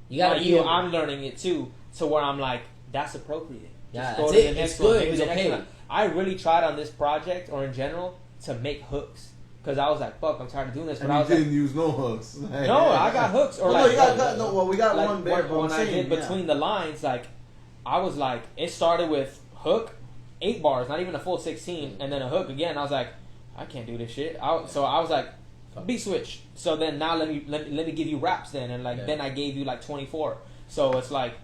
D: be
C: you. I'm learning it too, to where I'm like, that's appropriate.
D: Yeah,
C: Just go
D: that's
C: to
D: it.
C: the next
D: It's
C: one,
D: good.
C: maybe
D: It's
C: the next
D: okay.
C: one. I really tried on this project or in general to make hooks because I was like, fuck, I'm tired of doing this. But
B: And
C: I
B: you
C: was like,
B: didn't use no hooks.
C: no, I got hooks. Or
B: Oh,
C: like,
B: no, you got we got
C: like
B: one there. But
C: when
B: I'm
C: I
B: saying,
C: did between the lines, like I was like, it started with hook, 8 bars, not even a full 16, and then a hook again. I was like, I can't do this shit. So I was like, beat switch. So then now let me give you raps then, and like then I gave you like 24. So it's like,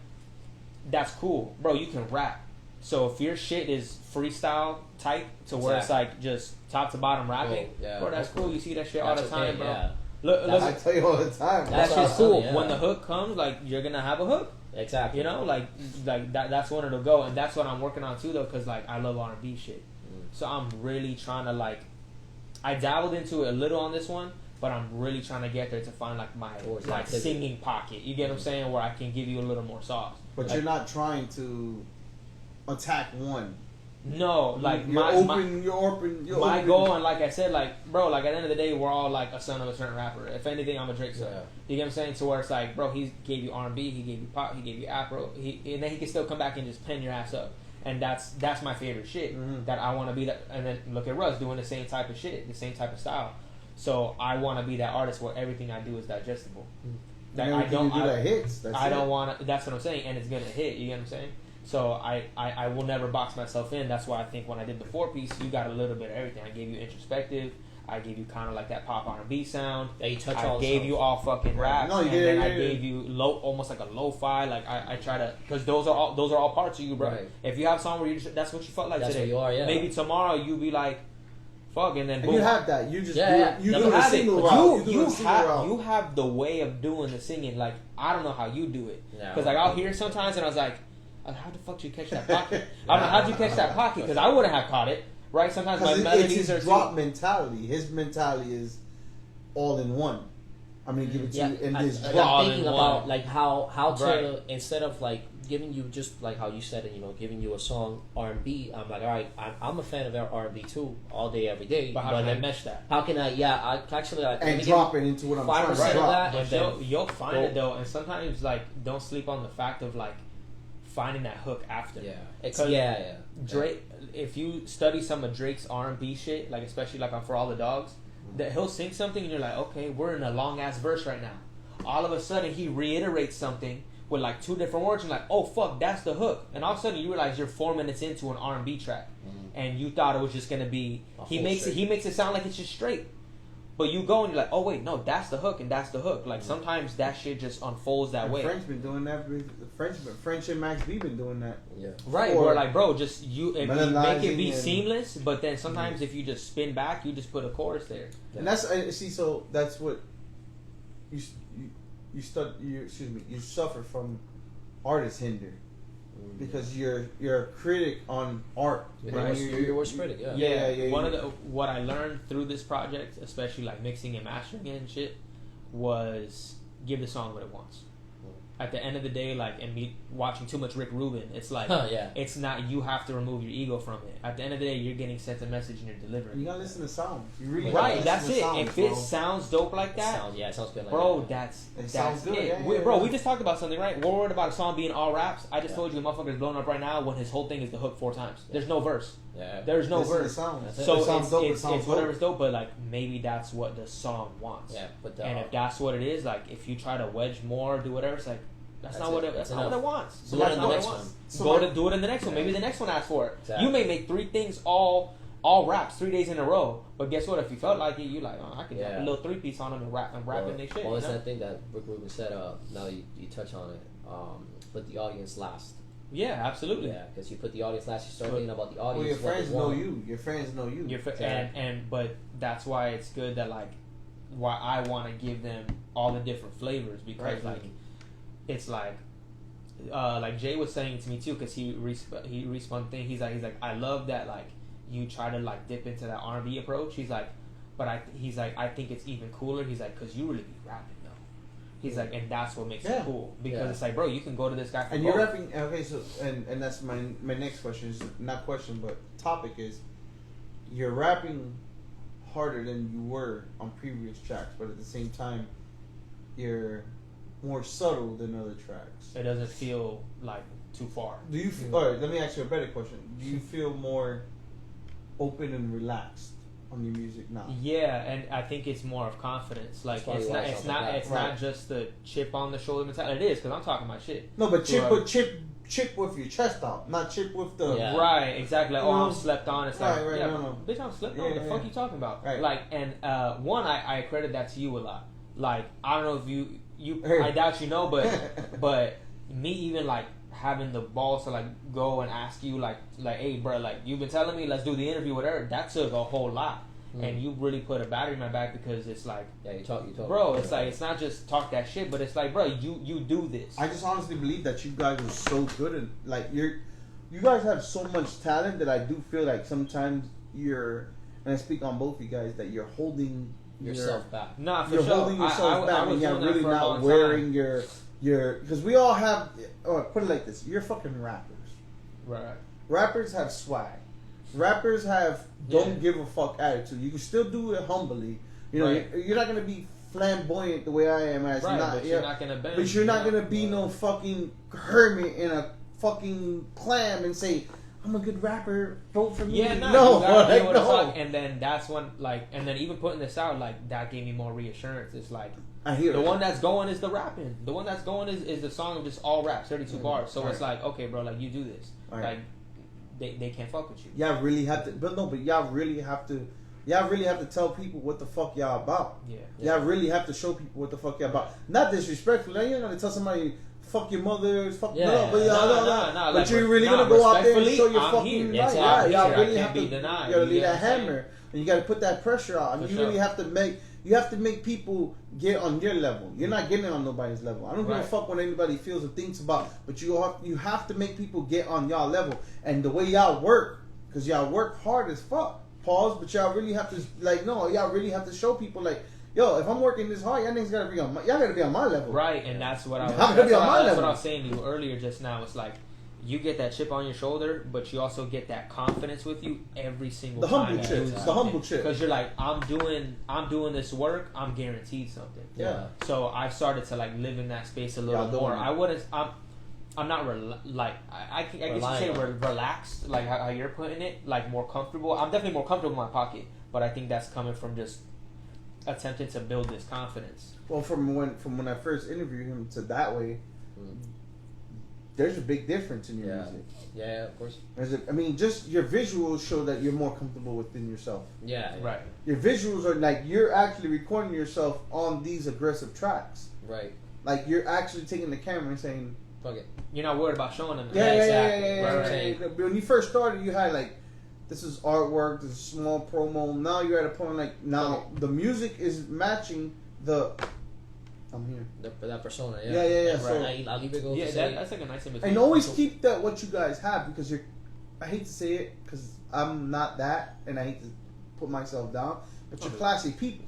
C: that's cool, bro. You can rap. So if your shit is freestyle type to where it's like just top to bottom rapping, bro, that's cool. You see that shit all the time, bro.
D: Yeah.
C: Look,
B: I tell you all the time.
C: that's
D: what
C: just
D: I'm
C: cool.
D: saying, yeah.
C: When the hook comes, like you're gonna have a hook.
D: Exactly.
C: You know, like that's when it'll go, and that's what I'm working on too, though, because like I love R&B shit. So I'm really trying to like, I dabbled into it a little on this one, but I'm really trying to get there to find like my like singing pocket. You get what I'm saying? Where I can give you a little more sauce.
B: But
C: like,
B: you're not trying to attack one.
C: No, like
B: you're
C: my
B: open. You're open. You're
C: my
B: open.
C: goal, and like I said, like bro, like at the end of the day, we're all like a son of a certain rapper. If anything, I'm a Drake son.
D: Yeah.
C: You get what I'm saying? So where it's like, bro, he gave you R&B, he gave you pop, he gave you Afro, and then he can still come back and just pen your ass up. And that's my favorite shit. That I want to be that. And then look at Russ doing the same type of shit, the same type of style. So I want to be that artist where everything I do is digestible. Like I don't.
B: Do that hits.
C: I don't want to. That's what I'm saying, and it's gonna hit. You get what I'm saying? So I will never box myself in. That's why I think when I did the 4-piece, you got a little bit of everything. I gave you introspective. I gave you kind of like that pop R&B sound.
D: Yeah, you touch
C: I
D: all
C: gave
D: the
C: you all fucking raps,
B: No, you
C: and
B: did,
C: then
B: you
C: I
B: did.
C: gave you almost like a lo-fi. Like I try to, because those are all parts of you, bro.
D: Right.
C: If you have a song where you just, that's what you felt like
D: That's
C: today.
D: what you are, yeah.
C: Maybe tomorrow you be like, fuck, and then
B: And
C: boom.
B: you have that. You just
D: Yeah,
B: you
D: yeah.
B: do
C: You
B: the
C: have it.
B: single route.
C: You
B: the single route.
C: you have the way of doing the singing. Like I don't know how you do it,
D: No.
C: because like I'll hear it sometimes, and I was like, how the fuck did you catch that pocket? I don't know how'd you catch that pocket, because I wouldn't have caught it. Right? Sometimes my
B: Because it's
C: melodies
B: his
C: are
B: drop mentality. His mentality is all in one. I'm gonna give it to you in this
D: I'm
B: drop.
D: thinking
C: in
D: about
C: one.
D: like how to
C: Right.
D: instead of like giving you just like how you said it, giving you a song R&B. I'm like, all right, I'm a fan of R&B too, all day, every day.
C: But how can I
D: then
C: mesh that?
D: how can I? Yeah, I actually like
B: And drop it into what I'm trying to
D: 5% of
B: drop.
D: that.
C: But
D: and then
C: you'll find
D: go-
C: it though, and sometimes like don't sleep on the fact of like finding that hook after.
D: Yeah, it's
C: 'Cause
D: yeah.
C: Drake, if you study some of Drake's R&B shit, like especially like on For All the Dogs, that he'll sing something and you're like, okay, we're in a long ass verse right now. All of a sudden he reiterates something with like 2 different words and like, oh fuck, that's the hook. And all of a sudden you realize you're 4 minutes into an R&B track, and you thought it was just gonna be.
D: A
C: He
D: full
C: makes
D: straight.
C: it. He makes it sound like it's just straight. But you go and you're like, oh wait, no, that's the hook and that's the hook. Like sometimes that shit just unfolds that way.
B: French been doing that. French and Max B been doing that.
D: Yeah.
C: Right,
B: Or
C: where like, bro, just if you make it be
B: melodizing and-
C: seamless, but then sometimes if you just spin back, you just put a chorus there.
B: And that's see. So that's what you suffer from artist hinder because you're a critic on art.
D: You're
B: And
D: your worst critic. Yeah.
B: Yeah.
C: One of the what I learned through this project, especially like mixing and mastering it and shit, was give the song what it wants. At the end of the day, like, and me watching too much Rick Rubin, it's like,
D: Yeah.
C: it's not, you have to remove your ego from it. At the end of the day, you're getting sent a message and you're delivering.
B: You gotta listen to sounds. You really
C: Right,
B: gotta
C: that's
B: listen
C: it.
B: to sounds,
C: If it
B: bro.
C: sounds dope like that,
D: It sounds good. Like
C: bro,
D: that.
C: that's
B: sounds good,
C: it.
B: yeah,
C: Bro,
B: yeah.
C: we just talked about something, right? We're worried about a song being all raps. I just
D: Yeah.
C: told you a motherfucker's blowing up right now when his whole thing is the hook 4 times. There's no verse.
D: Yeah.
C: There's no
B: Listen to
C: verse.
B: sounds.
D: That's it.
C: So
B: It sounds dope, it
C: it's
B: sounds
C: whatever's
B: dope.
C: dope, but like maybe that's what the song wants.
D: Yeah, but
C: And if that's what it is, like if you try to wedge more, do whatever, it's like that's not what it wants.
D: Do
C: So
D: it
C: that's
D: in
C: not
D: the
C: what it
D: next
C: wants.
D: one.
B: So
C: Do it in the next one. Maybe the next one asks for it.
D: Exactly.
C: You may make 3 things all raps 3 days in a row, but guess what? If you felt like it, you like, oh, I could drop a
D: Yeah.
C: little 3-piece on them and rap in their shit.
D: Well, it's
C: you know?
D: that thing that Rick Rubin said. Now that you touch on it, put the audience last.
C: Yeah, absolutely.
D: Yeah, because you put the audience last, you start
C: But-
D: thinking about the
B: Well,
D: audience.
B: your
D: what they
B: friends know
D: want.
B: you. Your friends know you.
C: But that's why it's good that like why I want to give them all the different flavors because
B: Right.
C: like it's like Jay was saying to me too because he respun thing. He's like I love that like you try to like dip into that R&B approach. He's like, but I think it's even cooler. He's like because you really be rapping though. He's like, and that's what makes
B: Yeah.
C: it cool because
D: Yeah.
C: it's like, bro, you can go to this guy for
B: And you're
C: both.
B: rapping. Okay, so and that's my next question is not question but topic is you're rapping harder than you were on previous tracks, but at the same time you're more subtle than other tracks.
C: It doesn't feel like too far.
B: Do you? All right, let me ask you a better question. Do you feel more open and relaxed on your music now?
C: Yeah, and I think it's more of confidence. Like
D: That's probably why it
C: it's
D: sounds
C: not
D: like that.
C: it's
B: Right.
C: not just the chip on the shoulder mentality. It is because I'm talking my shit.
B: No, but
C: Right.
B: chip with your chest out, not chip with the.
D: Yeah.
C: Right, exactly. Like, oh,
B: No.
C: I'm slept on. It's like,
B: Right,
C: yeah,
B: no.
C: bitch, I'm slept
B: Yeah,
C: on. What the
B: yeah,
C: fuck
B: yeah.
C: you talking about?
B: Right.
C: Like, and one, I credit that to you a lot. Like, I don't know if you
B: Hey.
C: I doubt you know, but me even like having the balls to like go and ask you like, hey, bro, like you've been telling me let's do the interview, whatever. That took a whole lot, and you really put a battery in my back because it's like.
D: Yeah, you talk.
C: Bro, it's like it's not just talk that shit, but it's like, bro, you do this.
B: I just honestly believe that you guys are so good and like you guys have so much talent that I do feel like sometimes and I speak on both you guys that you're holding
D: yourself back.
C: Nah, for
B: you're
C: sure.
B: holding yourself back
C: I
B: and
C: was
B: you're
C: doing that
B: really
C: for a
B: not
C: long
B: wearing
C: time.
B: your because we all have put it like this, you're fucking rappers.
C: Right.
B: Rappers have swag. rappers have don't
C: Yeah.
B: give a fuck attitude. You can still do it humbly. You know,
C: Right.
B: you're not gonna be flamboyant the way I am. As
C: Right,
B: not,
C: but you're not gonna bend.
B: But you're not gonna be no fucking hermit in a fucking clam and say, "I'm a good rapper, vote for me."
C: Yeah, no,
B: no,
C: you gotta be
B: like,
C: able to
B: no.
C: talk, and then that's when, like, and then even putting this out, like, that gave me more reassurance. It's like,
B: I hear
C: the
B: it.
C: one that's going is the rapping. The one that's going is the song of just all raps, 32 bars. So it's like, okay, bro, like, you do this.
B: Right.
C: Like, they can't fuck with you.
B: Y'all really have to, but y'all really have to tell people what the fuck y'all about.
C: Yeah.
B: Y'all really have to show people what the fuck y'all about. Not disrespectful. Like, you're not gonna tell somebody fuck your mother, fuck
D: Yeah.
B: no, but
C: No,
B: but
C: like,
B: you're really
C: nah,
B: gonna go out there and
C: respectfully,
B: show your
C: I'm
B: fucking
C: here.
B: right.
C: That's
B: Right.
C: I'm
B: Y'all
C: here. I
B: really
C: can't
B: have
C: be
B: to.
C: denied.
B: You gotta
C: You
B: leave
C: get
B: that
C: what I'm saying?
B: hammer, and you gotta put that pressure out. And
C: For
B: you
C: sure.
B: really have to make. You have to make people get on your level. You're not getting on nobody's level. I don't give a
C: Right.
B: fuck what anybody feels or thinks about. But you have to make people get on y'all level. And the way y'all work, because y'all work hard as fuck. Pause. But y'all really have to y'all really have to show people like, yo, if I'm working this hard, y'all niggas gotta be on my level.
C: Right, and that's what I was.
B: I'm gonna be on my
C: That's
B: level.
C: what I was saying to you earlier just now. It's like you get that chip on your shoulder, but you also get that confidence with you every single
B: The
C: time.
B: humble
C: you
B: chip.
C: do
B: The
C: something.
B: humble chip.
C: Because you're like, I'm doing this work. I'm guaranteed something.
B: Yeah.
C: So I've started to like live in that space a little
B: Y'all doing
C: more.
B: it.
C: I wouldn't. I'm not I guess you say relaxed, like how you're putting it, like more comfortable. I'm definitely more comfortable in my pocket, but I think that's coming from just attempting to build this confidence.
B: Well, from when I first interviewed him to that way, there's a big difference in your music.
D: Yeah, of course.
B: I mean, just your visuals show that you're more comfortable within yourself.
D: Yeah.
C: Right.
B: Your visuals are like you're actually recording yourself on these aggressive tracks.
D: Right.
B: Like you're actually taking the camera and saying,
D: Fuck it.
C: You're not worried about showing them.
B: yeah.
C: Right.
B: When you first started, you had like, this is artwork, this is small promo. Now you're at a point like, now the music is matching the. I'm here.
D: That persona, yeah.
B: Yeah.
D: Right.
B: So,
D: I'll even go
C: Yeah,
D: to say,
C: that's like a nice image.
B: and always keep that what you guys have, because I hate to say it because I'm not that, and I hate to put myself down, but you're classy people.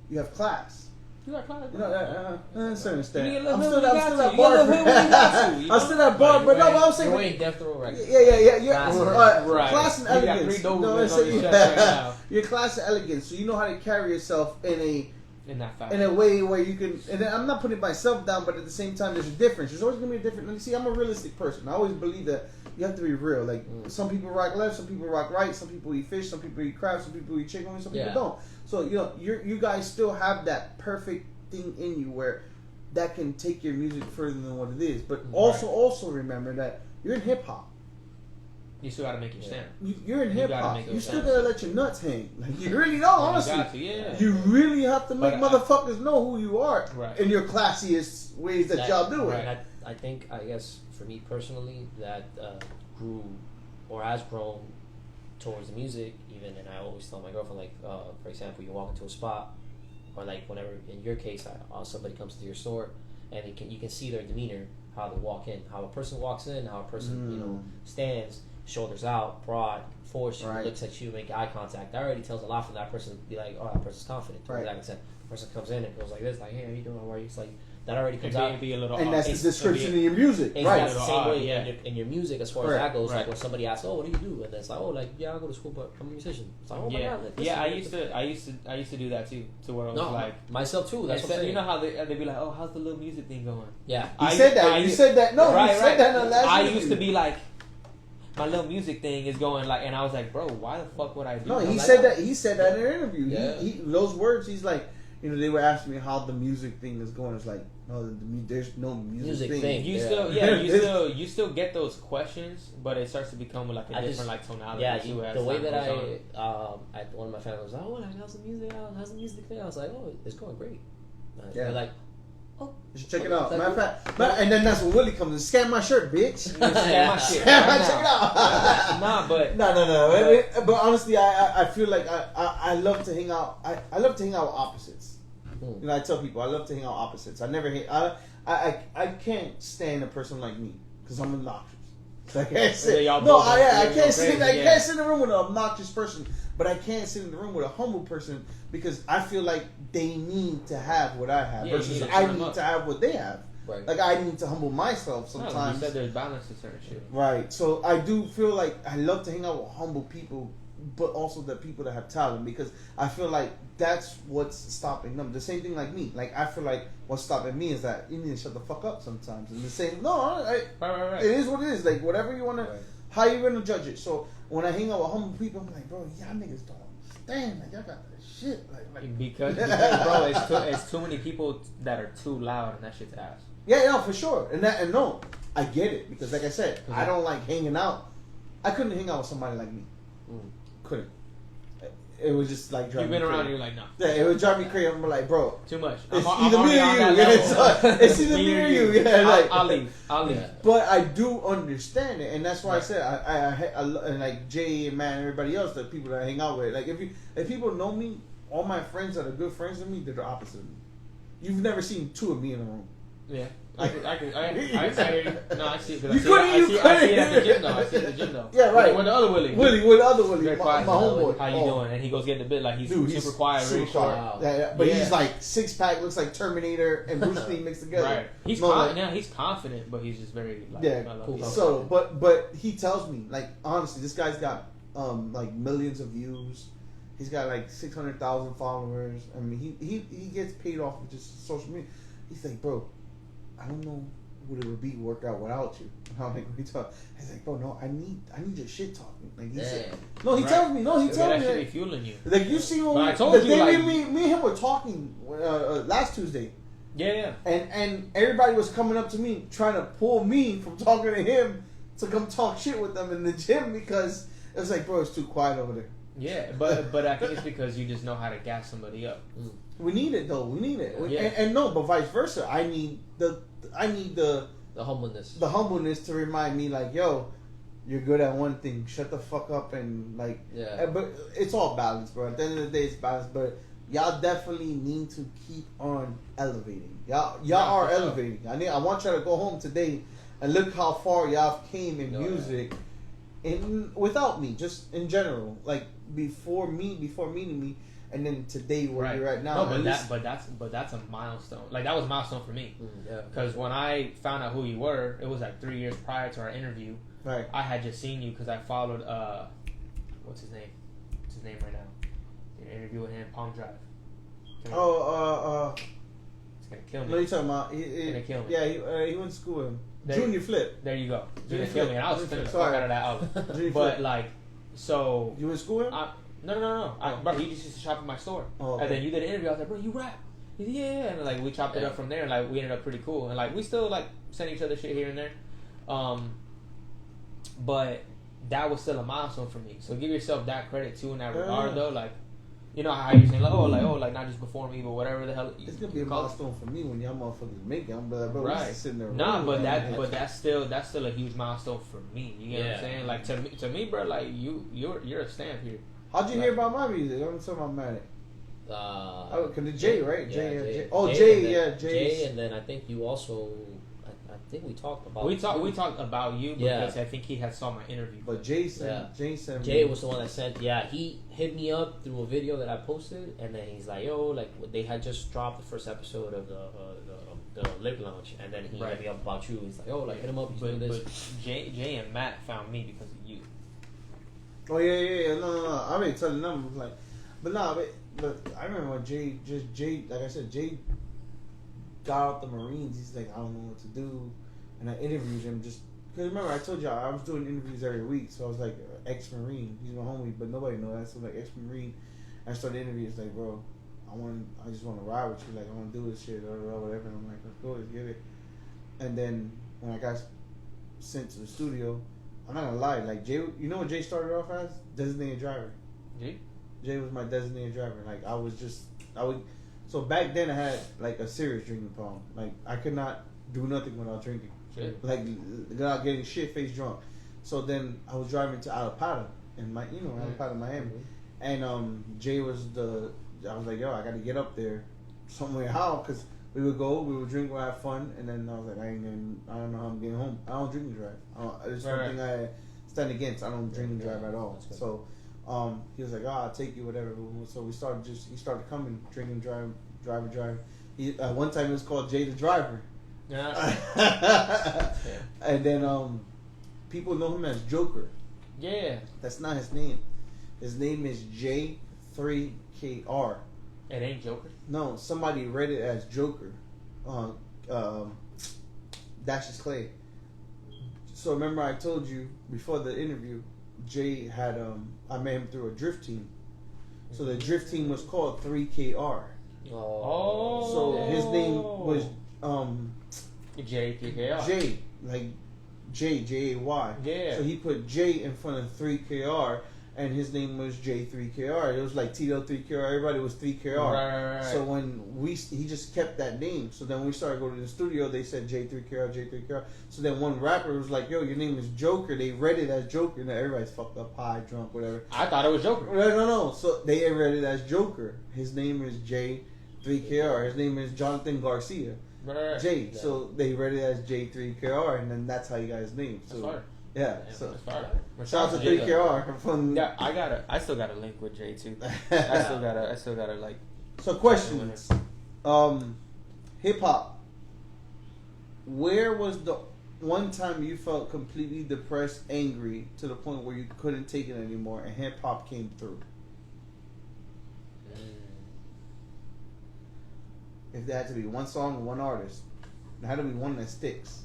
B: You have class.
C: You got class.
B: You know, I understand.
C: You get a
B: I'm
C: little
B: still
C: hood when you
B: that
C: got
B: bar.
C: to. You get a little hood when you got to, you
B: I'm still that bar, but no, but I'm saying,
D: you're waiting Death Row Records.
B: yeah.
C: Right.
B: Class and
C: You got
B: elegance.
C: three Dobermans
B: No, I'm
C: on
B: saying
C: your chest right now.
B: you're class and elegance, so you know how to carry yourself
C: In that fashion.
B: in a way where you can. And then I'm not putting myself down, but at the same time, there's a difference. There's always gonna be a difference. You see, I'm a realistic person. I always believe that you have to be real. Like some people rock left, some people rock right, some people eat fish, some people eat crab, some people eat chicken, some people don't. So you guys still have that perfect thing in you where that can take your music further than what it is. But also remember that you're in hip hop.
C: You still gotta make your stand.
B: You're in hip hop.
C: make
B: You
C: those
B: still
C: sounds.
B: gotta let your nuts hang. Like you really don't, honestly.
C: You got to, yeah.
B: You really have to make
C: But
B: motherfuckers know who you are
C: Right.
B: in your classiest ways that y'all do it.
C: Right.
D: I think, I guess, for me personally, that grew or has grown towards the music. Even, and I always tell my girlfriend, like, for example, you walk into a spot, or like whenever, in your case, somebody comes to your store, and you can see their demeanor, how they walk in, how a person walks in, how a person stands, shoulders out, broad, forced, looks at you, make eye contact. That already tells a lot from that person. Be like, oh, that person's confident. To that extent. The person comes in and goes like this, like, hey, how you doing? How are you? It's like that already comes out.
C: Be a little
B: And
C: off.
B: that's the description in your music.
D: Exactly.
B: Right.
D: That's the same way
C: yeah.
D: in your music as far as that goes. Like when somebody asks, "Oh, what do you do?" and it's like, "Oh, like I go to school, but I'm a musician." It's like, "Oh my god!" Like,
C: I used to do that too. To where I was like
D: myself too. That's what I'm saying.
C: You know how they'd be like, "Oh, how's the little music thing going?"
D: Yeah,
B: You said that. No,
C: right,
B: you said that in the last
C: I
B: interview.
C: used to be like, my little music thing is going like, and I was like, bro, why the fuck would I do?
B: No,
C: that?
B: he said that. He said that in an interview.
D: Yeah.
B: He those words. He's like, they were asking me how the music thing is going. It's like, no, there's no music thing.
C: You you still get those questions, but it starts to become like a different like tonality.
D: Yeah, the way that at one of my family was like, "Oh, like, how's the music thing?" I was like, "Oh, it's going great." They're like, "Oh,
B: you should check it out." Matter of fact, and then that's when Willie comes and scan my shirt, bitch.
C: Scan my shit.
B: Check it out. No. But honestly, I feel like I love to hang out. I love to hang out with opposites. I tell people I love to hang out with opposites. I never hate. I can't stand a person like me because I'm obnoxious. So I can't sit. I can't sit. I can't sit in the room with an obnoxious person. But I can't sit in the room with a humble person because I feel like they need to have what I have versus I need to have what they have.
D: Right.
B: Like I need to humble myself
C: No,
B: sometimes.
C: you said there's balance to certain shit.
B: Right. So I do feel like I love to hang out with humble people, but also the people that have talent, because I feel like that's what's stopping them. The same thing like me. Like I feel like what's stopping me is that you need to shut the fuck up sometimes. And the same. No,
C: Right.
B: it is what it is. Like whatever you want to,
D: Right.
B: how you gonna judge it. So when I hang out with humble people, I'm like, bro, y'all niggas don't understand. Like y'all got that shit. Like
C: Because bro, it's too many people that are too loud and that shit's ass.
B: yeah, for sure. And no, I get it, because like I said, I don't like hanging out. I couldn't hang out with somebody like me. Couldn't. It was just like driving
C: You've been
B: me
C: around,
B: crazy.
C: you're like, no.
B: Yeah, it would drive me crazy. I'm like, bro,
C: Too much.
B: it's
C: I'm
B: either me
C: already
B: or
C: on
B: you.
C: that
B: Yeah,
C: level.
B: it's either me or you. Yeah, like
C: I'll leave.
D: Yeah.
B: But I do understand it, and that's why I said I and like Jay and Matt and everybody else, the people that I hang out with. Like if people know me, all my friends that are good friends with me, they're the opposite of me. You've never seen two of me in a room.
C: Yeah. I hear you. No, I see it. 'Cause
B: You couldn't-
C: I see it at the gym though. I see it at the gym though.
B: Yeah, right.
C: With the other Willie.
B: With the other Willie,
C: Very
B: my
C: quiet.
B: homeboy.
C: How you doing? And he goes get in the bit like he's super quiet,
B: super
C: very short.
D: quiet.
B: Yeah, but
C: Yeah.
B: he's like 6-pack, looks like Terminator and Bruce Lee mixed together.
C: Right. He's
B: No, like-
C: confident. He's confident, but he's just very like,
B: Yeah,
D: cool.
B: So, but he tells me, like, honestly, this guy's got like millions of views. He's got like 600,000 followers. I mean, he gets paid off of just social media. He's like, bro, I don't know what it would be to work out without you. I'm like, what you talking? He's like, bro, no, I need your shit talking. Like he said, no, he
C: Right.
B: tells me, no, he
C: that
B: tells me,
C: should be
B: like,
C: fueling you.
B: you see when
C: But
B: we,
C: I told
B: the
C: you,
B: day
C: like-
B: me and him were talking last Tuesday.
C: Yeah.
B: And everybody was coming up to me trying to pull me from talking to him to come talk shit with them in the gym, because it was like, bro, it's too quiet over there.
C: Yeah, but I think it's because you just know how to gas somebody up.
B: We need it though. We need it.
C: Yeah.
B: And no, but vice versa. I need the
D: humbleness.
B: the humbleness to remind me, like, yo, you're good at one thing. Shut the fuck up and like.
D: Yeah.
B: But it's all balance, bro. At the end of the day, it's balance. But y'all definitely need to keep on elevating. Y'all are elevating. I want y'all to go home today and look how far y'all came in music. In without me, just in general, like before meeting me, and then today where you're at now.
C: No, but that's a milestone. Like that was a milestone for me.
D: Yeah.
C: Because when I found out who you were, it was like 3 years prior to our interview.
B: Right.
C: I had just seen you because I followed what's his name? What's his name right now? Did an interview with him, Palm Drive. It's gonna kill me.
B: What are you talking about?
C: Gonna kill me.
B: Yeah, he went to school with him.
C: There-
B: Junior Flip.
C: There you go.
B: Junior
C: Gonna kill me,
B: Flip.
C: and I was
B: Junior
C: spinning the
B: Flip.
C: fuck out of that album.
B: Junior
C: But
B: Flip.
C: like, so
B: You went to school with him?
C: no. Bro, he just used to shop at my store,
B: Oh, okay.
C: and then you did an interview. I was like, bro, you rap? He's like, yeah, and like we chopped it up from there. And like we ended up pretty cool, and like we still like send each other shit here and there. But that was still a milestone for me. So give yourself that credit too in that regard, though. Like, you know how you're saying like not just before me, but whatever the hell.
B: It's gonna be a milestone for me when y'all motherfuckers make it. I'm like, bro,
C: Right.
B: we just sitting there.
C: Nah,
B: rolling,
C: but
B: man.
C: that's still a huge milestone for me. You get what I'm saying? Like to me, bro, like you're a stamp here.
B: How'd you hear about my music? I'm talking about Matic. Cause the Jay, right?
D: Yeah,
B: Jay.
D: Jay,
B: Jay.
D: and then I think you also. I think we talked about.
C: We talked about you because
D: Yeah.
C: I think he had saw my interview.
B: But Jason.
D: Jay was the one that sent. Yeah, he hit me up through a video that I posted, and then he's like, "Yo, like they had just dropped the first episode of the Lip Lounge," and then he hit me up about you. He's like, "Oh, like hit him up. He's doing this."
C: But Jay and Matt found me because of you.
B: Oh yeah. No. I already telling them like, but I remember when Jay, like I said, Jay got out the Marines. He's like, I don't know what to do, and I interviewed him just because remember I told y'all I was doing interviews every week, so I was like ex-Marine. He's my homie, but nobody knows that. So like ex-Marine, I started interviewing. It's like, bro, I just want to ride with you. Like I want to do this shit or whatever. And I'm like, let's go, let's get it. And then when I got sent to the studio, I'm not gonna lie, like Jay, you know what Jay started off as? Designated driver. Jay was my designated driver. Like I would. So back then I had like a serious drinking problem. Like I could not do nothing without drinking.
C: Shit.
B: Like without getting shit faced drunk. So then I was driving to Alapata in Alapata, Miami, and Jay was I was like, yo, I got to get up there somewhere. How? Because we would drink, we'd have fun, and then I was like, I don't know how I'm getting home. I don't drink and drive. It's something I stand against. I don't drink and drive at all. So he was like, I'll take you, whatever. So he started coming, drinking, drive. One time it was called Jay the Driver.
C: Yeah.
B: And then people know him as Joker.
C: Yeah.
B: That's not his name. His name is J3KR.
C: It ain't Joker.
B: No, somebody read it as Joker. Dashes Clay. So remember I told you before the interview, Jay had I met him through a drift team. So the drift team was called 3KR.
D: Oh.
B: So his name was
C: J3KR.
B: J, like Jay.
C: Yeah.
B: So he put J in front of 3KR, and his name was J3KR. It was like Tito 3KR. Everybody was 3KR.
C: Right.
B: So when he just kept that name. So then when we started going to the studio, they said J3KR. So then one rapper was like, "Yo, your name is Joker." They read it as Joker. Now everybody's fucked up, high, drunk, whatever.
C: I thought it was Joker.
B: No. So they read it as Joker. His name is J3KR. His name is Jonathan Garcia.
C: Right.
B: J. So they read it as J3KR, and then that's how you got his name. So
C: That's fire.
B: yeah. So
C: That's fire.
B: shout out to 3KR from.
C: Yeah, I still got a link with Jay too. I still gotta like.
B: So questions. Hip hop. Where was the one time you felt completely depressed, angry to the point where you couldn't take it anymore, and hip hop came through? If there had to be one song, one artist, there had to be one that sticks.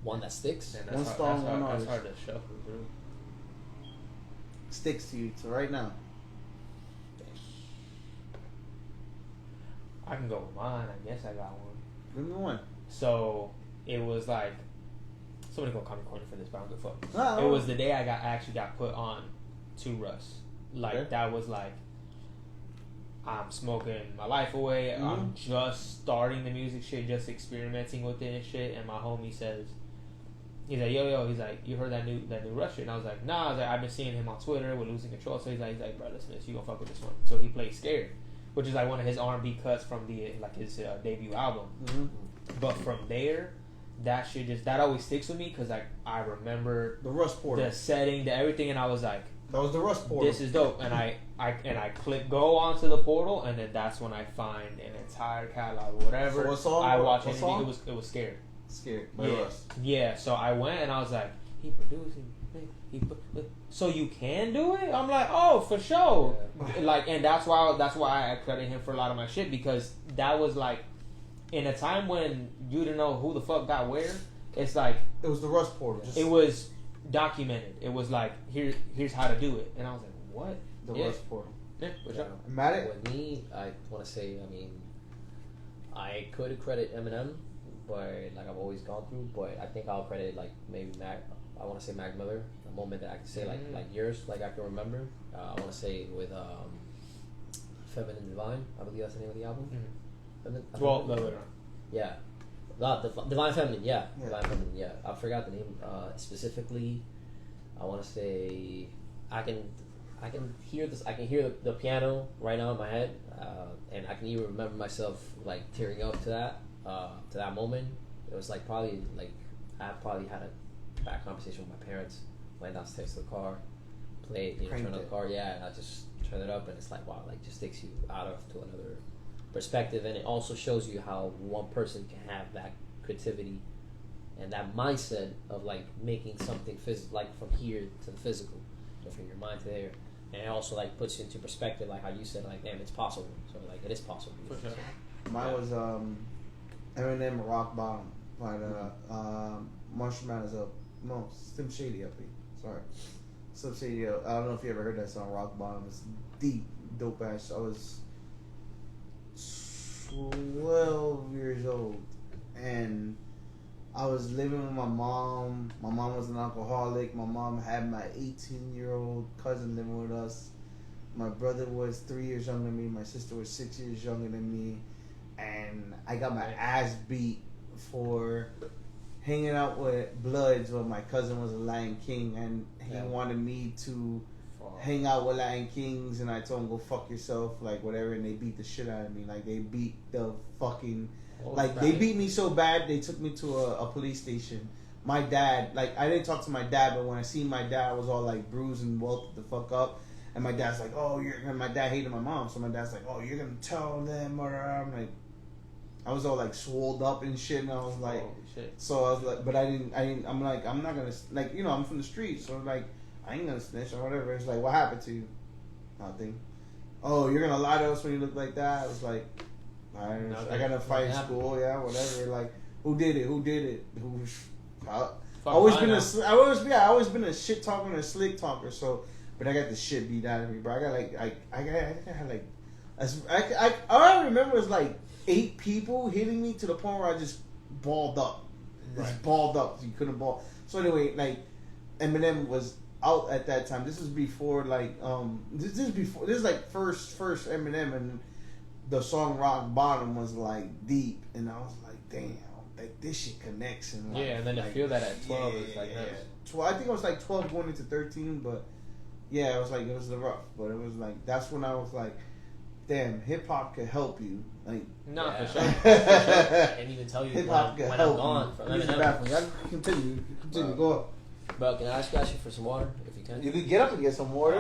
D: One that sticks?
C: Man,
B: One song, one
C: That's
B: artist.
C: hard to shuffle through.
B: Sticks to you. So right now.
C: I can go with mine. I guess I got one.
B: Give me one.
C: So it was like somebody gonna call me corny for this, but I don't give a fuck.
B: No.
C: It was the day I actually got put on to Russ. Like
B: Okay.
C: that was like I'm smoking my life away.
B: Mm-hmm.
C: I'm just starting the music shit, just experimenting with it and shit. And my homie says, he's like, yo, he's like, you heard that new Russ shit? And I was like, nah. I was like, I've been seeing him on Twitter with Losing Control. So he's like, bro, listen to this. You gonna fuck with this one? So he played Scared, which is like one of his R&B cuts from the his debut album.
B: Mm-hmm.
C: But from there, that shit that always sticks with me because I remember
B: The Rust Portal.
C: the setting, the everything, and I was like,
B: That was the Rust Portal.
C: this is dope. And I click go onto the portal, and then that's when I find an entire catalog, whatever.
B: So what song?
C: I watch
B: What
C: anything.
B: song?
C: It was Scared.
B: Scared by
C: Yeah,
B: Rust.
C: yeah. So I went and I was like, he producing. So you can do it? I'm like, oh, for sure. Like, and that's why I credit him for a lot of my shit, because that was like in a time when you didn't know who the fuck got where. It's like
B: It was the Rust Portal. Just
C: it was documented. It was like here's how to do it, and I was like, what?
B: the
C: Yeah.
B: Rust Portal.
C: Yeah, what's up?
B: Matic?
D: With me, I want to say, I mean, I could credit Eminem, but like I've always gone through, but I think I'll credit like maybe Mac. I want to say Mac Miller. A moment that I can say like years, like I can remember. I want to say with Feminine Divine. I believe that's the name of the album.
C: Well,
D: Yeah. Divine Feminine, yeah. Divine Feminine, yeah. I forgot the name specifically. I want to say I can hear this. I can hear the piano right now in my head, and I can even remember myself like tearing up to that moment. It was like probably like I probably had a bad conversation with my parents. Went downstairs to the car, played, turn on the car, and I just turn it up, and it's like wow, like just takes you out of to another perspective, and it also shows you how one person can have that creativity and that mindset of like making something like from here to the physical, so from your mind to there, and it also like puts you into perspective, like how you said, like damn, it's possible. So like it is possible.
C: For sure.
B: Mine was Eminem Rock Bottom by the Marshall Mathers up. No, Slim Shady up here. Sorry. Slim Shady up. I don't know if you ever heard that song, Rock Bottom. It's deep, dope ass. I was 12 years old, and I was living with my mom. My mom was an alcoholic. My mom had my 18-year-old cousin living with us. My brother was 3 years younger than me. My sister was 6 years younger than me. And I got my ass beat for hanging out with Bloods when my cousin was a Lion King, and he wanted me to hang out with Latin Kings, and I told him go fuck yourself, like whatever, and they beat the shit out of me. Like they beat the fucking they beat me so bad they took me to a police station. My dad, like I didn't talk to my dad, but when I seen my dad, I was all like bruised and welted the fuck up. And my dad's like, oh, my dad hated my mom, so my dad's like, oh, you're gonna tell them, or I'm like, I was all like swolled up and shit, and I was like,
C: Holy shit.
B: so I was like, but I didn't. I'm like, I'm not gonna like, you know, I'm from the streets, so like, I ain't gonna snitch or whatever. It's like, what happened to you? Nothing. Oh, you're gonna lie to us when you look like that? I was like, I got in a fight in school, yeah, whatever. Like, who did it? I always been a shit talker and a slick talker. So, but I got the shit beat out of me, bro. I all I remember was like 8 people hitting me to the point where I just balled up. Just balled up. You couldn't ball. So anyway, like Eminem was out at that time. This is before like this is like first Eminem, and the song Rock Bottom was like deep, and I was like, damn, like this shit connects. And like,
C: and then
B: like,
C: to feel that at 12 is like nuts.
B: 12, I think it was like 12 going into 13, but yeah, it was the rough. But it was like, that's when I was like, damn, hip hop could help you. Like,
C: For sure.
D: I can't even tell you
B: hip hop could
D: when
B: help
D: I'm gone
B: you.
D: from
B: Use the
D: Eminem.
B: bathroom. Continue, go up.
D: Bro, can I ask you for some water if you can?
B: You can get up and get some water.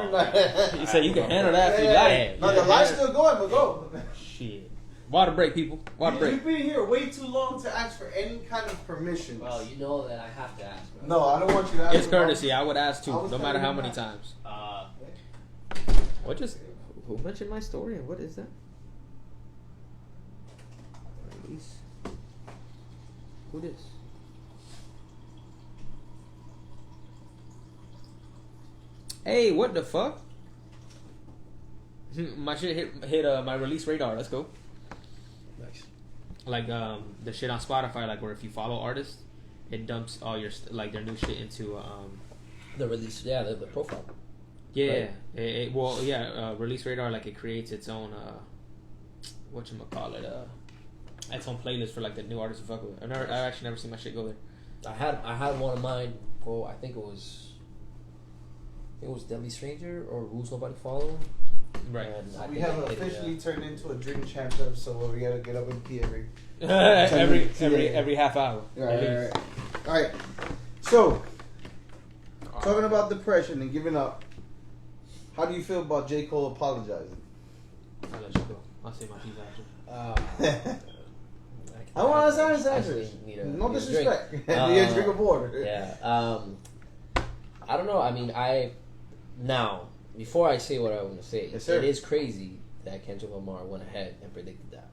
C: You said you can handle that if you like.
B: No, the light's still going, but go.
C: Shit. Water break, people. Water break.
B: You've been here way too long to ask for any kind of permission.
D: Well, you know that I have to ask, bro.
B: No, I don't want you to ask.
C: It's courtesy. I would ask too,
B: I was
C: no matter how
B: telling
C: many
B: you
C: times. What just? Who mentioned my story and what is that? Release. Who this? Hey, what the fuck? My shit hit my release radar. Let's go.
D: Nice.
C: Like the shit on Spotify, like where if you follow artists, it dumps all your like their new shit into
D: The release, the profile.
C: yeah.
D: Right.
C: Release radar, like it creates its own whatchamacallit, its own playlist for like the new artists to fuck with. I've actually never seen my shit go there.
D: I had one of mine go. I think it was Deadly Stranger or Rules Nobody Follow.
C: Right.
D: And I
B: We
D: think
B: have
D: I hit it,
B: officially turned into a drink champs episode where we gotta get up and pee
C: every half hour.
B: All right. So, talking about depression and giving up, how do you feel about J. Cole apologizing?
C: I'll let you go. I'll say my piece after.
B: I want to answer.
D: Actually need a
B: No
D: need a
B: disrespect.
D: drink.
B: Need a drink of water.
D: Yeah. I don't know. I mean, now before I say what I want to say,
B: Yes, sir.
D: it is crazy that Kendrick Lamar went ahead and predicted that.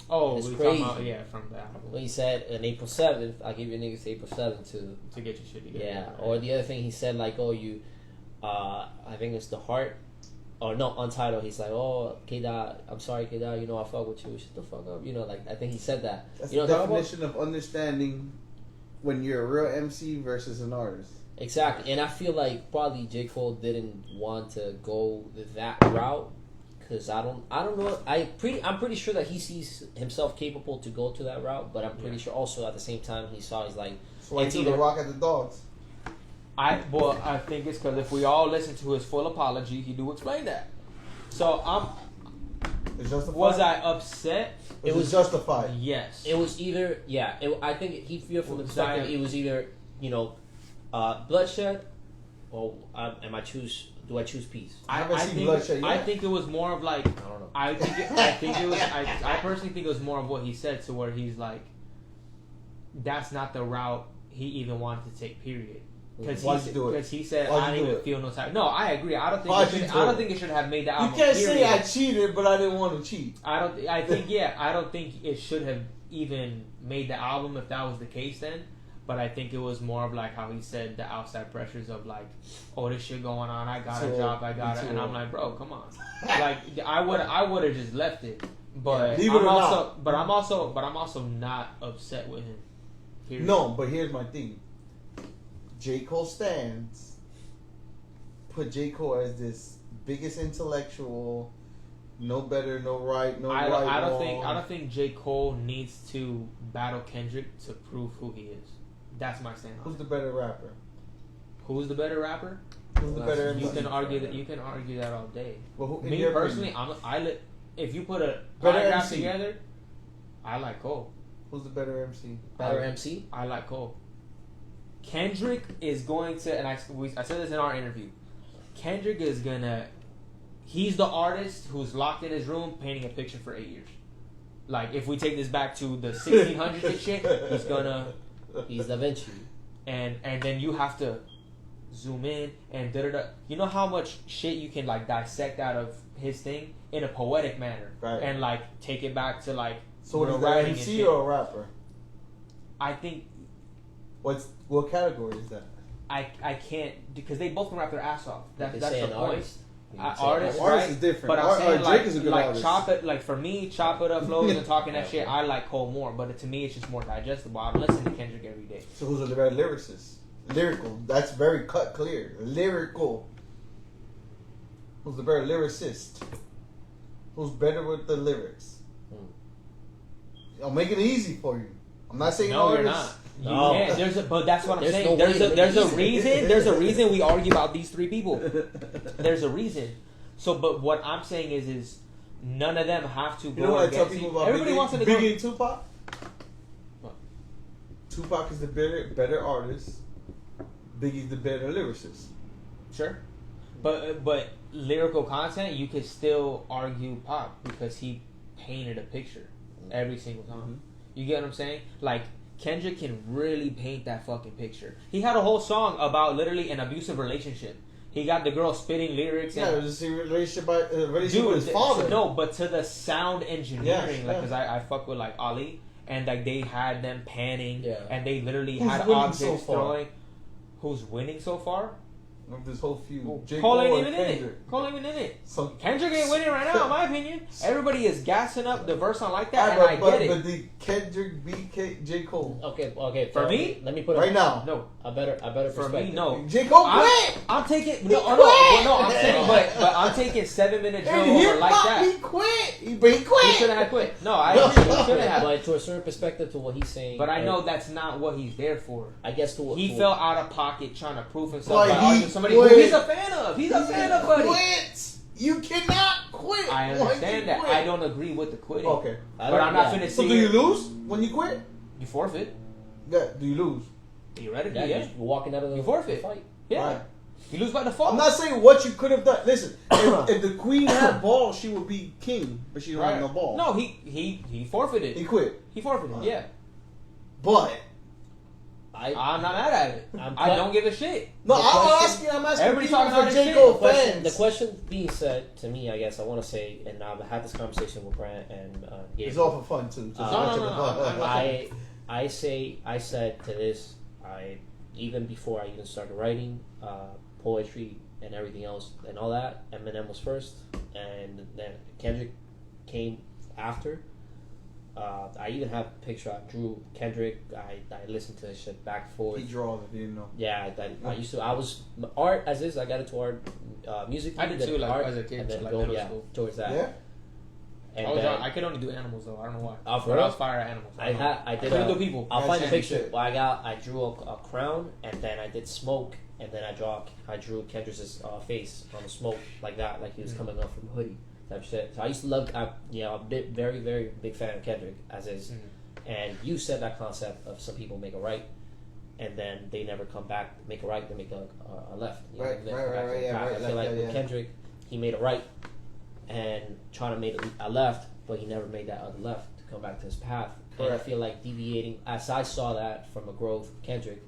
C: Oh,
D: It's
C: we
D: crazy.
C: talking about from that
D: When he said on April 7th, I'll give you niggas April 7th
C: to get your shit together.
D: yeah. Or the other thing he said, like, oh, I think it's the heart. Or no, Untitled. He's like, oh, K-Dot, I'm sorry, K-Dot, you know, I fuck with you. Shut the fuck up. You know, like, I think he said that.
B: That's
D: you know
B: the
D: what I'm talking
B: definition of understanding when you're a real MC versus an artist.
D: Exactly. And I feel like probably J. Cole didn't want to go that route. Because I don't know. I'm pretty sure that he sees himself capable to go to that route. But I'm pretty sure also at the same time he's like,
B: So why you the Rock at the Dogs?
C: I think it's because if we all listen to his full apology, he do explain that. So
B: It's justified.
C: was I upset?
B: It was justified.
C: Yes.
D: it was either I think he feared from the
C: Was
D: perspective
C: I-
D: it was either bloodshed or do I choose peace?
B: I haven't seen bloodshed yet.
C: I think it was more of like
D: I don't know.
C: I personally think it was more of what he said, to where he's like, that's not the route he even wanted to take. Period. Because he said I didn't even feel no type. No, I agree. I don't think it should have made the album.
B: You can't
C: period.
B: say I cheated, but I didn't want to cheat.
C: I don't think it should have even made the album if that was the case then. But I think it was more of like how he said the outside pressures of like, oh, this shit going on. I got a job. I got it, and I'm like, bro, come on. Like I would have just left it. But I'm also not upset with him. Period.
B: No, but here's my thing. J. Cole stands put J. Cole as this biggest intellectual, no better, no right, no
C: I
B: wrong.
C: don't think J. Cole needs to battle Kendrick to prove who he is. That's my stand on
B: Who's
C: it.
B: the better rapper?
C: Who's the better rapper?
B: Who's the better MC?
C: You can argue that all day.
B: Well,
C: Me personally, if you put a
B: Better
C: paragraph
B: MC.
C: together, I like Cole.
B: Who's the better MC?
D: Better MC?
C: I like Cole. Kendrick is going to, and I said this in our interview. Kendrick is gonna. He's the artist who's locked in his room painting a picture for 8 years. Like if we take this back to the 1600s and shit,
D: He's Da Vinci.
C: and then you have to zoom in and da-da-da. You know how much shit you can like dissect out of his thing in a poetic manner,
B: Right.
C: and like take it back to like
B: So what
C: real
B: is that,
C: writing and
B: MC
C: shit.
B: or a rapper?
C: I think
B: What category is that?
C: I can't because they both can rap their ass off.
D: They
C: That's
D: say
C: the
D: an
C: point.
D: artist. You can say
C: Artist,
B: Artist
C: right?
B: is different.
C: But I'm saying
B: Drake
C: like,
B: is a good
C: like
B: artist.
C: chop it, like for me, chop it up flows and talking that shit. I like Cole more, but to me, it's just more digestible. I listen to Kendrick every day.
B: So who's the better lyricist? Lyrical. That's very cut clear. Lyrical. Who's the better lyricist? Who's better with the lyrics? I'll make it easy for you. I'm not saying
C: No, you're
B: artists.
C: not.
D: No.
C: Yeah, but that's what I'm
D: There's
C: saying.
D: no way to make
C: There's
D: it
C: a
D: easy.
C: reason. There's a reason we argue about these three people. There's a reason. So, but what I'm saying is none of them have to go.
B: You know what I tell
C: against
B: people about
C: everybody
B: Biggie,
C: wants them to
B: Biggie
C: go.
B: and Tupac?
C: What?
B: Tupac is the better artist. Biggie's the better lyricist.
C: Sure, but lyrical content, you could still argue Pop because he painted a picture every single time.
B: Mm-hmm.
C: You get what I'm saying? Like Kendrick can really paint that fucking picture. He had a whole song about literally an abusive relationship. He got the girl spitting lyrics.
B: Yeah,
C: and,
B: it was a relationship with his father.
C: No, but to the sound engineering,
B: Yes,
C: like,
B: yes.
C: because I fuck with like Ali, and like they had them panning,
D: Yeah.
C: and they literally
B: Who's
C: had
B: winning
C: objects
B: so far?
C: throwing. Who's winning so far?
B: Of this whole feud. J.
C: Cole ain't
B: Cole
C: even
B: and
C: in it.
B: Kendrick.
C: Cole ain't even in it.
B: So
C: Kendrick ain't winning right now, in my opinion. Everybody is gassing up the verse on like that, and
B: but,
C: I get it.
B: But the Kendrick beat J. Cole.
D: Okay.
C: For me?
D: let me put
B: Right now.
C: No,
D: a better
C: for
D: perspective.
C: me, no.
B: J. Cole quit!
C: I'm taking
B: He
C: no,
B: quit!
C: I'm saying, but I'm taking 7 minutes
B: And
C: over like
B: hip-hop,
C: that.
B: he quit! But he
C: He
B: quit!
C: should have quit. No, I agree. He should have.
D: But to a certain perspective to what he's saying.
C: But I know that's not what he's there for.
D: I guess to what
C: He
D: to
C: felt out of pocket trying to prove himself
B: But
C: by
B: he
C: arguing somebody who
B: quit.
C: he's a fan of. He's a fan of, buddy.
B: Quit! You cannot quit!
C: I
B: once
C: understand
B: you
C: that.
B: quit.
C: I don't agree with the quitting.
B: Okay.
D: I
C: But
D: don't-
C: I'm not
D: yeah.
C: finna
B: So
C: sit
B: do you
C: here.
B: lose when you quit?
C: You forfeit.
B: Yeah, do you lose?
C: Theoretically,
D: Yeah,
C: yeah.
D: just walking out of the
C: You forfeit.
D: fight.
C: Yeah.
B: Right.
C: You lose by default.
B: I'm not saying what you could have done. Listen, if the queen had balls, she would be king, but she don't have no ball.
C: No, he forfeited.
B: He quit.
C: He forfeited, yeah.
B: But
C: I'm not mad at it.
D: I'm
C: I
D: quite-
C: don't give a shit.
B: no,
D: The
B: I'm
D: question-
B: asking
C: Everybody
B: people
C: talking
B: for
C: about
B: J.
C: this
B: Cole
C: shit.
D: The
B: fans.
D: question being said to me, I guess I want to say, and I've had this conversation with Grant and
B: It's
D: Gabriel.
B: all for fun too. Just
D: No,
B: watch
C: no,
B: it
C: no,
B: for fun.
C: no.
D: I said to this, even before I even started writing poetry and everything else and all that, Eminem was first, and then Kendrick came after. I even have a picture. I drew Kendrick. I listened to this shit back and forth.
B: He draws if you didn't know.
D: Yeah, I used to. I was art as is. I got into art, music.
C: I did
D: then
C: too, like,
D: art,
C: as a kid,
D: and then
C: like,
D: go,
C: middle
D: yeah,
C: school.
D: towards that.
B: Yeah.
D: And
C: I was
D: then,
C: I could only do animals though. I don't know why.
D: Oh, for
C: But I
D: real?
C: was fire at animals.
D: I did.
C: couldn't do people.
D: I'll find the
B: That's
D: picture.
B: shit.
D: Well, I drew a crown, and then I did smoke, and then I drew Kendrick's face on the smoke like that, like he was coming up from a hoodie type shit. So I used to love. I'm a very very big fan of Kendrick as is. And you said that concept of some people make a right, and then they never come back, make a right, they make a left. You know,
B: Right,
D: they
B: right,
D: come back
B: right,
D: to the
B: yeah,
D: path.
B: right,
D: I feel
B: like
D: like
B: that,
D: with
B: yeah.
D: Kendrick, he made a right, and trying to make a left, but he never made that other left to come back to his path. And I
B: Correct.
D: feel like deviating, as I saw that from a growth of Kendrick,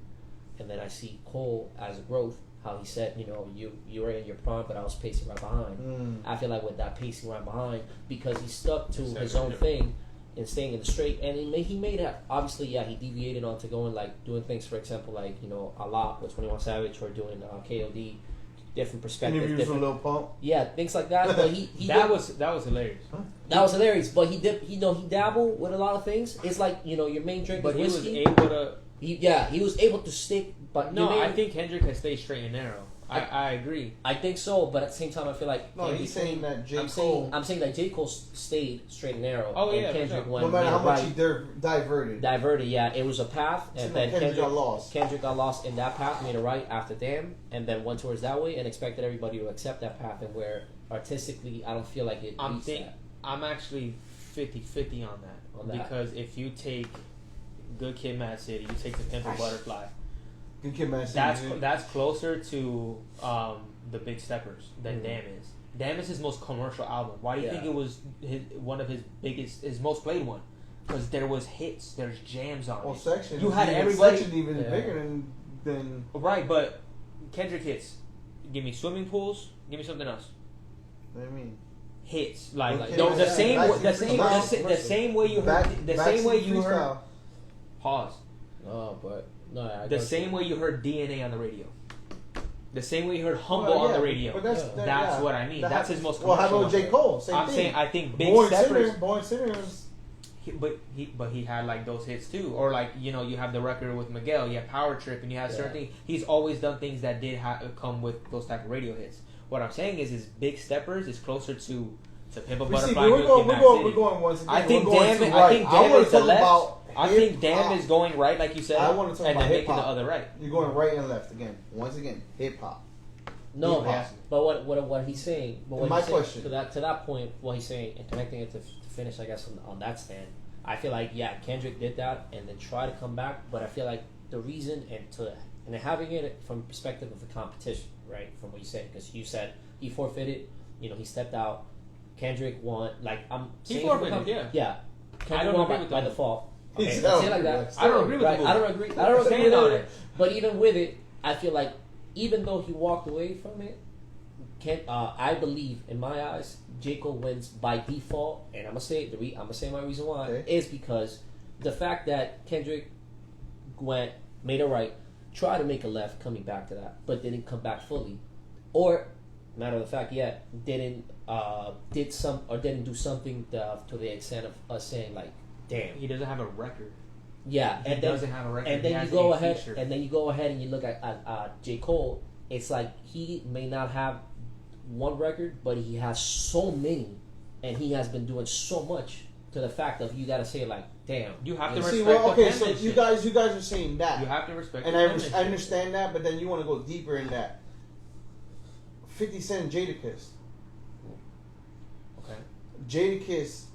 D: and then I see Cole as a growth, how he said, you were in your prime, but I was pacing right behind. I feel like with that pacing right behind, because he stuck to his own thing and staying in the straight, and he made it. Obviously, yeah, he deviated onto going like doing things, for example, like a lot with 21 Savage or doing KOD, different perspectives,
B: Interviews with
D: different,
B: Lil Pump.
D: yeah, things like that. But he
C: that
D: did-
C: was hilarious.
D: that was hilarious. But he did, he dabbled with a lot of things. It's like your main drink
C: But
D: is
C: he was
D: whiskey.
C: able to.
D: He was able to stick. But
C: No,
D: your main-
C: I think Kendrick has stayed straight and narrow. I agree.
D: I think so, but at the same time, I feel like
B: No,
D: in
B: he's
D: between-
B: saying that J.
D: I'm
B: Cole,
D: saying that J. Cole stayed straight and narrow.
C: Oh,
D: and
C: yeah, for
D: Kendrick
C: sure.
D: went
B: no matter how much
D: right,
B: he diverted,
D: diverted. Yeah, it was a path, and
B: Seemed
D: then
B: like Kendrick got lost.
D: Kendrick got lost in that path, made a right after Damn, and then went towards that way, and expected everybody to accept that path. And where artistically, I don't feel like it. meets that.
C: I'm actually 50-50 on that.
D: On that.
C: Because if you take Good Kid, Mad City, you take The Pimp a Butterfly.
B: Good Kid, Mad City.
C: That's closer to the Big Steppers than Damn is. Damn is his most commercial album. Why do you think it was one of his most played one? Because there was hits, there's jams on it.
B: Section.
C: You had everybody.
B: Section even bigger than.
C: Right, but Kendrick hits. Give me swimming pools. Give me something else.
B: What do you mean?
C: Hits like
B: Okay,
C: the same way you heard the same way you heard.
B: freestyle.
C: Pause.
D: No, but no.
C: The same way you heard DNA on the radio. The same way you heard Humble on the radio.
B: But
C: that's what I mean. That's his most.
B: Well, how about J. Cole? Same
C: I'm
B: thing.
C: saying I think Big Steppers.
B: Born Sinners.
C: But he had like those hits too, or like you have the record with Miguel, you have Power Trip, and you have certain things. He's always done things that did come with those type of radio hits. What I'm saying is Big Steppers is closer to Pimp a Butterfly.
B: We're going once again.
C: I think Damn is the left. I think Damn is going right, like you said,
B: I want to talk
C: and
B: about
C: then
B: hip
C: making the
B: hop.
C: other right.
B: You're going right and left again. Once again, hip hop.
D: No,
B: Hip-hop.
D: but what he's saying, but what
B: My
D: he's saying,
B: question
D: to that point, what he's saying and connecting it to finish, I guess on that stand. I feel like Kendrick did that and then try to come back, but I feel like the reason and having it from the perspective of the competition, right? From what you said, because you said he forfeited, he stepped out. Kendrick won. Like
C: He forfeited,
D: yeah. Kendrick
C: I don't
D: won
C: agree with
D: by
C: that.
D: default.
B: He's
D: Okay,
B: still-
D: say it like that.
C: I don't agree with
D: Right,
C: the
D: I don't agree. I don't agree
C: Stand on
D: with
C: it.
D: it. But even with it, I feel like even though he walked away from it, I believe in my eyes, J. Cole wins by default, and I'm gonna say my reason why is because the fact that Kendrick made a right, tried to make a left, coming back to that, but didn't come back fully, or matter of the fact, didn't do something to the extent of us saying like, damn,
C: He doesn't have a record.
D: yeah,
C: He doesn't have a record.
D: and
C: He
D: then
C: has
D: you go
C: a
D: ahead,
C: feature.
D: and then you go ahead and you look at J. Cole. It's like he may not have one record, but he has so many, and he has been doing so much to the fact of you got to say like, damn.
C: You have to
B: See,
C: respect
B: well, okay,
C: the
B: so
C: penmanship.
B: you guys are saying that.
C: You have to respect
B: And
C: the
B: I
C: penmanship.
B: understand that, but then you want to go deeper in that. 50 Cent, Jadakiss.
C: Okay.
B: Jadakiss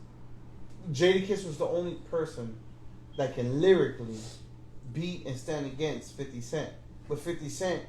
B: was the only person that can lyrically beat and stand against 50 Cent. But 50 Cent,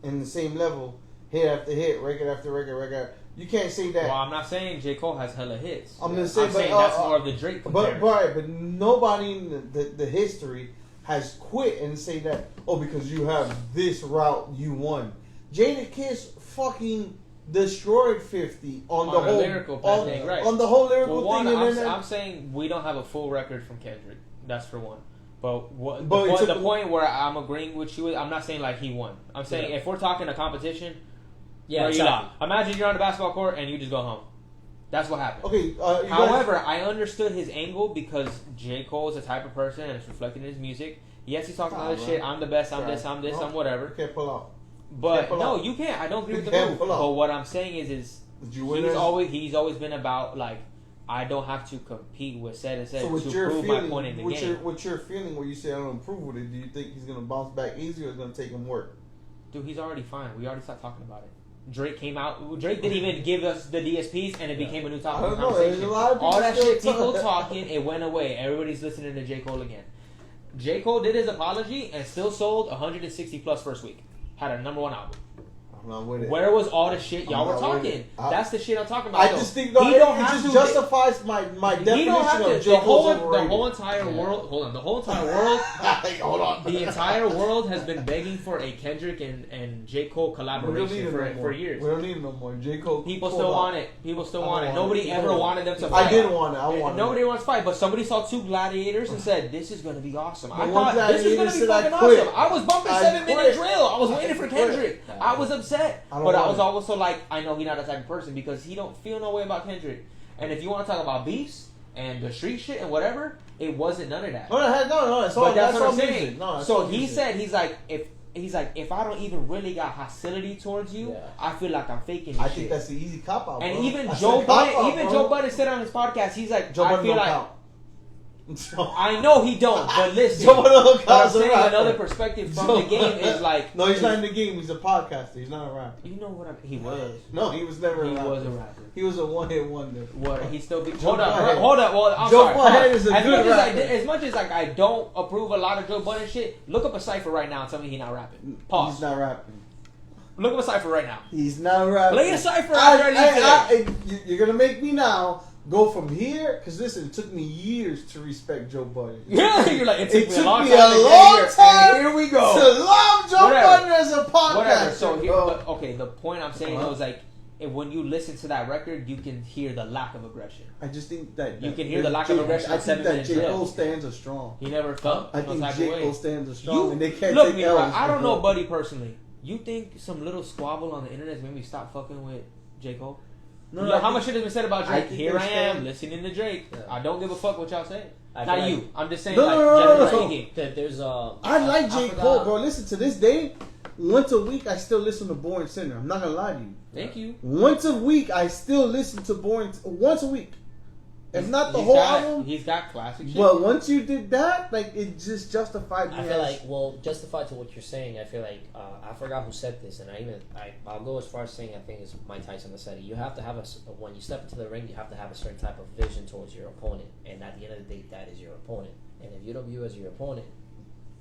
B: in the same level, hit after hit, record after record. You can't say that.
C: Well, I'm not saying J. Cole has hella hits.
B: I'm gonna say,
C: I'm saying that's more of the Drake comparison.
B: But nobody in the history has quit and say that, because you have this route, you won. Jadakiss fucking destroyed 50 on the whole
C: lyrical thing, right?
B: On the whole lyrical
C: Well, one,
B: thing.
C: I'm saying we don't have a full record from Kendrick. That's for one. But
B: But
C: the point where I'm agreeing with you, I'm not saying like he won. I'm saying if we're talking a competition, where you like, imagine you're on the basketball court and you just go home. That's what happened.
B: Okay.
C: However, I understood his angle because J. Cole is the type of person, and it's reflected in his music. Yes, he's talking all this shit. I'm the best. I'm this. I'm this. I'm whatever.
B: You can't pull out.
C: But no, you can't. I don't agree with the move. But what I'm saying is he's always been about like, I don't have to compete with said and said to prove my point in the game.
B: What's your feeling when you say I don't improve with it? Do you think he's gonna bounce back easy, or it's gonna take him work?
C: Dude, he's already fine. We already stopped talking about it. Drake came out. Drake didn't even give us the DSPs, and it became a new topic of conversation. All that shit, people talking, it went away. Everybody's listening to J. Cole again. J. Cole did his apology and still sold 160 plus first week. Had a number one album.
B: I'm not with it.
C: Where was all the shit y'all were talking? That's the shit I'm talking about.
B: I just think it just justifies my definition of J. Cole's overrated.
C: The whole entire world. Hold on. The whole entire world.
B: Hold on.
C: The entire world has been begging for a Kendrick and J. Cole collaboration for years.
B: We don't need it no more. J. Cole.
C: People still want it. People still want it. Nobody ever wanted them to fight.
B: I did want it. I wanted it.
C: Nobody wants to fight, but somebody saw two gladiators and said, "This is going to be awesome." I
B: But
C: thought
B: one
C: this is going to be
B: gladiator
C: fucking
B: said,
C: awesome. I was bumping 7-minute drill. I was waiting for Kendrick. I was upset, but I was also like, I know he's not that type of person because he don't feel no way about Kendrick. And if you want to talk about beefs and the street shit and whatever, it wasn't none of that.
B: No. It's all,
C: But that's what I'm
B: music.
C: saying.
B: No,
C: so he said, he's like, if I don't even really got hostility towards you, I feel like I'm faking this
B: I
C: shit.
B: think that's the easy cop out.
C: And
B: bro.
C: even Joe Budden said on his podcast, he's like, I feel like. I know he don't, but listen. But I'm saying another perspective from the game is like.
B: No, he's not in the game. He's a podcaster. He's not a rapper.
C: You know what he was.
B: No, he was never a rapper.
C: He was a rapper.
B: He was a one-hit wonder.
C: What? He still be.
B: Joe
C: Hold up.
B: Butthead.
C: Well, I'm
B: Joe
C: sorry.
B: Butthead is a good rapper.
C: As much as like I don't approve a lot of Joe Budden shit, look up a cipher right now and tell me he's not rapping. Pause.
B: He's not rapping.
C: Look up a cipher right now.
B: He's not rapping.
C: Play a cipher after I leave today.
B: You're gonna make me now go from here, because listen, it took me years to respect Joe Budden.
C: Yeah, you're like, it took me a long
B: me
C: time.
B: a long time
C: And here we go.
B: to love Joe
C: Whatever.
B: Budden as a podcaster.
C: Whatever. So here,
B: bro.
C: but, okay, the point I'm saying though is like, when you listen to that record, you can hear the lack of aggression.
B: I just think that
C: You can hear the lack of aggression
B: I
C: in
B: think
C: 7
B: that
C: minutes
B: J.
C: drill.
B: Cole stands are strong.
C: He never felt
B: I
C: no
B: think
C: type
B: J.
C: of way.
B: Cole stands are strong, and they can't
C: look
B: take
C: me,
B: L's.
C: bro, I don't know
B: bro.
C: Buddy personally. You think some little squabble on the internet made me stop fucking with J. Cole?
B: No,
C: Look,
B: I
C: how
B: think-
C: much shit has been said about
B: I
C: Drake?
B: think
C: Here
B: they
C: I
B: stand-
C: am listening to Drake.
D: Yeah.
C: I don't give a fuck what y'all say.
D: I
C: Not
D: feel like-
C: you. I'm just saying,
B: No,
C: like,
B: no, no, no,
C: generally
B: no.
C: speaking.
D: That there's
B: I like J.
D: forgot.
B: Cole, bro. Listen, to this day, once a week I still listen to Born Sinner. I'm not gonna lie to you.
C: Thank you.
B: Once a week I still listen to Born. Once a week, if not the whole album.
C: He's got classic shit.
B: But once you did that, like it just justified me.
D: I feel
B: as-
D: like, well, justified to what you're saying, I feel like, I forgot who said this, and I'll go as far as saying, I think it's Mike Tyson that said it. You have to have when you step into the ring, you have to have a certain type of vision towards your opponent, and at the end of the day, that is your opponent. And if you don't view as your opponent,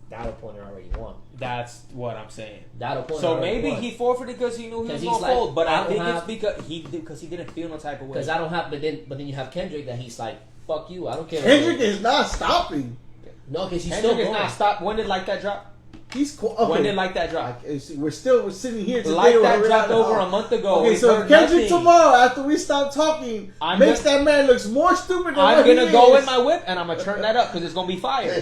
D: that opponent already won.
C: That's what I'm saying.
D: That opponent
C: So
D: already
C: maybe
D: won.
C: he forfeited because he knew he was
D: 'Cause
C: going
D: he's
C: to
D: like,
C: fold. But
D: I
C: I
D: don't
C: think
D: have-
C: it's because he didn't feel no type of way.
D: Because I don't have, but then you have Kendrick that he's like, fuck you, I don't care.
B: Kendrick is not stopping.
D: No, because he's
C: Kendrick
D: still
C: is
D: going.
C: not stopped. When did Like That drop?
B: He's cool. Okay.
C: When did Like That drop?
B: We're sitting here today.
C: Like
B: where
C: That
B: we're
C: dropped
B: at,
C: over a month ago.
B: Okay,
C: We
B: so
C: heard
B: if Kendrick
C: nothing.
B: tomorrow, after we stop talking,
C: I'm
B: makes
C: gonna-
B: that man looks more stupid than
C: I'm
B: what
C: gonna
B: he
C: go
B: is.
C: in my whip and I'm gonna turn that up because it's gonna be fire.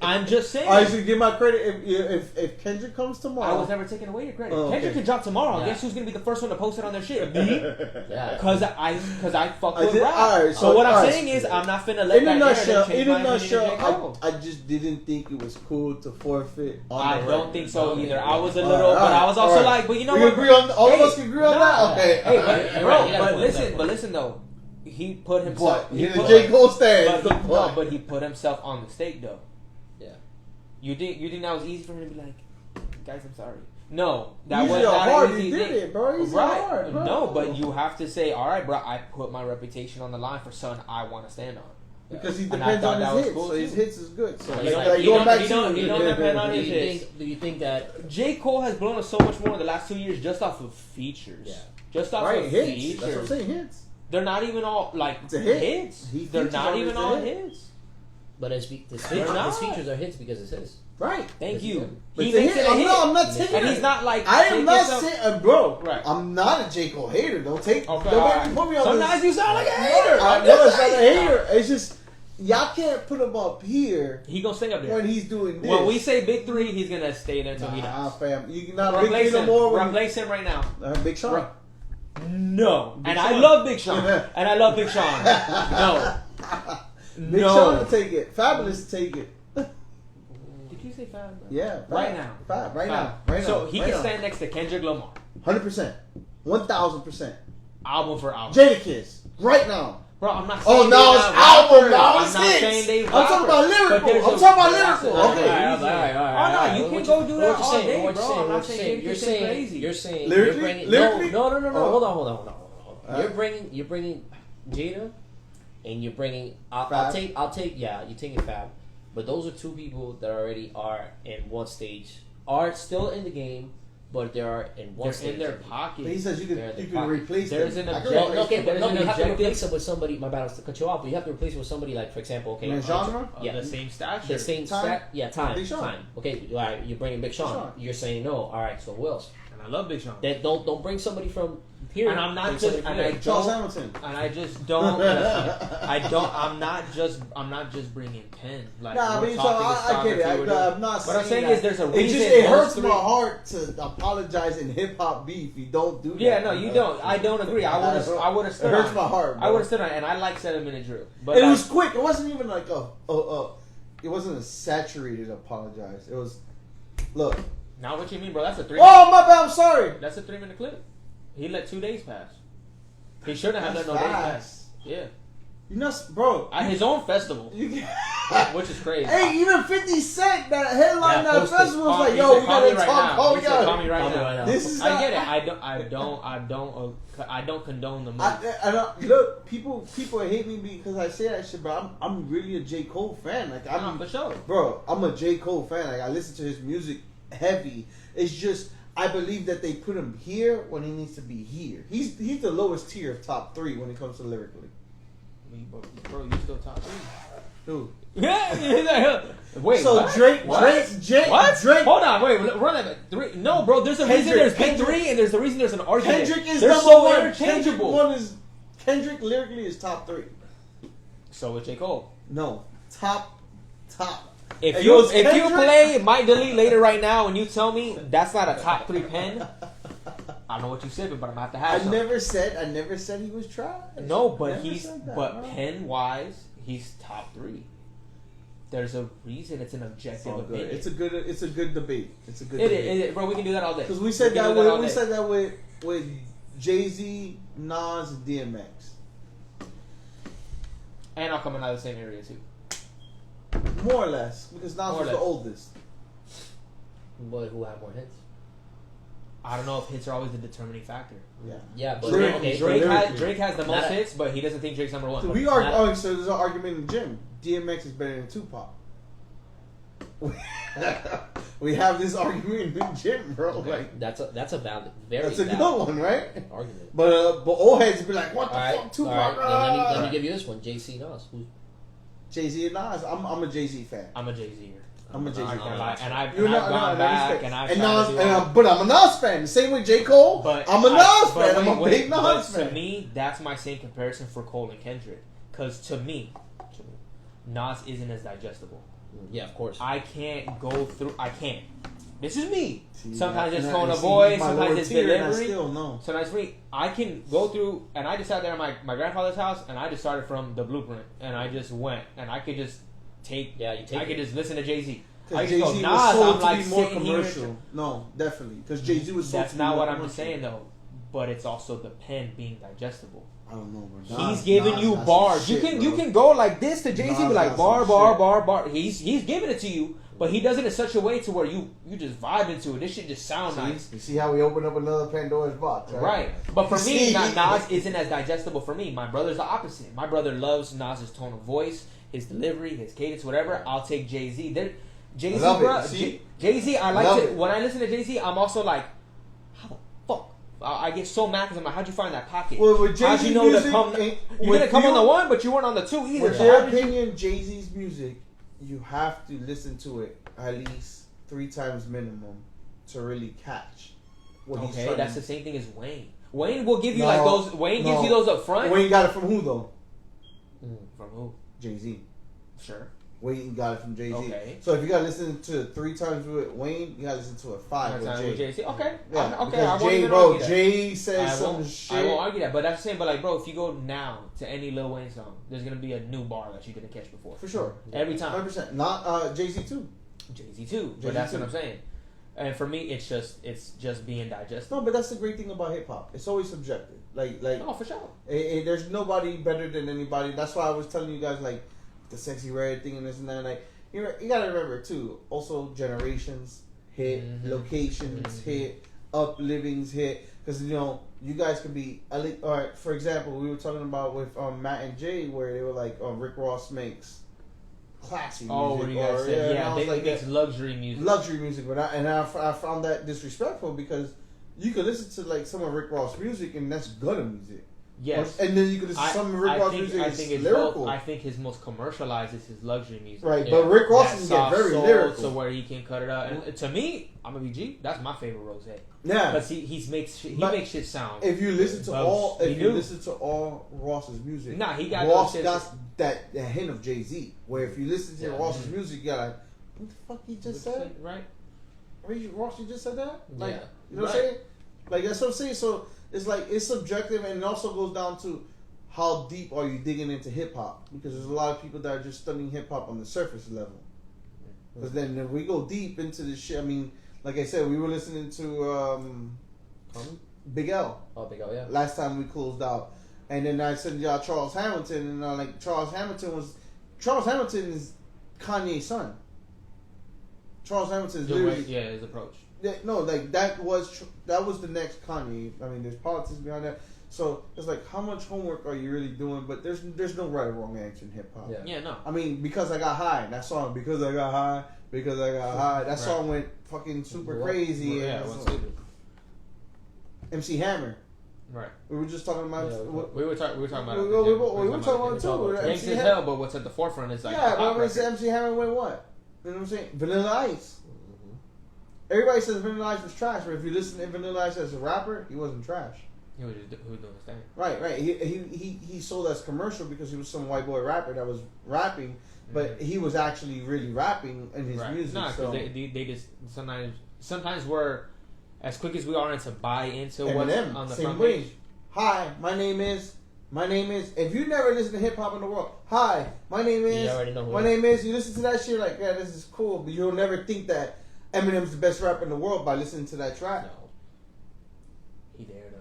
C: I'm just saying.
B: I should give my credit if Kendrick comes tomorrow.
C: I was never taking away your credit.
B: Oh, okay.
C: Kendrick can drop tomorrow.
D: Yeah.
C: Guess who's gonna be the first one to post it on their shit? Me.
D: Yeah.
C: Because I fuck with rap.
B: Alright,
C: so what I'm
B: alright.
C: saying is I'm not finna let
B: In a
C: that
B: nutshell,
C: narrative change
B: in a
C: my opinion of J.
B: nutshell,
C: Cole.
B: I just didn't think it was cool to forfeit. On
C: I
B: the
C: don't
B: record.
C: think so
D: Okay.
C: either. I was a
B: Alright,
C: little, but I was also
B: alright.
C: like, but you know
B: We
C: what?
B: agree on all of
C: Hey,
B: us can agree on
C: nah.
B: that. Okay.
C: Hey,
B: alright.
C: but,
D: You're
C: bro,
D: right, you gotta
C: but
D: put
C: listen,
D: that
C: but listen though, he put himself.
B: What?
C: He
B: You're the
C: put,
B: J. Cole stand.
C: but he put himself on the stake though.
D: Yeah.
C: You think that was easy for him to be like, guys, I'm sorry. No, that
B: Easy
C: was
B: or
C: not
B: hard,
C: an easy
B: he did
C: thing.
B: it, bro. Easy or
C: Right?
B: hard, bro.
C: No, but you have to say, all right, bro. I put my reputation on the line for something I want to stand on.
B: Because he
C: And I
B: depends
C: thought
B: on
C: that
B: his
C: was
B: hits,
C: cool,
B: so his
C: too.
B: hits is good. So
D: Like,
B: like,
D: like,
B: like
C: he
B: going
C: don't-
B: back
C: he
B: to
C: don't- he don't depend on
D: Do
C: his
D: you
C: hits.
D: think? Do you think that?
C: J. Cole has blown up so much more in the last 2 years just off of features.
D: Yeah.
C: Just off
B: right
C: of
B: hits.
C: features.
B: That's what I'm saying. Hits.
C: They're not even all like
B: It's a hit.
C: hits.
B: He
C: They're
B: features
C: not
B: on
C: even
B: it's a
C: all
B: hit.
C: hits.
D: But his
C: They're not.
D: features are hits because it's his.
B: Right.
C: Thank you.
B: But
C: He
B: it's a
C: makes
B: hit.
C: it a hit.
B: I'm not taking
C: And
B: it.
C: he's not like
B: I am
C: taking
B: not
C: some-
B: saying, bro.
C: Right.
B: I'm not a J. Cole hater. Don't take.
C: Okay,
B: Don't
C: alright.
B: make me put me on
C: Sometimes
B: this.
C: you sound like a hater.
B: I
C: I'm
B: know
C: just
B: it's not a
C: saying.
B: hater. It's just y'all can't put him up here
C: He gonna stay up there.
B: when he's doing this.
C: When we say big three, he's gonna stay there until he
B: nah,
C: dies.
B: fam, you not big
C: Replace
B: three no
C: him.
B: more. When
C: Replace him right now.
B: Big Sean.
C: Right. No.
B: Big
C: And I
B: Sean.
C: love Big Sean. And I love Big Sean. No.
B: Big
C: No.
B: Sean to take it. Fabulous to take it.
C: Did you say five?
B: Yeah.
C: Right now.
B: Five. Right
C: Five.
B: now. Right now.
C: So he
B: right
C: can
B: now.
C: stand next to Kendrick Lamar.
B: 100%. 1,000%.
C: Album for album.
B: Jadakiss. Right now.
C: Bro, I'm not
B: Oh,
C: saying
B: now
C: they
B: it's
C: not
B: album,
C: rappers.
B: now
C: I'm
B: it's
C: not
B: hits.
C: saying they
B: I'm talking about
C: rappers.
B: lyrical.
C: But there's
B: I'm
C: a-
B: talking about
C: that's
B: lyrical.
C: a-
B: Okay.
C: all right. Oh, no, you can go do that
D: What
C: all
D: you're saying?
C: day,
D: What
C: bro.
D: you're saying?
C: I'm not
D: What
C: saying
D: you're
C: you're
D: saying?
C: crazy.
D: You're saying
B: Lyrically?
D: you're bringing
B: Lyrically?
D: no.
B: Oh.
D: Hold on.
B: Alright.
D: You're bringing Jada, and you're bringing. I'll
B: Fab.
D: take. Yeah, you taking Fab, but those are two people that already are in one stage, are still in the game, but they are in one
C: They're
D: stage.
C: in their
B: But he
C: pocket.
B: says you
D: They're
B: can
D: the
B: you can
D: pocket.
B: replace
C: There's
B: them.
C: an
B: I can
C: object-
B: replace
D: Okay,
B: them.
D: but
C: There's
D: no,
C: an
D: you have to
C: objective-
D: replace it with somebody. My bad, I was to cut you off, but you have to replace it with somebody like, for example, okay,
B: In a genre?
C: Of
D: yeah,
C: the same stature.
D: the same
B: Time?
D: stat, yeah, time,
B: Big Sean.
D: time. Okay, all right, you're bringing Big Sean.
B: Sean.
D: You're saying no. All right, so who else?
C: And I love Big Sean.
D: Then don't bring somebody from here.
C: And I'm not
D: bring
C: just-
D: somebody from
C: and I
D: here.
B: Charles
C: don't-
B: Hamilton.
C: And I just don't. I'm not just bringing Penn. Like
B: Nah,
C: we're
B: but so
C: talking
B: I get it.
C: discography, we're doing-
B: I'm not
C: What I'm
B: saying
C: saying
B: that.
C: is there's a
B: It
C: reason.
B: just it
C: those
B: hurts
C: three-
B: my heart to apologize in hip hop beef. You don't do that.
C: Yeah, no, you don't. I don't agree. I would have
B: It
C: stood
B: hurts
C: on
B: my
C: it.
B: heart.
C: I
B: Bro.
C: would have stood on it, and I like 7-minute drill. But
B: It
C: like,
B: was quick. It wasn't even like it wasn't a saturated apologize. It was, look.
C: now what you mean, bro? That's a 3.
B: Oh my bad. I'm sorry.
C: That's a 3-minute clip. He let 2 days pass. He shouldn't have
B: That's
C: let no days pass.
B: fast.
C: Yeah,
B: You know, bro.
C: at his own festival,
B: You
C: which is crazy.
B: Hey, even 50 Cent that headline
D: Yeah,
B: that
D: posted.
B: festival was like,
C: He
B: yo,
C: said,
B: we
C: "Call me
B: gotta
C: right
B: talk.
C: now."
B: Call
C: He
B: me
C: said,
B: out.
C: "Call me right
D: Call me
C: now."
D: right now.
B: This is
C: I
B: not,
C: get it. I don't condone the move.
B: look, people hate me because I say that shit, but I'm really a J. Cole fan. Like
C: Nah, for sure.
B: bro, I'm a J. Cole fan. Like I listen to his music heavy. It's just I believe that they put him here when he needs to be here. He's the lowest tier of top 3 when it comes to lyrically.
C: Bro, you still top 3.
B: Who?
C: Yeah. Wait.
B: So
C: what?
B: Drake.
C: What?
B: Drake.
C: Hold on. Wait. Run that back. 3. No, bro. There's a reason there's been 3, and there's a reason there's an argument.
B: Kendrick is
C: They're
B: number
C: so
B: 1.
C: interchangeable.
B: Kendrick lyrically is top 3.
C: So is J. Cole.
B: No, top.
C: If
B: It
C: you
B: goes
C: if you
B: Kendrick-
C: play Might Delete later right now and you tell me that's not a top 3 pen, I don't know what you sipping, but I'm gonna have to have
B: I
C: some.
B: never said he was trash.
C: No, but
B: Never
C: he's
B: said that,
C: but
B: bro.
C: pen wise, he's top 3. There's a reason it's an objective
B: All good.
C: opinion.
B: It's a good debate. It's a good
C: It
B: debate.
C: is, bro. We can do that all day.
B: Because we said
C: can
B: that
C: do all
B: with
C: day.
B: with Jay-Z, Nas, and DMX.
C: And I'll come in out of the same area too.
B: More or less, because Nas
C: More or
B: was the
C: less.
B: oldest.
D: But who had more hits?
C: I don't know if hits are always the determining factor.
B: Yeah.
D: Yeah, but
B: Drake-
D: okay.
C: Drake has the most
D: Not a-
C: hits, but he doesn't think Drake's number 1.
B: So we are. So there's an argument in the gym. DMX is better than Tupac. We have this argument in the gym, bro.
D: Okay.
B: Like
D: That's a valid, very
B: that's a
D: valid
B: good one, right?
D: argument.
B: But old heads be like, "What the
D: All right,
B: fuck, Tupac?"
D: all right. Then let me
B: ah."
D: give you this one. JC Nas. Who?
B: Jay-Z and Nas. I'm a Jay-Z fan.
C: I'm a Jay-Z.
B: I'm a Jay-Z
C: I
B: fan.
C: can't lie. And I've
B: You're not-
C: gone
B: no,
C: back
B: respect.
C: and I've
B: and
C: tried
B: Nas,
C: to do
B: and
C: all-
B: but I'm a Nas fan. The same with J. Cole.
C: But
B: I'm a Nas fan. I'm a big Nas
C: but
B: fan.
C: to me, that's my same comparison for Cole and Kendrick. Because to me, Nas isn't as digestible.
D: Yeah, of course.
C: I can't go through. I can't. This is me.
B: See,
C: Sometimes it's
B: and
C: tone
B: I-
C: of
B: see,
C: voice.
B: my
C: Sometimes
B: lower
C: it's
B: tier, and I
C: delivery.
B: still know.
C: Sometimes for me, I can go through, and I just sat there at my grandfather's house, and I just started from the blueprint, and I just went, and I could just take.
D: Yeah, you take
C: I could
D: it.
C: just listen to Jay-Z. I
B: Because
C: could
B: Jay-Z
C: go,
B: was
C: Nas,
B: sold
C: I'm
B: to
C: like
B: be more
C: sitting here.
B: commercial. No, definitely. Because Jay-Z was sold
C: That's
B: to be
C: not
B: more
C: what I'm
B: commercial.
C: saying though. But it's also the pen being digestible.
B: I don't know, bro.
C: He's giving
B: Nas
C: you
B: got some
C: bars.
B: shit,
C: You
B: bro.
C: can go like this to Jay-Z,
B: Nas
C: be like
B: got
C: bar,
B: some
C: bar,
B: shit.
C: bar, bar. He's giving it to you, but he does it in such a way to where you just vibe into it. This shit just sounds nice.
B: You see how we open up another Pandora's box, right?
C: Right. But for me,
B: See?
C: Nas isn't as digestible for me. My brother's the opposite. My brother loves Nas's tone of voice, his delivery, his cadence, whatever. I'll take Jay-Z. Jay-Z,
B: Love it.
C: bro.
B: See?
C: Jay-Z, I like
B: Love
C: to.
B: it.
C: When I listen to Jay-Z, I'm also like, how the fuck? I get so mad because I'm like, how'd you find that pocket?
B: Well, with
C: How'd
B: Jay-Z
C: you know to
B: music,
C: come?
B: ain't-
C: You're
B: with
C: gonna come on
B: you-
C: the 1, but you weren't on the 2 either.
B: With
C: So
B: your
C: how did you-
B: opinion, Jay-Z's music, you have to listen to it at least 3 times minimum to really catch what he's
C: Okay,
B: trying
C: that's
B: to
C: the same thing as Wayne. Wayne will give you
B: No,
C: like those. Wayne gives
B: no.
C: you those up front.
B: Wayne got it from who though?
C: From who?
B: Jay-Z.
C: Sure.
B: Wayne got it from Jay-Z.
C: Okay.
B: So if you gotta listen to it 3 times with Wayne, you gotta listen to it 5 with Jay.
C: Jay-Z. Okay.
B: Yeah,
C: Okay. I
B: because
C: won't
B: Jay,
C: even
B: bro,
C: argue that.
B: Jay says
C: I
B: some
C: won't
B: shit.
C: argue that, but that's the same. But like, bro, if you go now to any Lil Wayne song, there's gonna be a new bar that you didn't catch before.
B: For sure.
C: Every time.
B: 100%. Not Jay-Z too.
C: Jay-Z too.
B: Jay-Z
C: But that's
B: too.
C: what I'm saying. And for me, it's just being digestible.
B: No, but that's the great thing about hip hop. It's always subjective. Like
C: Oh, for sure.
B: there's nobody better than anybody. That's why I was telling you guys like the sexy red thing and this and that. Like you gotta remember too. Also, generations hit, locations hit, uplivings hit. Because you guys could be. All right, for example, we were talking about with Matt and Jay where they were like, Rick Ross makes classy music.
C: Oh, what you guys said?
B: and
C: Yeah,
B: I was
C: they
B: like,
C: makes luxury music.
B: luxury music, but I found that disrespectful because you could listen to like some of Rick Ross music and that's gutter music.
C: Yes.
B: And then you could listen to some of Rick Ross music
C: I
B: is
C: think it's
B: lyrical.
C: both. I think his most commercialized is his luxury music.
B: Right,
C: Yeah.
B: but Rick Ross
C: That
B: can get
C: soft
B: very
C: soul
B: lyrical.
C: to where he can cut it out. And to me, I'm a BG. That's my favorite Rose.
B: Yeah.
C: Because he makes shit sound.
B: If you listen to
C: Bugs.
B: if
C: He
B: you
C: knew.
B: listen to all Ross's music,
C: Nah, he got
B: Ross
C: those
B: got
C: shits.
B: that hint of Jay-Z. Where if you listen to
C: Yeah.
B: Ross's music, you got like, what the fuck he just said?
C: Right?
B: Ross, you just said that? Like,
D: Yeah.
B: you know what I'm saying? Like that's what I'm saying. So it's like it's subjective, and it also goes down to how deep are you digging into hip hop? Because there's a lot of people that are just studying hip hop on the surface level. Because then if we go deep into this shit, I mean, like I said, we were listening to Big L
D: Oh, Big O, yeah.
B: last time we closed out, and then I said y'all Charles Hamilton, and like Charles Hamilton is Kanye's son. Charles Hamilton is literally
C: his approach.
B: no, like that was the next Kanye. I mean, there's politics behind that. So it's like, how much homework are you really doing? But there's no right or wrong answer in hip hop.
D: Yeah.
C: Yeah, no.
B: I mean, because I got high. That song, because I got high. That song went fucking super
D: Blew up.
B: crazy.
C: Yeah,
B: and
C: it went
B: so-
C: stupid.
B: MC Hammer.
C: Right.
B: We were just talking about.
D: Yeah,
C: We were talking about.
B: We were talking about it too.
C: Gangs
B: MC
C: as
B: Hammer.
C: hell, but what's at the forefront is like.
B: Yeah,
C: the pop
B: but
C: record.
B: MC Hammer went what? You know what I'm saying? Vanilla Ice. Everybody says Vanilla Ice was trash, but if you listen to Vanilla Ice as a rapper, he wasn't trash.
C: He was just doing his thing.
B: Right. He sold as commercial because he was some white boy rapper that was rapping, but he was actually really rapping in his music.
C: No, because
B: so.
C: they just sometimes we're as quick as we are to buy into what's
B: Eminem,
C: on the
B: same
C: front
B: way.
C: page.
B: Hi, my name is. If you never listen to hip hop in the world, hi, my name is.
D: You already know who
B: my
D: it
B: name is. You listen to that shit, like, yeah, this is cool, but you'll never think that Eminem's the best rapper in the world by listening to that track.
D: No.
C: He there though.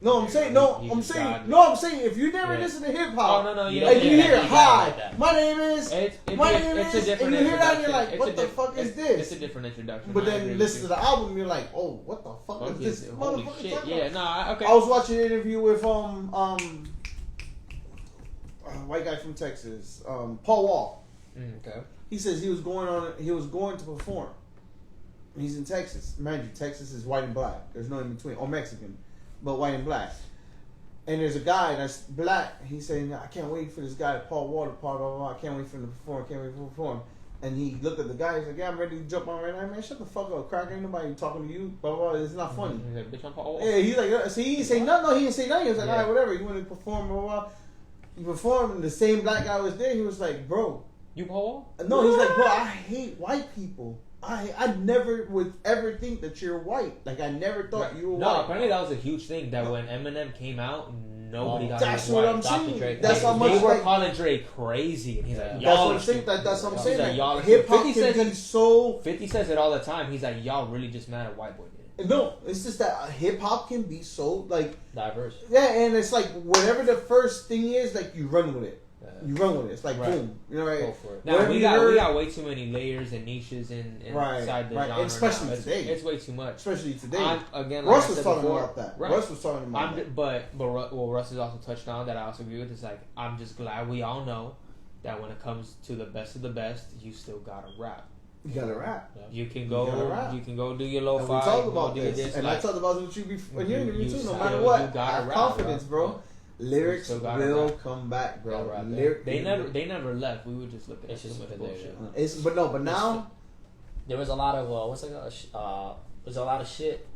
B: No, I'm saying, if you never listen to hip hop,
C: Oh, no,
B: and
C: yeah,
B: you hear,
D: yeah,
B: hi,
D: yeah.
B: my name is,
C: It's a different
B: and you hear that, and you're
C: introduction.
B: like,
C: It's
B: what
C: a
B: the fuck is this?
C: It's a different introduction.
B: But
C: I agree
B: then
C: with
B: listen
C: you.
B: to the album, you're like, oh, what the fuck
C: Fuck
B: is this?
C: holy
B: motherfucker
C: shit!
B: talking
C: Yeah,
B: about?
C: okay.
B: I was watching an interview with white guy from Texas, Paul Wall.
D: Okay.
B: He says he was going to perform. He's in Texas. Mind you, Texas is white and black. There's no in between. Or Mexican, but white and black. And there's a guy that's black. He's saying, I can't wait for this guy, Paul Wall, blah, blah, blah. I can't wait for him to perform. Can't wait for him to perform. And he looked at the guy. He's like, yeah, I'm ready to jump on right now. Man, shut the fuck up, crack. Ain't nobody talking to you. Blah, blah, blah. It's not funny.
C: He's like, bitch, I'm Paul Wall.
B: Yeah, he's like, see, he didn't say nothing. No, he didn't say nothing. He was like,
D: Yeah.
B: all right, whatever. You want to perform, blah, blah, blah. He performed, and the same black guy was there. He was like, bro.
C: You Paul Wall?
B: No, he's like, bro, I hate white people. I never would ever think that you're white. Like, I never thought you were
C: No,
B: white.
C: apparently that was a huge thing that when Eminem came out, nobody got
B: That's
C: his
B: what
C: white.
B: I'm
D: Dr.
B: saying.
D: Dre.
B: That's how much
C: They were
B: like,
C: calling Dre crazy, and he's like,
D: Yeah.
B: that's
C: y'all
B: what I'm
C: are
B: saying.
C: stupid.
B: That's what I'm
C: He's
B: saying.
C: like, y'all are
B: Hip hop
C: 50
B: can
C: says
B: be
C: it-
B: so.
C: 50 says it all the time. He's like, y'all really just mad at white boy did it.
B: No, it's just that hip hop can be so like
D: Diverse.
B: yeah, and it's like whatever the first thing is, like you run with it.
D: Yeah.
B: You run with it. It's like
C: Right.
B: boom, you know, right?
D: Go for it.
C: Now
B: Whatever
C: we
B: you
C: got
B: heard-
C: way too many layers and niches inside
B: Right,
C: the
B: right,
C: genre.
B: especially
C: now.
B: today.
C: It's way too much.
B: Especially today.
C: Again, like
B: Russ
C: I
B: was
C: said
B: talking
C: before,
B: about that.
C: Right.
B: Russ was talking about that.
C: But what Russ has also touched on that I also agree with is like I'm just glad we all know that when it comes to the best of the best, you still gotta rap.
B: You gotta rap.
C: You can
B: gotta rap.
C: go. You can go do your
B: And
C: lo-fi.
B: we talked
C: go
B: about
C: do
B: this, and
C: like,
B: I talked about it with you before. And you
C: You
B: too. No
C: still-
B: matter
C: you
B: what,
C: gotta
B: have
C: rap,
B: confidence,
C: bro.
B: bro. Lyrics
C: You still gotta
B: will
C: rap.
B: come back, bro.
D: Gotta rap,
B: Lyric-
C: They never left. We were just looking
D: It's
C: at
D: just
C: too much
D: been there,
C: bullshit.
D: yeah.
B: But now
D: There was a lot of there's a lot of shit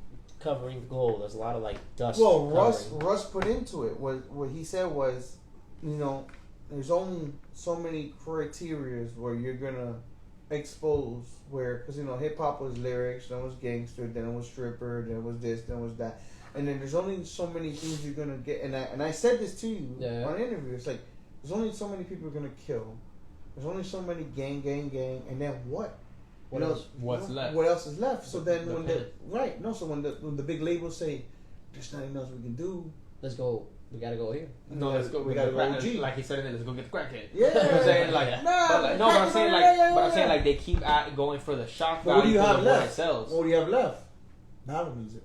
D: covering the gold. There's a lot of like dust.
B: well,
D: covering.
B: Russ put into it was what he said was, you know, there's only so many criteria where you're gonna expose where, because you know, hip hop was lyrics, then it was gangster, then it was stripper, then it was this, then it was that, and then there's only so many things you're gonna get. And I said this to you
D: Yeah.
B: on an interview. It's like there's only so many people you're gonna kill. There's only so many gang, and then what?
D: What
B: You know,
D: else?
C: What's left?
B: What else is left? So then
C: The
B: when the big labels say there's nothing else we can do,
D: Let's go. We gotta go here.
C: No, let's go.
B: We gotta go OG.
C: Like he said in there, let's go get the crackhead.
B: Yeah.
C: You know what I'm saying? Like,
B: Nah,
C: but like, no, but I'm saying like,
B: yeah.
C: but I'm saying like they keep going for the shock
B: But what do
C: value
B: you
C: for
B: have
C: the what it
B: left?
C: sells.
B: What do you have left? Battle music.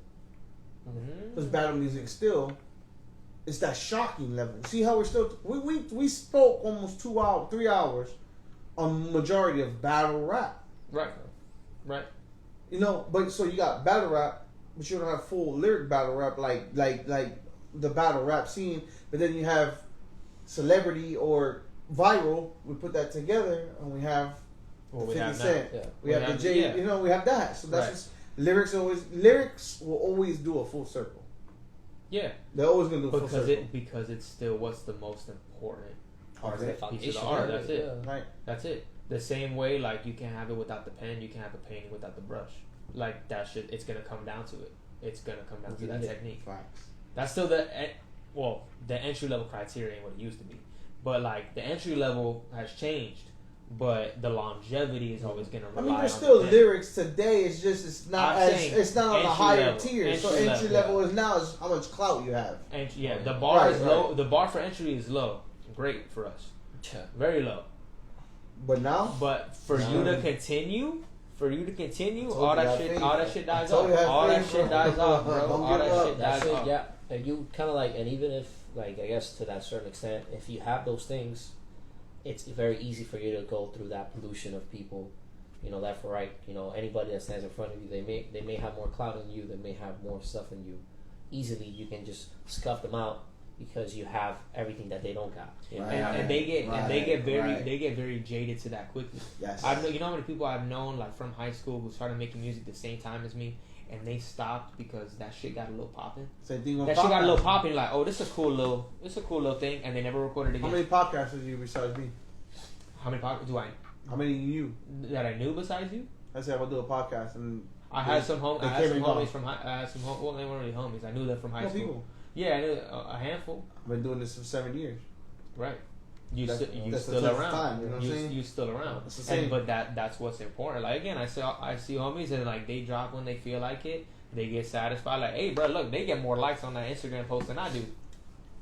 C: Mhm.
B: Because battle music still, it's that shocking level. See how we're still we spoke almost 3 hours on majority of battle rap.
C: Right. Right.
B: You know, but so you got battle rap, but you don't have full lyric battle rap like the battle rap scene. But then you have celebrity or viral. We put that together and we have
C: What
B: the
C: we
B: 50
C: have now.
B: Cent.
D: Yeah.
B: We have the J.
C: yeah.
B: You know, we have that. So that's
C: Right.
B: just, lyrics will always do a full circle.
C: Yeah.
B: They're always gonna do a full circle.
C: Because it's still what's the most important
B: Part of it.
C: piece of the art. That's it.
D: Yeah.
B: Right.
C: That's it. The same way, like you can have it without the pen, you can have a painting without the brush. Like that shit, it's gonna come down to it. It's gonna come down to that technique.
B: Facts.
C: That's still the entry level criteria ain't what it used to be, but like the entry level has changed, but the longevity is always gonna rely
B: I mean, there's
C: on
B: still
C: the pen.
B: lyrics today. It's just it's not
C: I'm saying
B: it's not on the
C: entry
B: higher
C: level.
B: tier. So
C: Entry
B: entry
C: level,
B: level is now is how much clout you have.
C: Entry, yeah, the bar
B: Right,
C: is
B: right.
C: low. The bar for entry is low. Great for us,
D: Yeah.
C: very low.
B: But now,
C: But for you to continue,
B: told
C: all
B: you,
C: that
B: have
C: shit,
B: faith.
C: all that shit dies
B: I told
C: off.
B: you, have
C: All that
B: faith,
C: shit
B: bro.
C: dies off, bro.
B: Don't
C: All
B: give
C: that
B: up.
C: shit
D: That's
C: dies
D: it,
C: off.
D: yeah. And you kind of like, and even if, like, I guess to that certain extent, if you have those things, it's very easy for you to go through that pollution of people, you know, left or right. You know, anybody that stands in front of you, they may have more clout than you, they may have more stuff than you, easily you can just scuff them out because you have everything that they don't got. You know?
B: Right.
C: And they get
B: Right.
C: very jaded to that quickly.
B: Yes.
C: You know how many people I've known like from high school who started making music the same time as me, and they stopped because that shit got a little popping.
B: Same thing with
C: That shit got a little popping. Like, oh, this is a cool little thing, and they never recorded it again.
B: How many podcasts did you besides me?
C: How many podcasts do I?
B: How many you
C: That I knew besides you?
B: I said I would do a podcast and
C: I had some
B: they
C: I had
B: came
C: some
B: and
C: homies
B: gone.
C: from I had some well, they weren't really homies. I knew them from high
B: No
C: school.
B: people.
C: Yeah, I knew a handful.
B: I've been doing this for 7 years.
C: Right. You
B: That's
C: still
B: the
C: around.
B: time, you know what I'm saying?
C: You still around.
B: It's the same.
C: But that's what's important. Like again, I see homies and like they drop when they feel like it. They get satisfied. Like, hey, bro, look, they get more likes on that Instagram post than I do.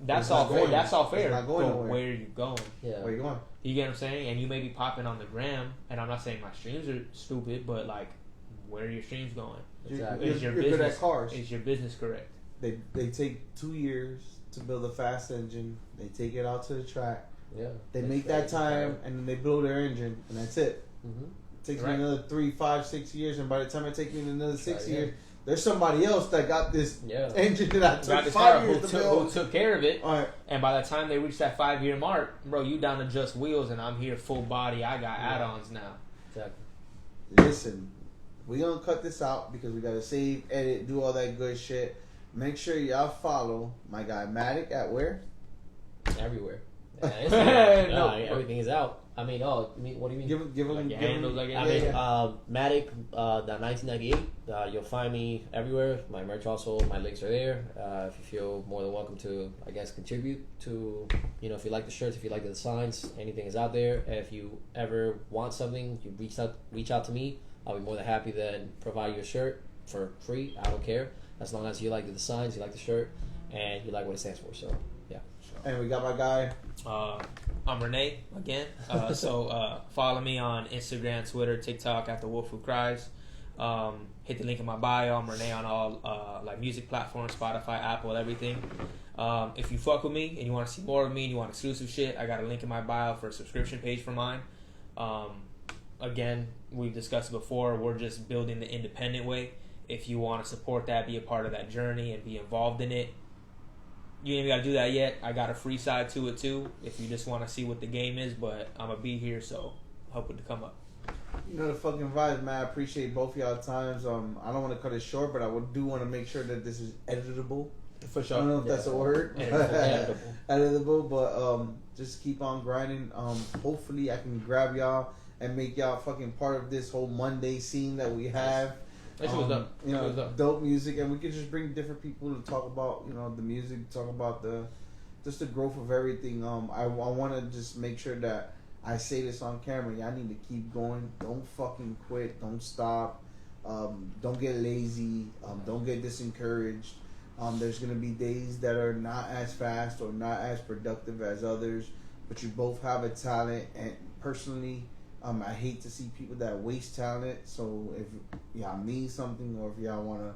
C: That's all fair. That's all fair.
B: It's not going
C: But
B: nowhere.
C: where are you going?
D: Yeah.
B: Where you going?
C: You get what I'm saying? And you may be popping on the gram, and I'm not saying my streams are stupid, but like, where are your streams going?
D: Exactly.
C: Is your
B: You're good
C: business
B: at cars.
C: Is your business correct?
B: They take 2 years to build a fast engine. They take it out to the track.
D: Yeah.
B: They make that time, and then they blow their engine, and that's it.
D: Mm-hmm.
B: It takes
C: Right.
B: me another 3, 5, 6 years, and by the time it takes me another 6
D: Right,
B: years, there's somebody else that got this
D: Yeah.
B: engine that I took
C: Got this
B: 5
C: car
B: years
C: who
B: to
C: took,
B: build.
C: who took care of it,
B: All right.
C: and by the time they reach that 5-year mark, bro, you down to just wheels, and I'm here full body. I got add-ons now.
D: Exactly.
B: Listen, we gonna cut this out because we gotta save, edit, do all that good shit. Make sure y'all follow my guy Matic at where?
D: Everywhere. Yeah, Instagram.
C: No.
D: Everything is out. I mean, what do you mean?
B: Give him,
C: Like your handles, I guess.
D: I mean,
B: yeah.
D: Matic, that 1998. You'll find me everywhere. My merch also, my links are there. If you feel more than welcome to, I guess, contribute to, if you like the shirts, if you like the designs, anything is out there. If you ever want something, you reach out to me. I'll be more than happy to provide you a shirt for free. I don't care, as long as you like the designs, you like the shirt, and you like what it stands for. So, yeah.
B: And we got my guy.
C: I'm Rene again. So follow me on Instagram, Twitter, TikTok at the Wolf Who Cries. Hit the link in my bio. I'm Rene on all like music platforms, Spotify, Apple, everything. If you fuck with me and you want to see more of me and you want exclusive shit, I got a link in my bio for a subscription page for mine. Again, we've discussed before, we're just building the independent way. If you want to support that, be a part of that journey and be involved in it, you ain't got to do that yet. I got a free side to it too if you just want to see what the game is, but I'm going to be here, so help it to come up.
B: You know the fucking vibes, man. I appreciate both y'all times. I don't want to cut it short, but I do want to make sure that this is editable.
C: For
B: I
C: sure.
B: don't know if that's a word.
C: Editable.
B: Editable, but just keep on grinding. Hopefully I can grab y'all and make y'all fucking part of this whole Monday scene that we have.
C: That shit was dope.
B: You know,
C: It was dope.
B: dope music, and we can just bring different people to talk about, the music, talk about the growth of everything. I want to just make sure that I say this on camera. Y'all need to keep going. Don't fucking quit. Don't stop. Don't get lazy. Don't get discouraged. There's gonna be days that are not as fast or not as productive as others, but you both have a talent. And personally, I hate to see people that waste talent. So if y'all need something, or if y'all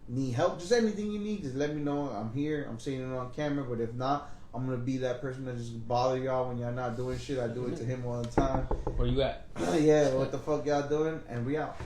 B: need help, just anything you need, just let me know. I'm here. I'm saying it on camera. But if not, I'm gonna be that person that just bother y'all when y'all not doing shit. I do it to him all the time.
C: Where you at?
B: Yeah, what the fuck y'all doing? And we out.